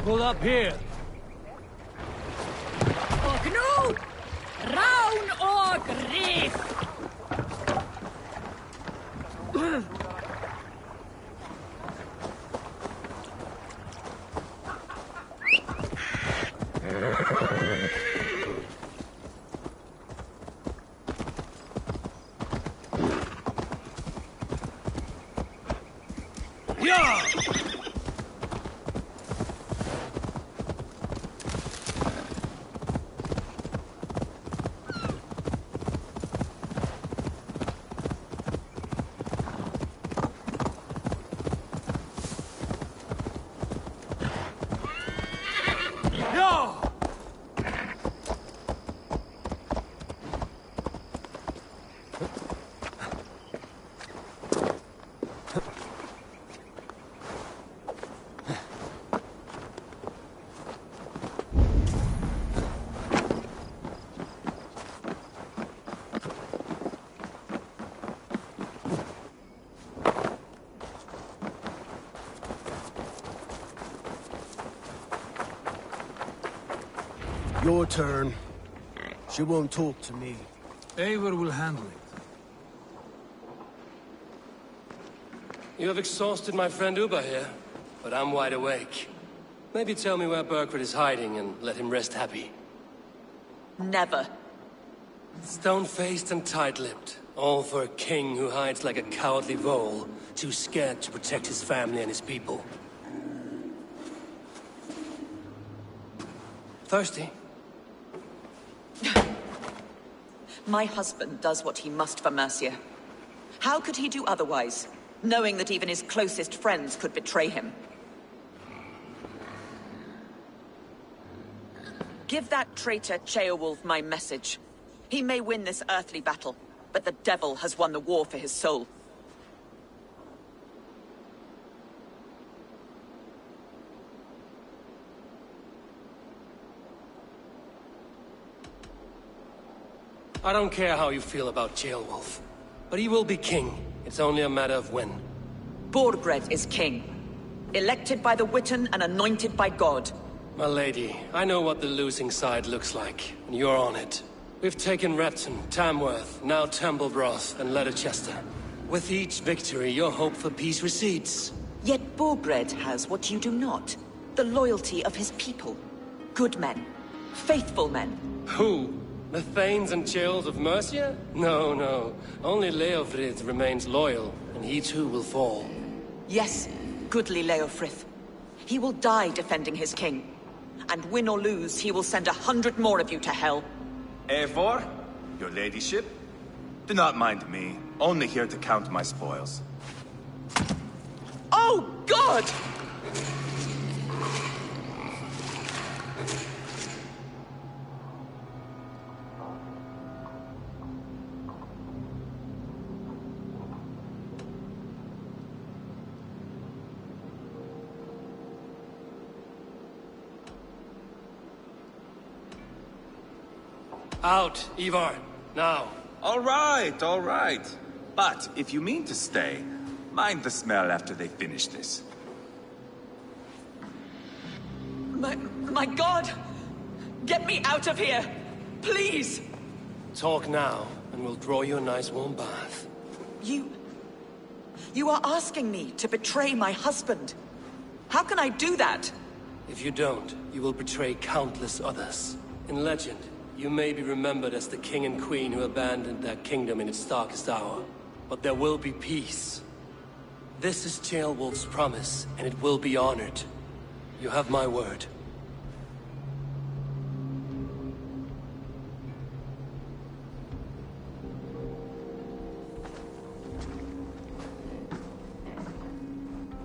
Pull up here. Och nu! Raun och grip! Ja! Your turn. She won't talk to me. Eivor will handle it. You have exhausted my friend Uba here, but I'm wide awake. Maybe tell me where Burkred is hiding and let him rest happy. Never. Stone-faced and tight-lipped. All for a king who hides like a cowardly vole, too scared to protect his family and his people. Thirsty? My husband does what he must for Mercia. How could he do otherwise, knowing that even his closest friends could betray him? Give that traitor Ceolwulf my message. He may win this earthly battle, but the devil has won the war for his soul. I don't care how you feel about Ceolwulf, but he will be king. It's only a matter of when. Borgred is king. Elected by the Witan and anointed by God. My lady, I know what the losing side looks like, and you're on it. We've taken Repton, Tamworth, now Templebroth, and Leicester. With each victory, your hope for peace recedes. Yet Borgred has what you do not. The loyalty of his people. Good men. Faithful men. Who? The Thanes and Chills of Mercia? No, no. Only Leofrith remains loyal, and he too will fall. Yes, goodly Leofrith. He will die defending his king. And win or lose, he will send 100 more of you to hell. Eivor, your ladyship? Do not mind me. Only here to count my spoils. Oh, God! Out, Ivar. Now. All right. But if you mean to stay, mind the smell after they finish this. My God! Get me out of here! Please! Talk now, and we'll draw you a nice warm bath. You are asking me to betray my husband. How can I do that? If you don't, you will betray countless others. In legend, you may be remembered as the king and queen who abandoned their kingdom in its darkest hour. But there will be peace. This is Ceolwulf's promise, and it will be honored. You have my word.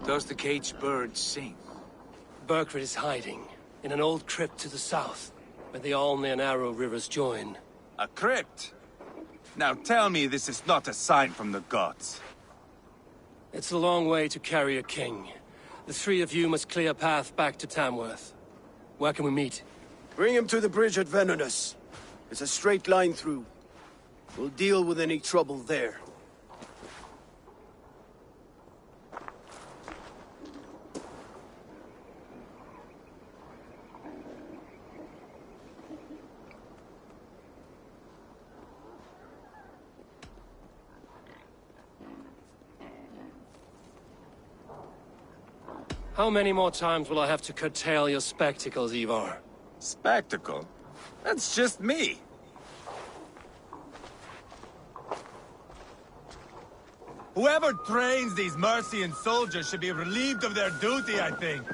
Does the caged bird sing? Burkred is hiding in an old crypt to the south, where the Alne and Arrow rivers join. A crypt? Now tell me this is not a sign from the gods. It's a long way to carry a king. The three of you must clear a path back to Tamworth. Where can we meet? Bring him to the bridge at Venonus. It's a straight line through. We'll deal with any trouble there. How many more times will I have to curtail your spectacles, Ivar? Spectacle? That's just me. Whoever trains these Mercian soldiers should be relieved of their duty, I think.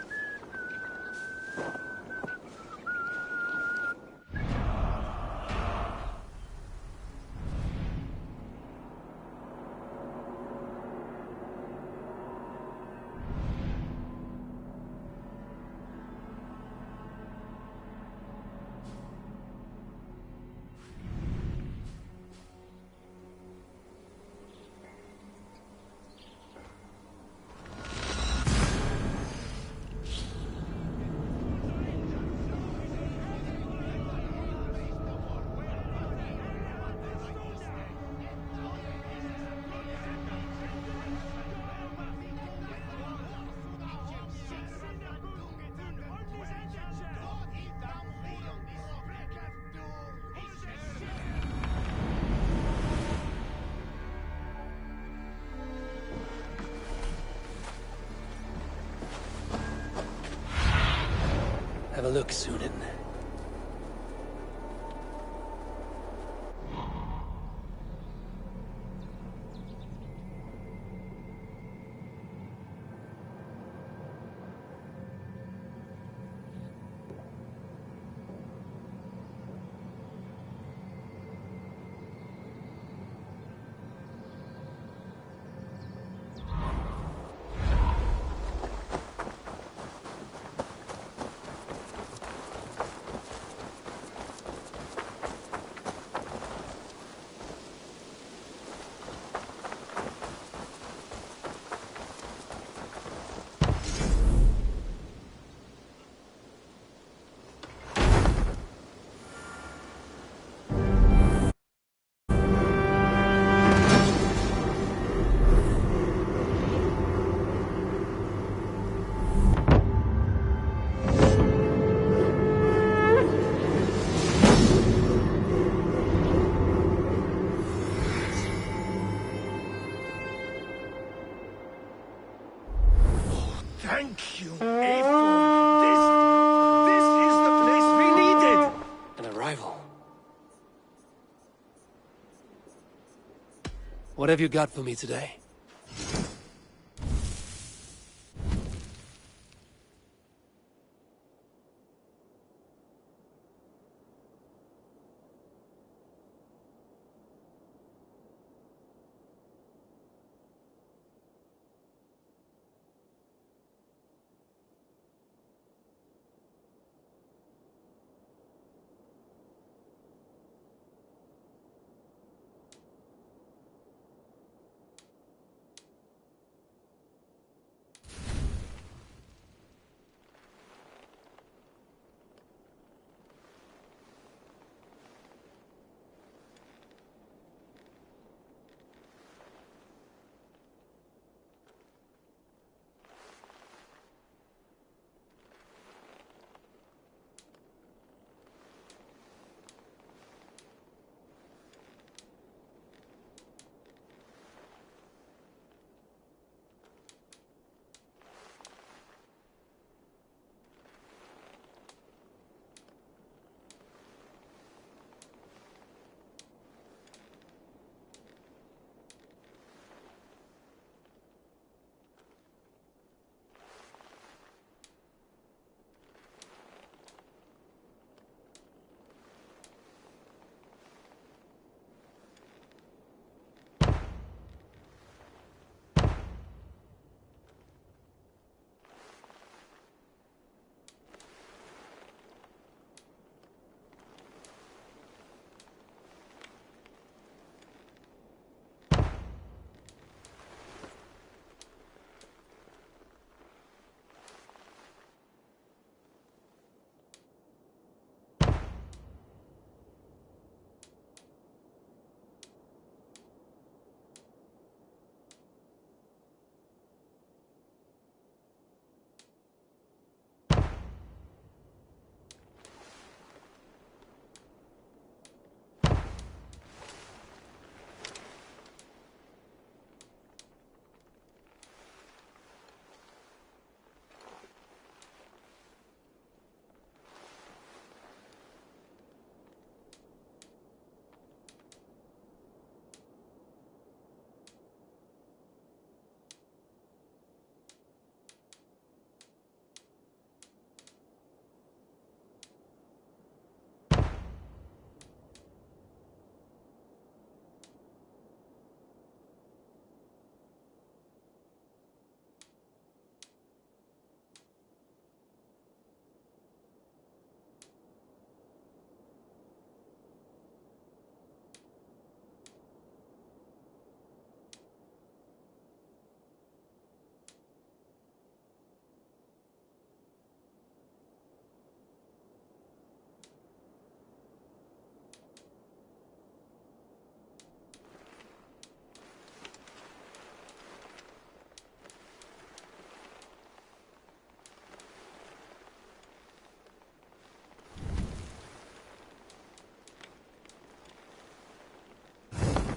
Have a look, Sunan. Thank you, Eivor. This is the place we needed. An arrival. What have you got for me today?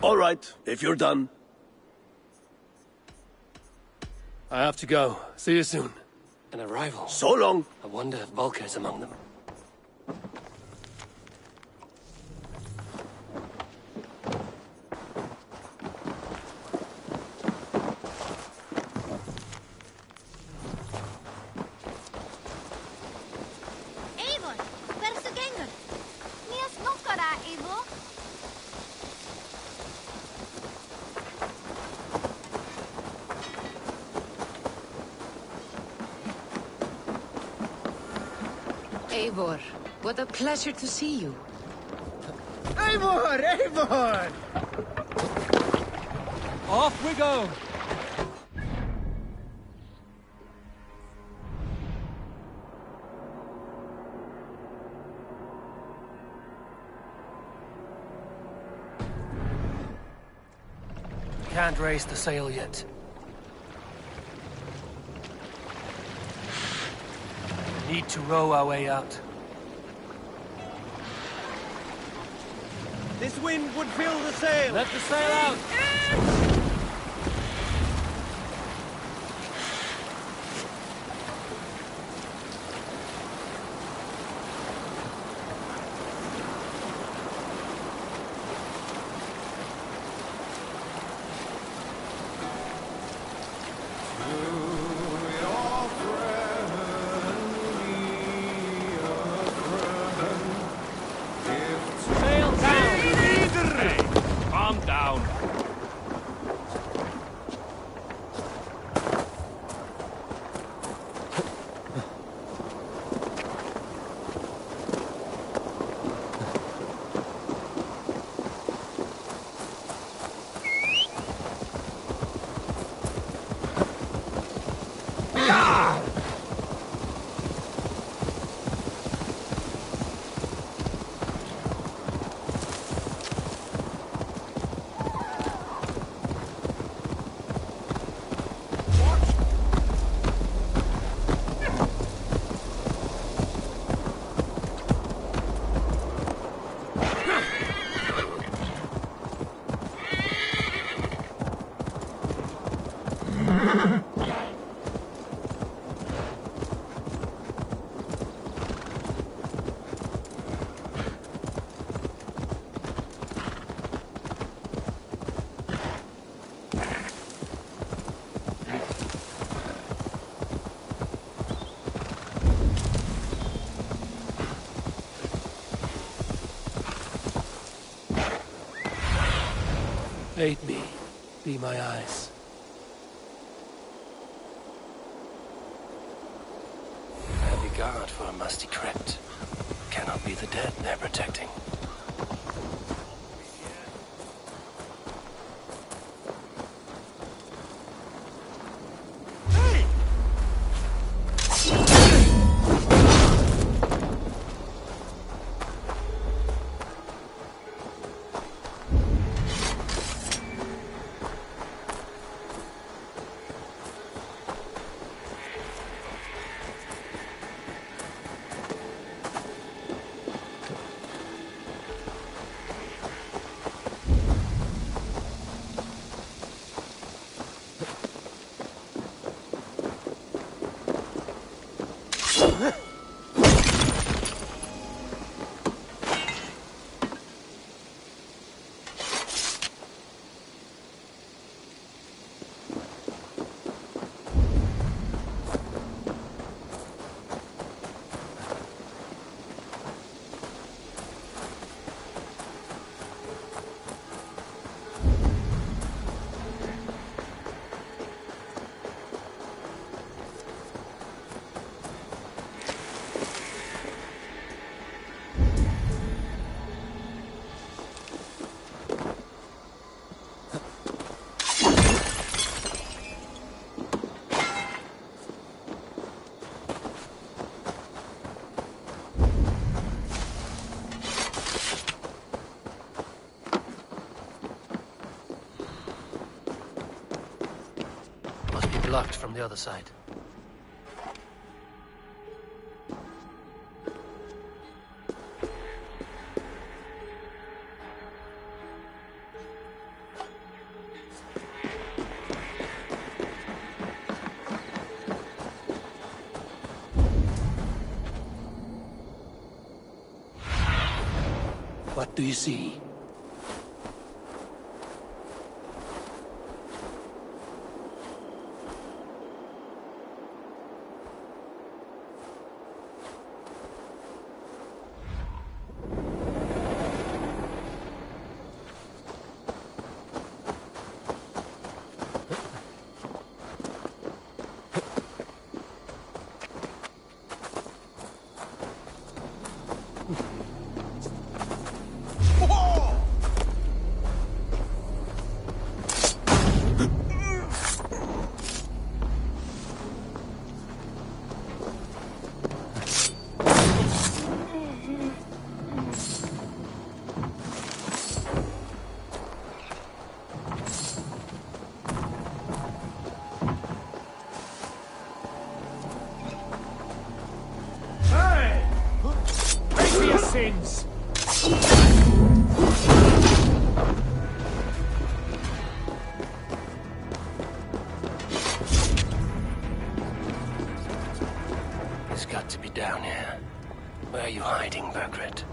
All right, if you're done. I have to go. See you soon. An arrival. So long. I wonder if Volker is among them. Eivor, hversu gengur? Mér snokkar það, Eivor. Eivor, what a pleasure to see you. Eivor! Eivor! Off we go! Can't raise the sail yet. Need to row our way out. This wind would fill the sail! Let the sail out! Calm down. Aid me. Be my eyes. Heavy guard for a musty crypt. Cannot be the dead they're protecting. Blocked from the other side. What do you see? Sins. He's got to be down here. Where are you hiding, Burgred?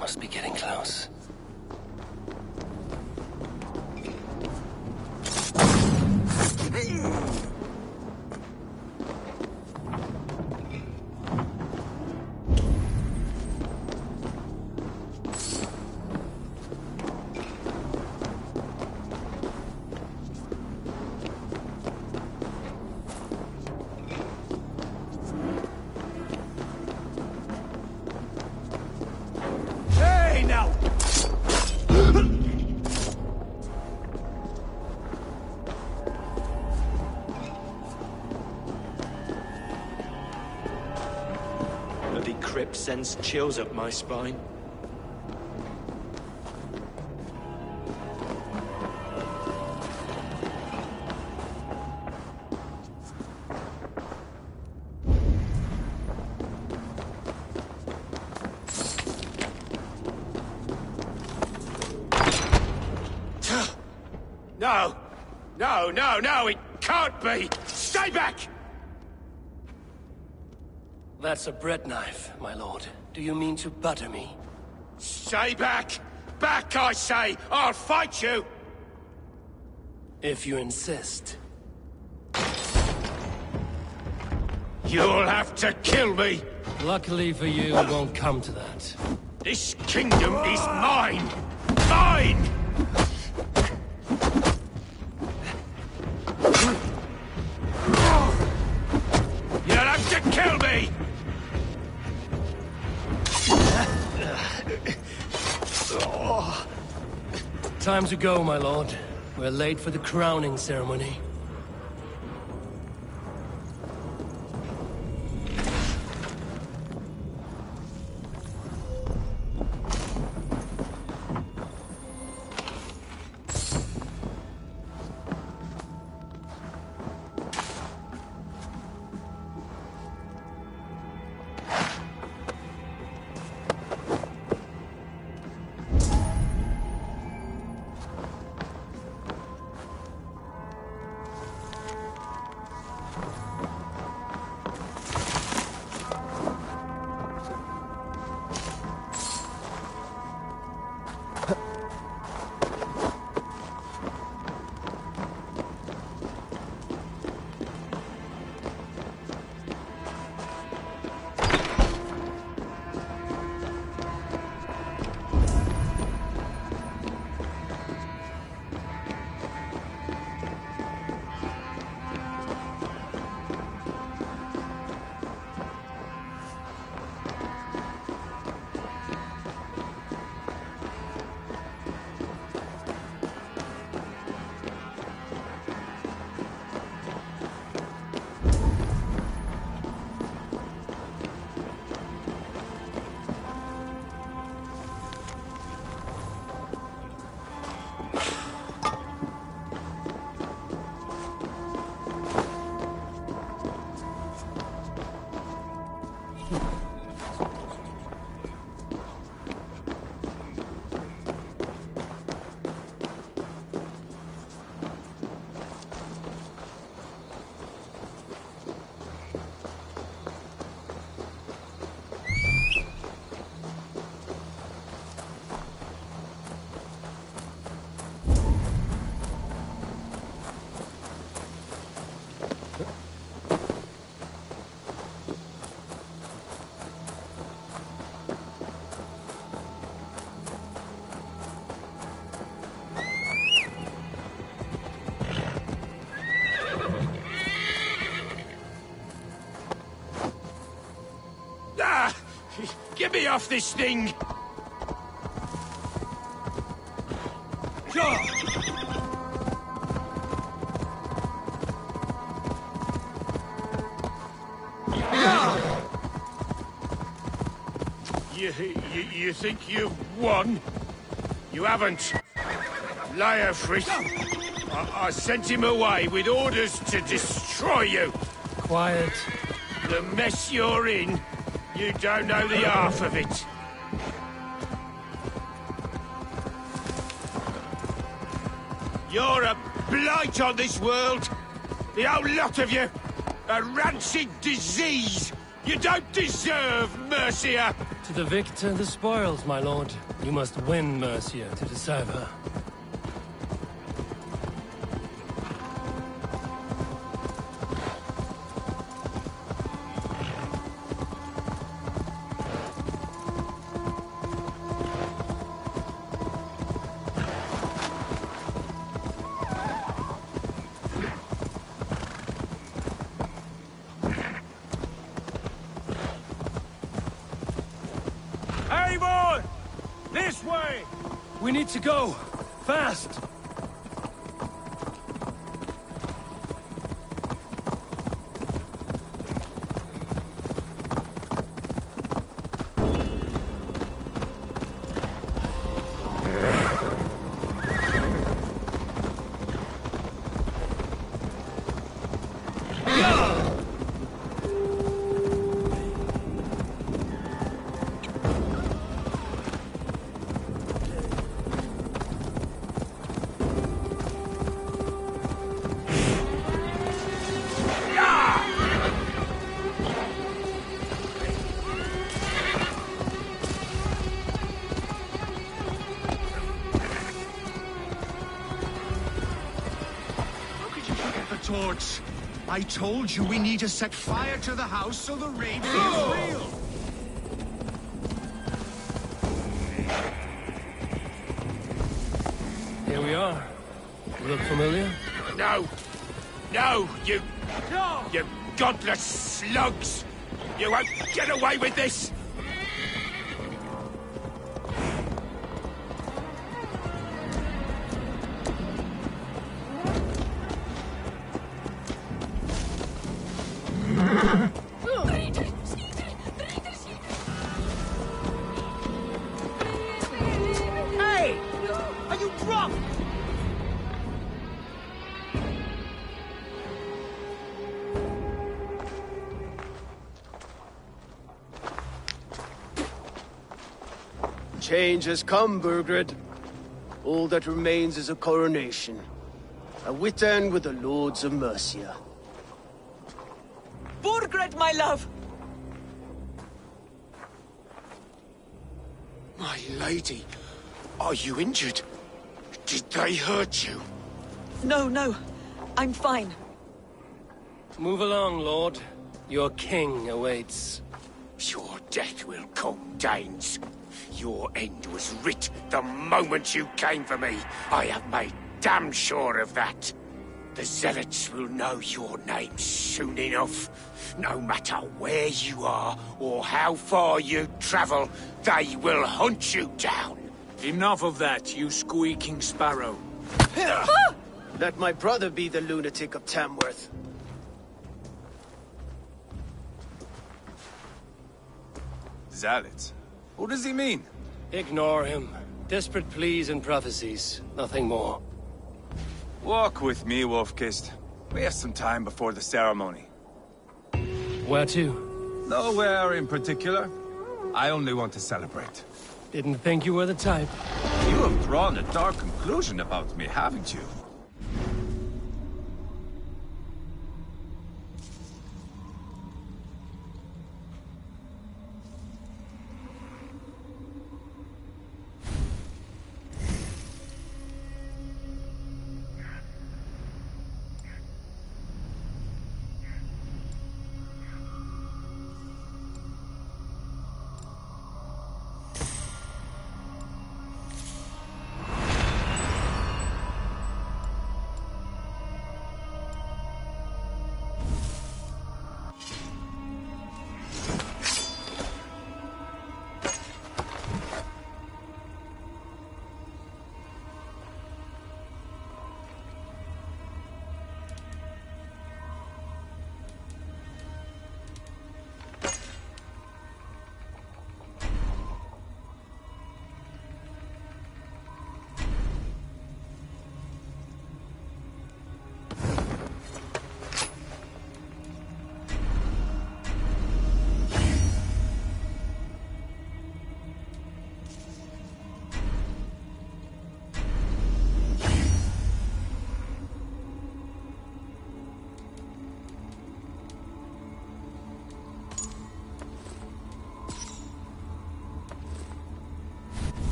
Must be getting close. sends chills up my spine. No! No, no, no, it can't be! Stay back! That's a bread knife, my lord. Do you mean to butter me? Stay back! Back, I say! I'll fight you! If you insist. You'll have to kill me! Luckily for you, it won't come to that. This kingdom is mine! Mine! You'll have to kill me! Time to go, my lord. We're late for the crowning ceremony. Get me off this thing! You think you've won? You haven't. Leofric. I sent him away with orders to destroy you. Quiet. The mess you're in, you don't know the half of it. You're a blight on this world. The whole lot of you. A rancid disease. You don't deserve Mercia. To the victor, the spoils, my lord. You must win Mercia to deserve her. This way! We need to go! Fast! torch. I told you we need to set fire to the house so the raid feels real. Here we are. Look familiar? No! No, you godless slugs! You won't get away with this! Hey! Are you drunk? Change has come, Burgred. All that remains is a coronation. A Witan with the Lords of Mercia. Burgred, my love! My lady, are you injured? Did they hurt you? No, no. I'm fine. Move along, Lord. Your king awaits. Your death will come, Danes. Your end was writ the moment you came for me. I have made damn sure of that. The Zealots will know your name soon enough. No matter where you are or how far you travel, they will hunt you down. Enough of that, you squeaking sparrow. Let my brother be the lunatic of Tamworth. Zealots? Who does he mean? Ignore him. Desperate pleas and prophecies. Nothing more. Walk with me, Wolfkist. We have some time before the ceremony. Where to? Nowhere in particular. I only want to celebrate. Didn't think you were the type. You have drawn a dark conclusion about me, haven't you?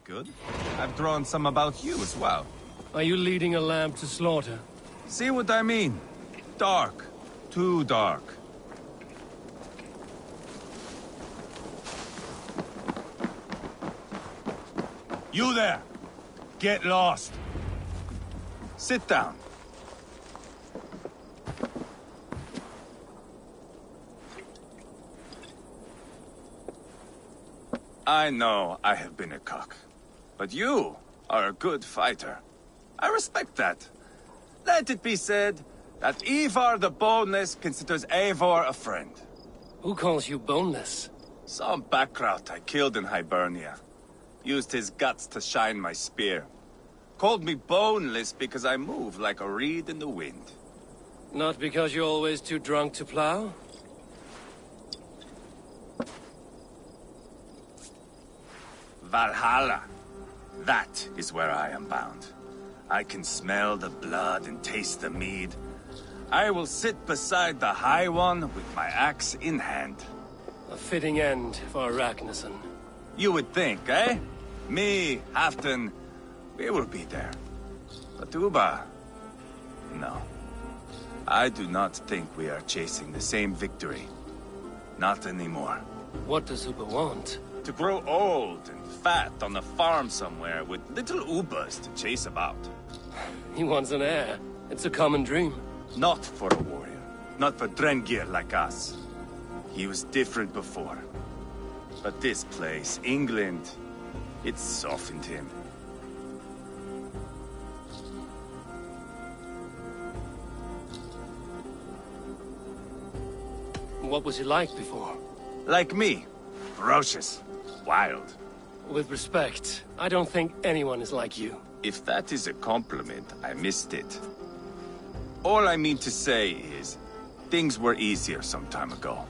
Good. I've drawn some about you as well. Are you leading a lamb to slaughter? See what I mean? Dark. Too dark. You there! Get lost! Sit down. I know I have been a cock. But you are a good fighter. I respect that. Let it be said that Ivar the Boneless considers Eivor a friend. Who calls you boneless? Some backrout I killed in Hibernia. Used his guts to shine my spear. Called me boneless because I move like a reed in the wind. Not because you're always too drunk to plow? Valhalla. That is where I am bound. I can smell the blood and taste the mead. I will sit beside the High One with my axe in hand. A fitting end for Ragnarsson. You would think, eh? Me, Halfdan, we will be there. But Uba... no. I do not think we are chasing the same victory. Not anymore. What does Uba want? To grow old and fat on the farm somewhere with little Ubas to chase about. He wants an heir. It's a common dream. Not for a warrior. Not for Drengir like us. He was different before. But this place, England, it softened him. What was he like before? Like me. Ferocious. Wild. With respect, I don't think anyone is like you. If that is a compliment, I missed it. All I mean to say is, things were easier some time ago.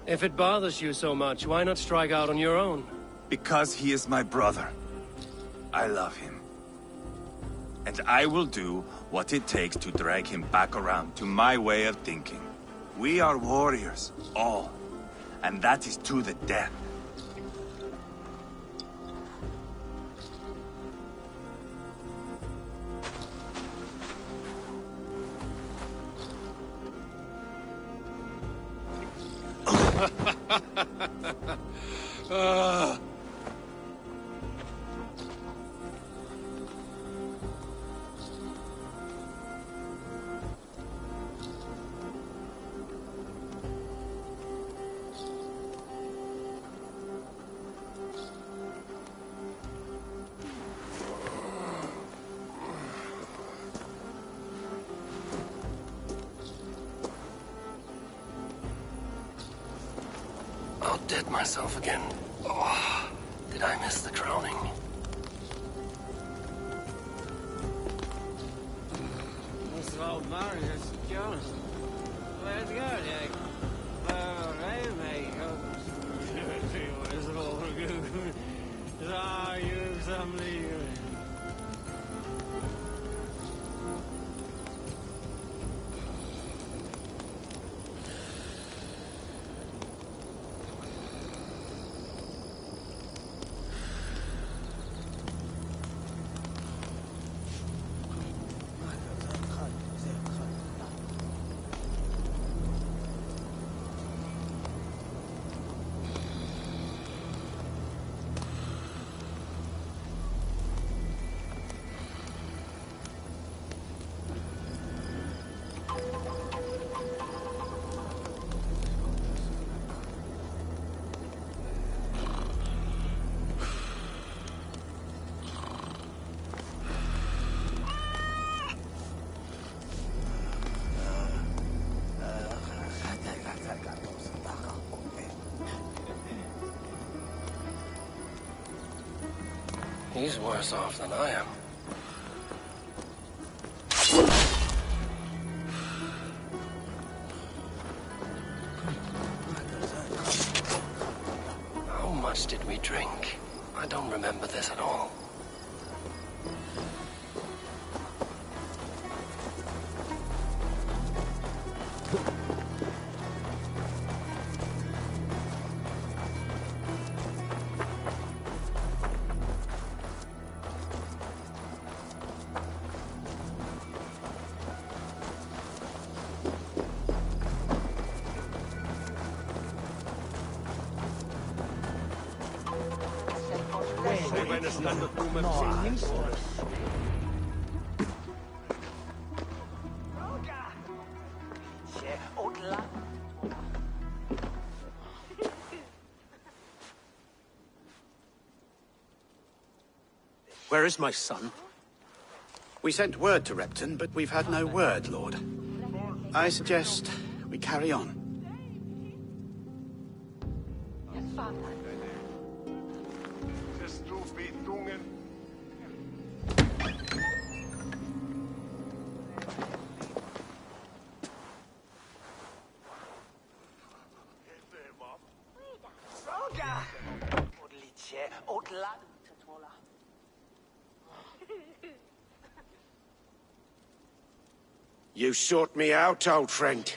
If it bothers you so much, why not strike out on your own? Because he is my brother. I love him. And I will do what it takes to drag him back around to my way of thinking. We are warriors, all. And that is to the death. Outdid myself again. Oh, did I miss the drowning? This old Marius Jones. Where's the girl, Jake? He's worse off than I am. How much did we drink? I don't remember this at all. Where is my son? We sent word to Repton, but we've had no word, Lord. I suggest we carry on. You sought me out, old friend.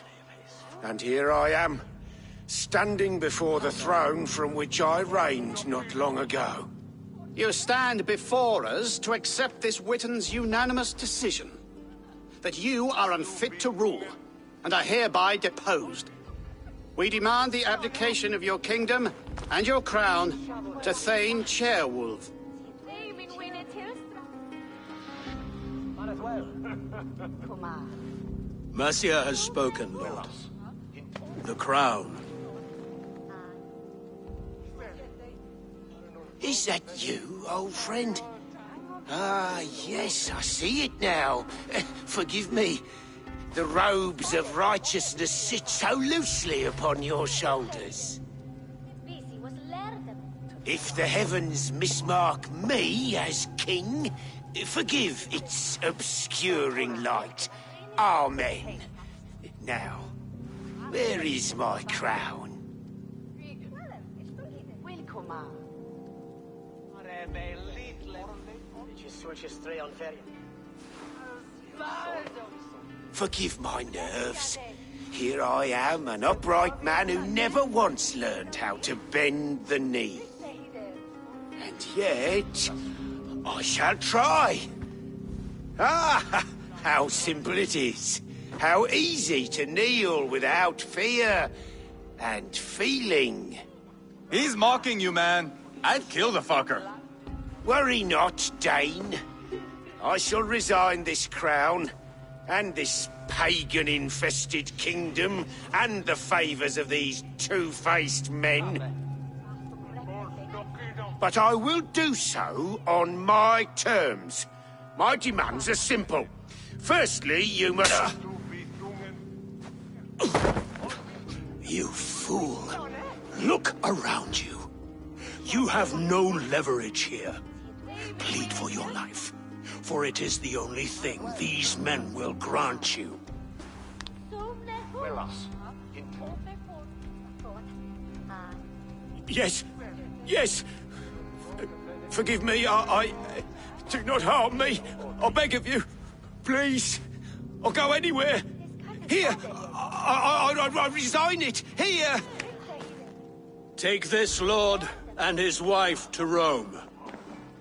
And here I am, standing before the throne from which I reigned not long ago. You stand before us to accept this Witten's unanimous decision that you are unfit to rule, and are hereby deposed. We demand the abdication of your kingdom and your crown to Thane Chairwolf. Mercia has spoken, Lord. The crown. Is that you, old friend? Ah, yes, I see it now. Forgive me. The robes of righteousness sit so loosely upon your shoulders. If the heavens mismark me as king, forgive its obscuring light. Amen. Now, where is my crown? Forgive my nerves. Here I am, an upright man who never once learned how to bend the knee. And yet, I shall try. Ah, how simple it is. How easy to kneel without fear and feeling. He's mocking you, man. I'd kill the fucker. Worry not, Dane. I shall resign this crown, and this pagan-infested kingdom, and the favors of these two-faced men. But I will do so on my terms. My demands are simple. Firstly, you must... You fool. Look around you. You have no leverage here. Plead for your life, for it is the only thing these men will grant you. Yes, yes. Forgive me, I... Do not harm me. I beg of you. Please. I'll go anywhere. Here. I resign it. Here. Take this lord and his wife to Rome.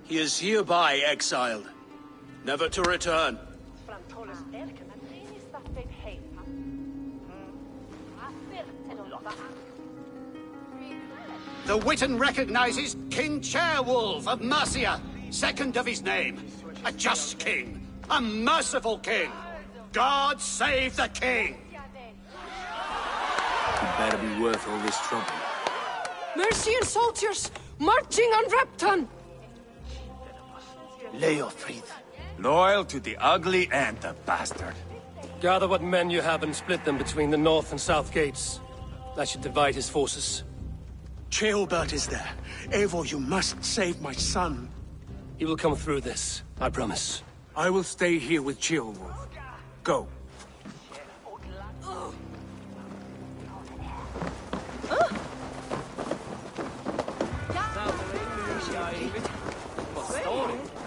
He is hereby exiled, never to return. The Witten recognizes King Chairwolf of Mercia, second of his name. A just king, a merciful king. God save the king! It better be worth all this trouble. Mercian soldiers marching on Repton! Leofrid. Loyal to the ugly and the bastard. Gather what men you have and split them between the north and south gates. That should divide his forces. Ceolbert is there. Eivor, you must save my son. He will come through this, I promise. I will stay here with Ceolwolf. Go.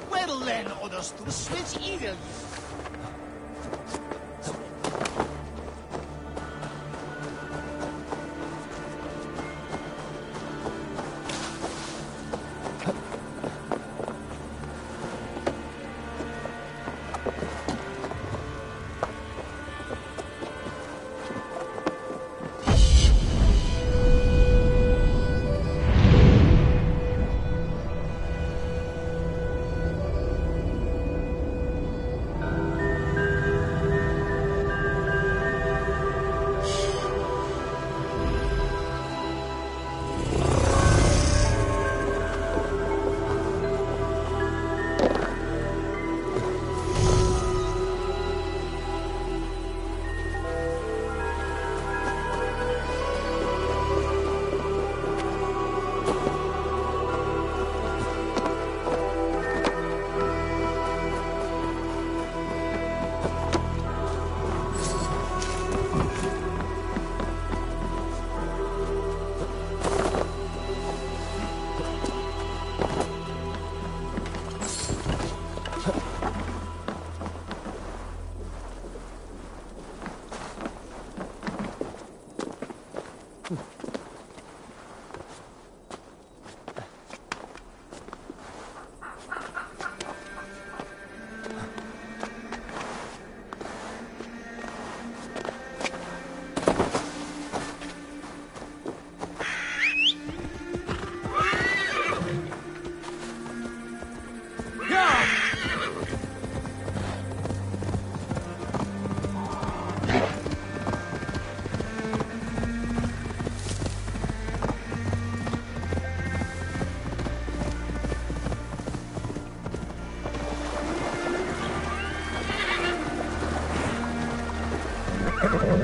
Well then, Odostus, let's eagle. Sure!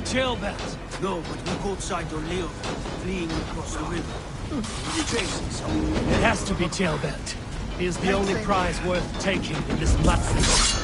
Tailbelt. No, but we caught sight on Leo, fleeing across the river. We're chasing someone. It has to be Tailbelt. He is the only prize worth taking in this mudfield.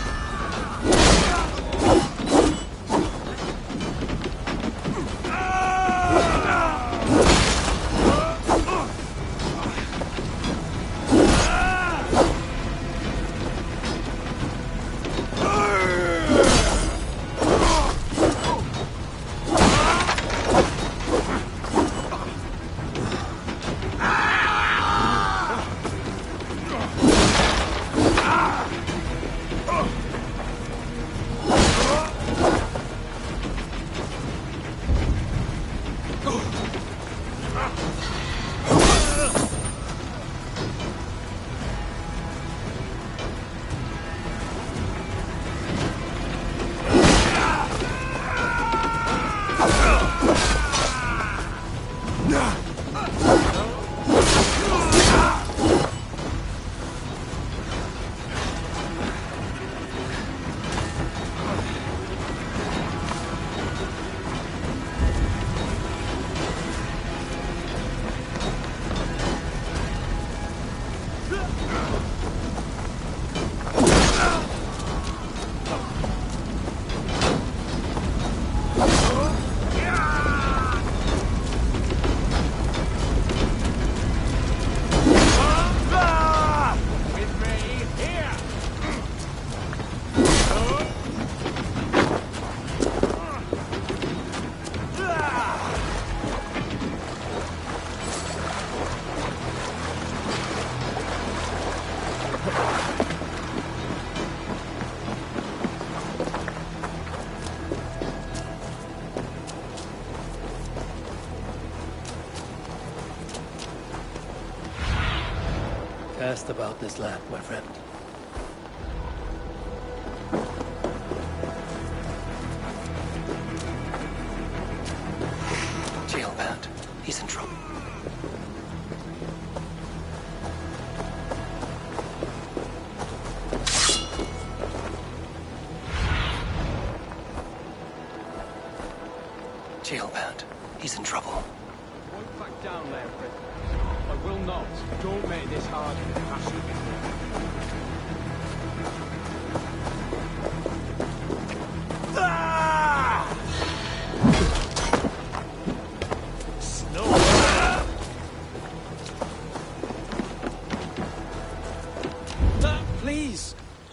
Asked about this land, my friend. Jailbird. He's in trouble. Jailbird. He's in trouble. Won't back down there, Fred. I will not. Don't make this harder than it has to be.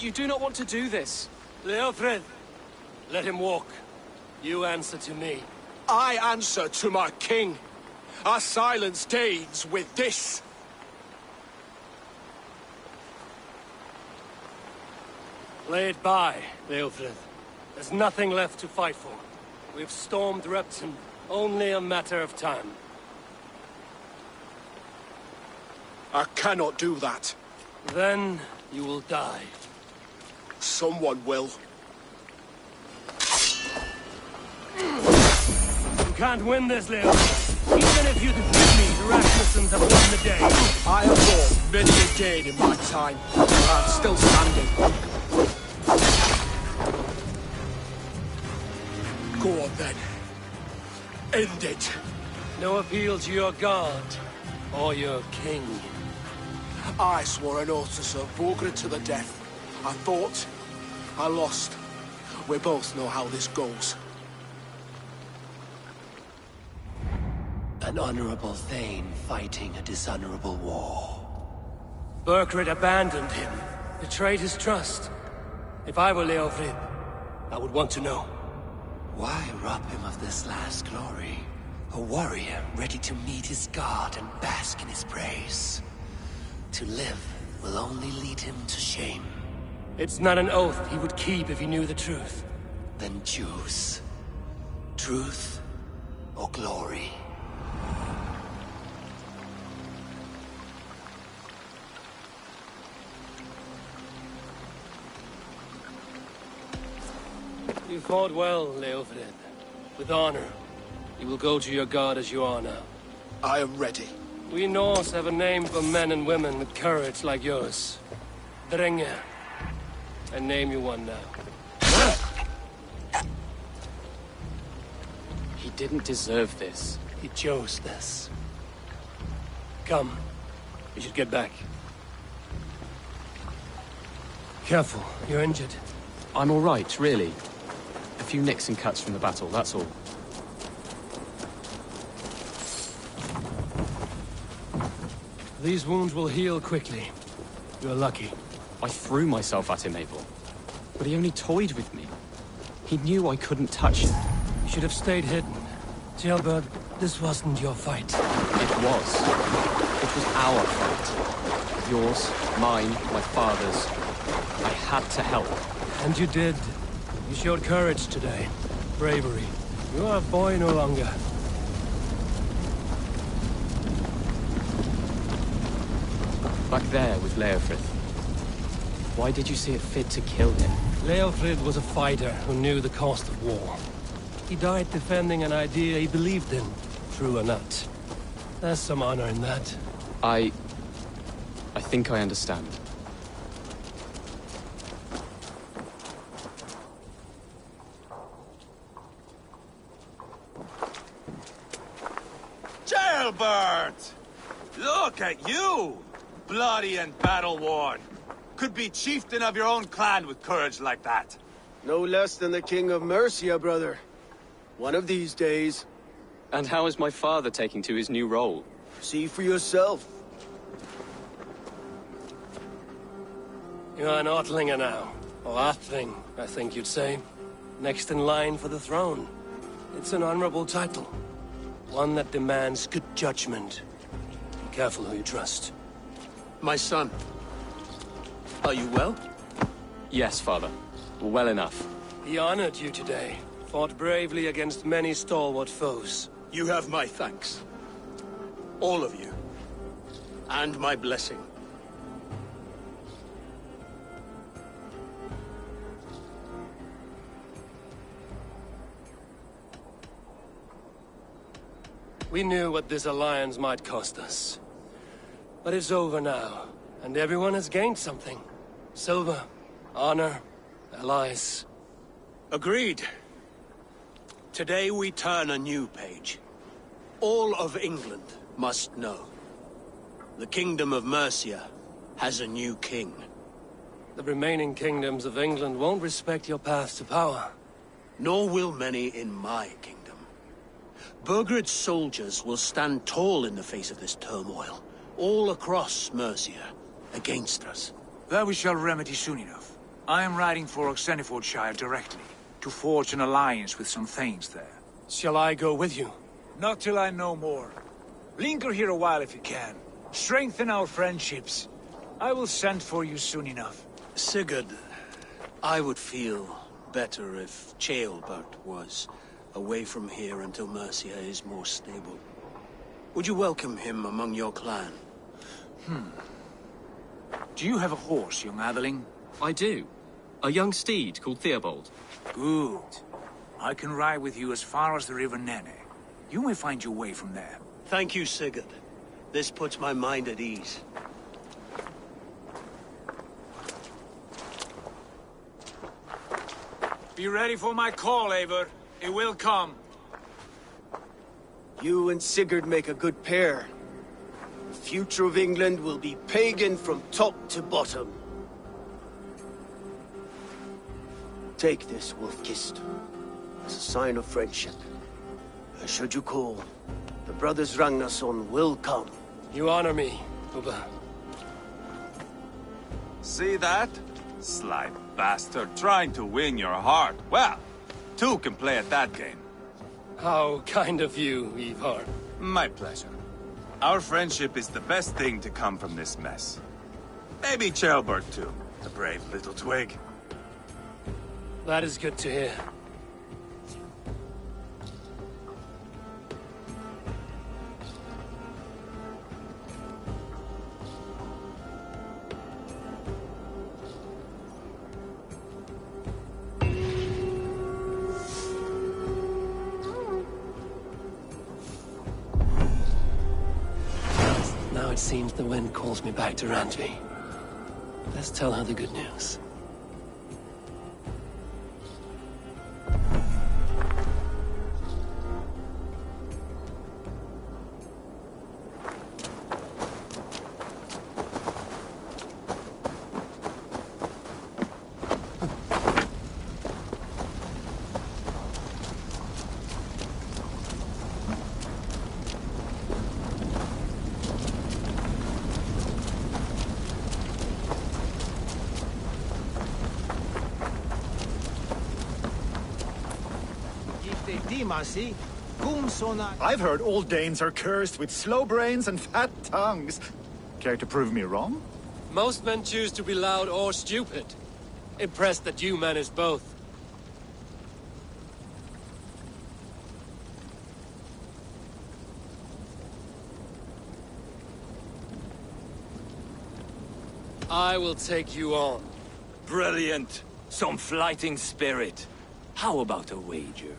You do not want to do this. Leofrid, let him walk. You answer to me. I answer to my king. Our silence deeds with this. Lay it by, Leofrid. There's nothing left to fight for. We've stormed Repton. Only a matter of time. I cannot do that. Then you will die. Someone will. You can't win this, Leofrid. Even if you defeat me, the Rasmussens have won the day. I have fought many a day in my time. I'm still standing. Go on then. End it. No appeal to your god or your king. I swore an oath to serve Borgred to the death. I fought. I lost. We both know how this goes. An honorable Thane fighting a dishonorable war. Burgred abandoned him, betrayed his trust. If I were Leofrid, I would want to know. Why rob him of this last glory? A warrior ready to meet his god and bask in his praise. To live will only lead him to shame. It's not an oath he would keep if he knew the truth. Then choose. Truth or glory. You fought well, Leofrid. With honor. You will go to your god as you are now. I am ready. We Norse have a name for men and women with courage like yours. Drenge. I name you one now. He didn't deserve this. He chose this. Come. We should get back. Careful, you're injured. I'm all right, really. A few nicks and cuts from the battle, that's all. These wounds will heal quickly. You're lucky. I threw myself at him, Abel. But he only toyed with me. He knew I couldn't touch him. You should have stayed hidden. Jailbird, this wasn't your fight. It was. It was our fight. Yours, mine, my father's. I had to help. And you did. You showed courage today. Bravery. You are a boy no longer. Back there with Leofrid. Why did you see it fit to kill him? Leofrid was a fighter who knew the cost of war. He died defending an idea he believed in, true or not. There's some honor in that. I think I understand. Jailbird! Look at you! Bloody and battle-worn. Could be chieftain of your own clan with courage like that. No less than the King of Mercia, brother. One of these days. And how is my father taking to his new role? See for yourself. You're an Ortlinger now. Or Athling, I think you'd say. Next in line for the throne. It's an honorable title. One that demands good judgment. Be careful who you trust. My son. Are you well? Yes, father. Well enough. He honored you today. Fought bravely against many stalwart foes. You have my thanks. All of you. And my blessing. We knew what this alliance might cost us. But it's over now, and everyone has gained something. Silver, honor, allies. Agreed. Today we turn a new page. All of England must know. The Kingdom of Mercia has a new king. The remaining kingdoms of England won't respect your path to power. Nor will many in my kingdom. Burgred's soldiers will stand tall in the face of this turmoil. All across Mercia, against us. That we shall remedy soon enough. I am riding for Oxenifordshire directly, to forge an alliance with some thanes there. Shall I go with you? Not till I know more. Linger here a while if you can. Strengthen our friendships. I will send for you soon enough. Sigurd, I would feel better if Ceolbert was away from here until Mercia is more stable. Would you welcome him among your clan? Do you have a horse, young Atheling? I do. A young steed called Theobald. Good. I can ride with you as far as the River Nene. You may find your way from there. Thank you, Sigurd. This puts my mind at ease. Be ready for my call, Eivor. It will come. You and Sigurd make a good pair. The future of England will be pagan from top to bottom. Take this, Wolf-Kissed, as a sign of friendship. And should you call, the brothers Ragnarsson will come. You honor me, Ubba. See that? Sly bastard trying to win your heart. Well, two can play at that game. How kind of you, Ivar. My pleasure. Our friendship is the best thing to come from this mess. Maybe Ceolbert too, the brave little twig. That is good to hear. Now it seems the wind calls me back to Randvi. Let's tell her the good news. I've heard all Danes are cursed with slow brains and fat tongues. Care to prove me wrong? Most men choose to be loud or stupid. Impressed that you manage both. I will take you on. Brilliant. Some fighting spirit. How about a wager?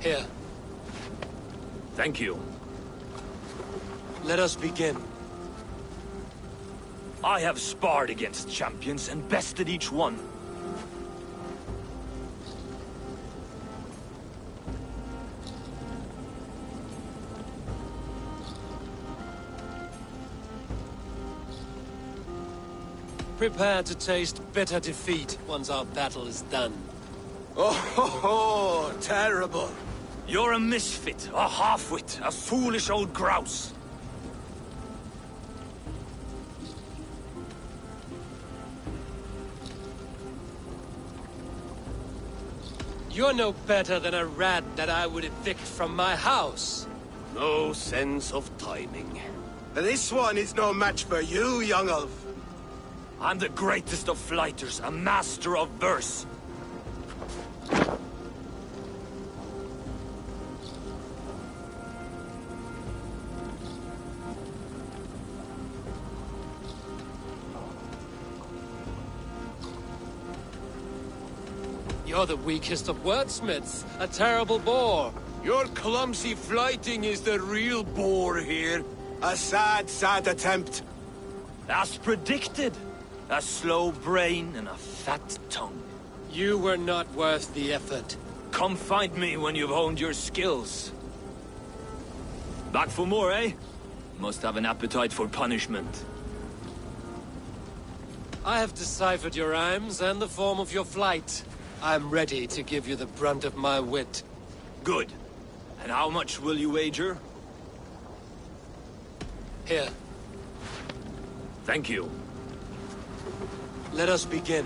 Here. Thank you. Let us begin. I have sparred against champions and bested each one. Prepare to taste bitter defeat once our battle is done. Oh, terrible. You're a misfit, a half-wit, a foolish old grouse. You're no better than a rat that I would evict from my house. No sense of timing. This one is no match for you, young elf. I'm the greatest of flighters, a master of verse. You're the weakest of wordsmiths, a terrible bore. Your clumsy flighting is the real bore here. A sad, sad attempt. As predicted. A slow brain and a fat tongue. You were not worth the effort. Come find me when you've honed your skills. Back for more, eh? Must have an appetite for punishment. I have deciphered your rhymes and the form of your flight. I'm ready to give you the brunt of my wit. Good. And how much will you wager? Here. Thank you. Let us begin.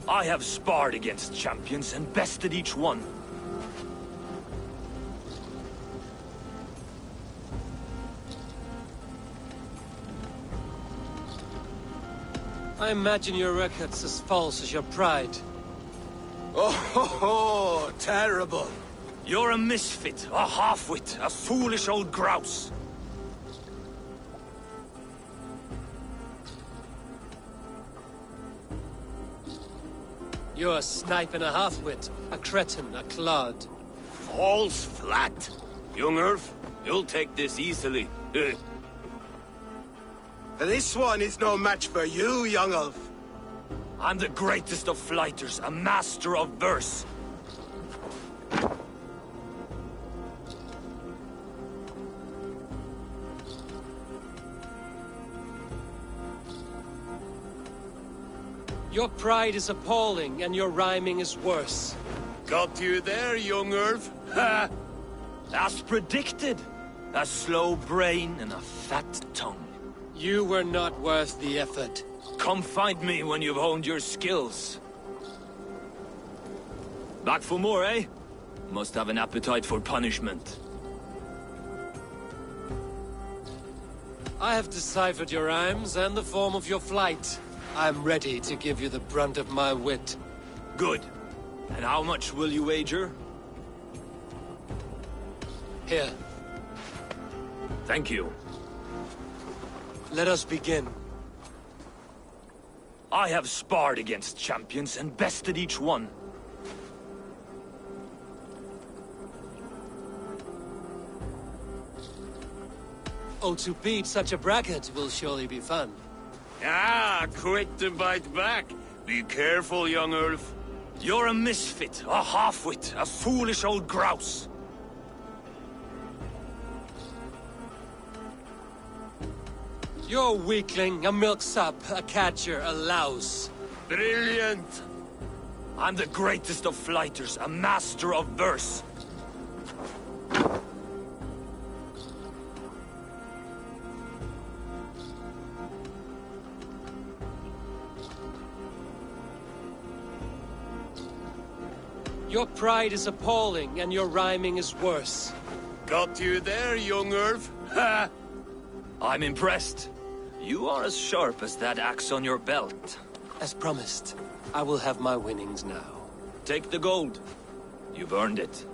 I have sparred against champions and bested each one. I imagine your record's as false as your pride. Oh, terrible. You're a misfit, a half-wit, a foolish old grouse. You're a snipe and a half-wit, a cretin, a clod. Falls flat. Young Earth, you'll take this easily. This one is no match for you, young elf. I'm the greatest of flighters, a master of verse. Your pride is appalling, and your rhyming is worse. Got you there, young Earth. Ha! As predicted. A slow brain and a fat tongue. You were not worth the effort. Come find me when you've honed your skills. Back for more, eh? Must have an appetite for punishment. I have deciphered your rhymes and the form of your flight. I'm ready to give you the brunt of my wit. Good. And how much will you wager? Here. Thank you. Let us begin. I have sparred against champions and bested each one. Oh, to beat such a bracket will surely be fun. Ah, quick to bite back. Be careful, young Earth. You're a misfit, a half-wit, a foolish old grouse. You're a weakling, a milksop, a catcher, a louse. Brilliant! I'm the greatest of flighters, a master of verse. Your pride is appalling, and your rhyming is worse. Got you there, young Earth. Ha! I'm impressed. You are as sharp as that axe on your belt. As promised, I will have my winnings now. Take the gold. You've earned it.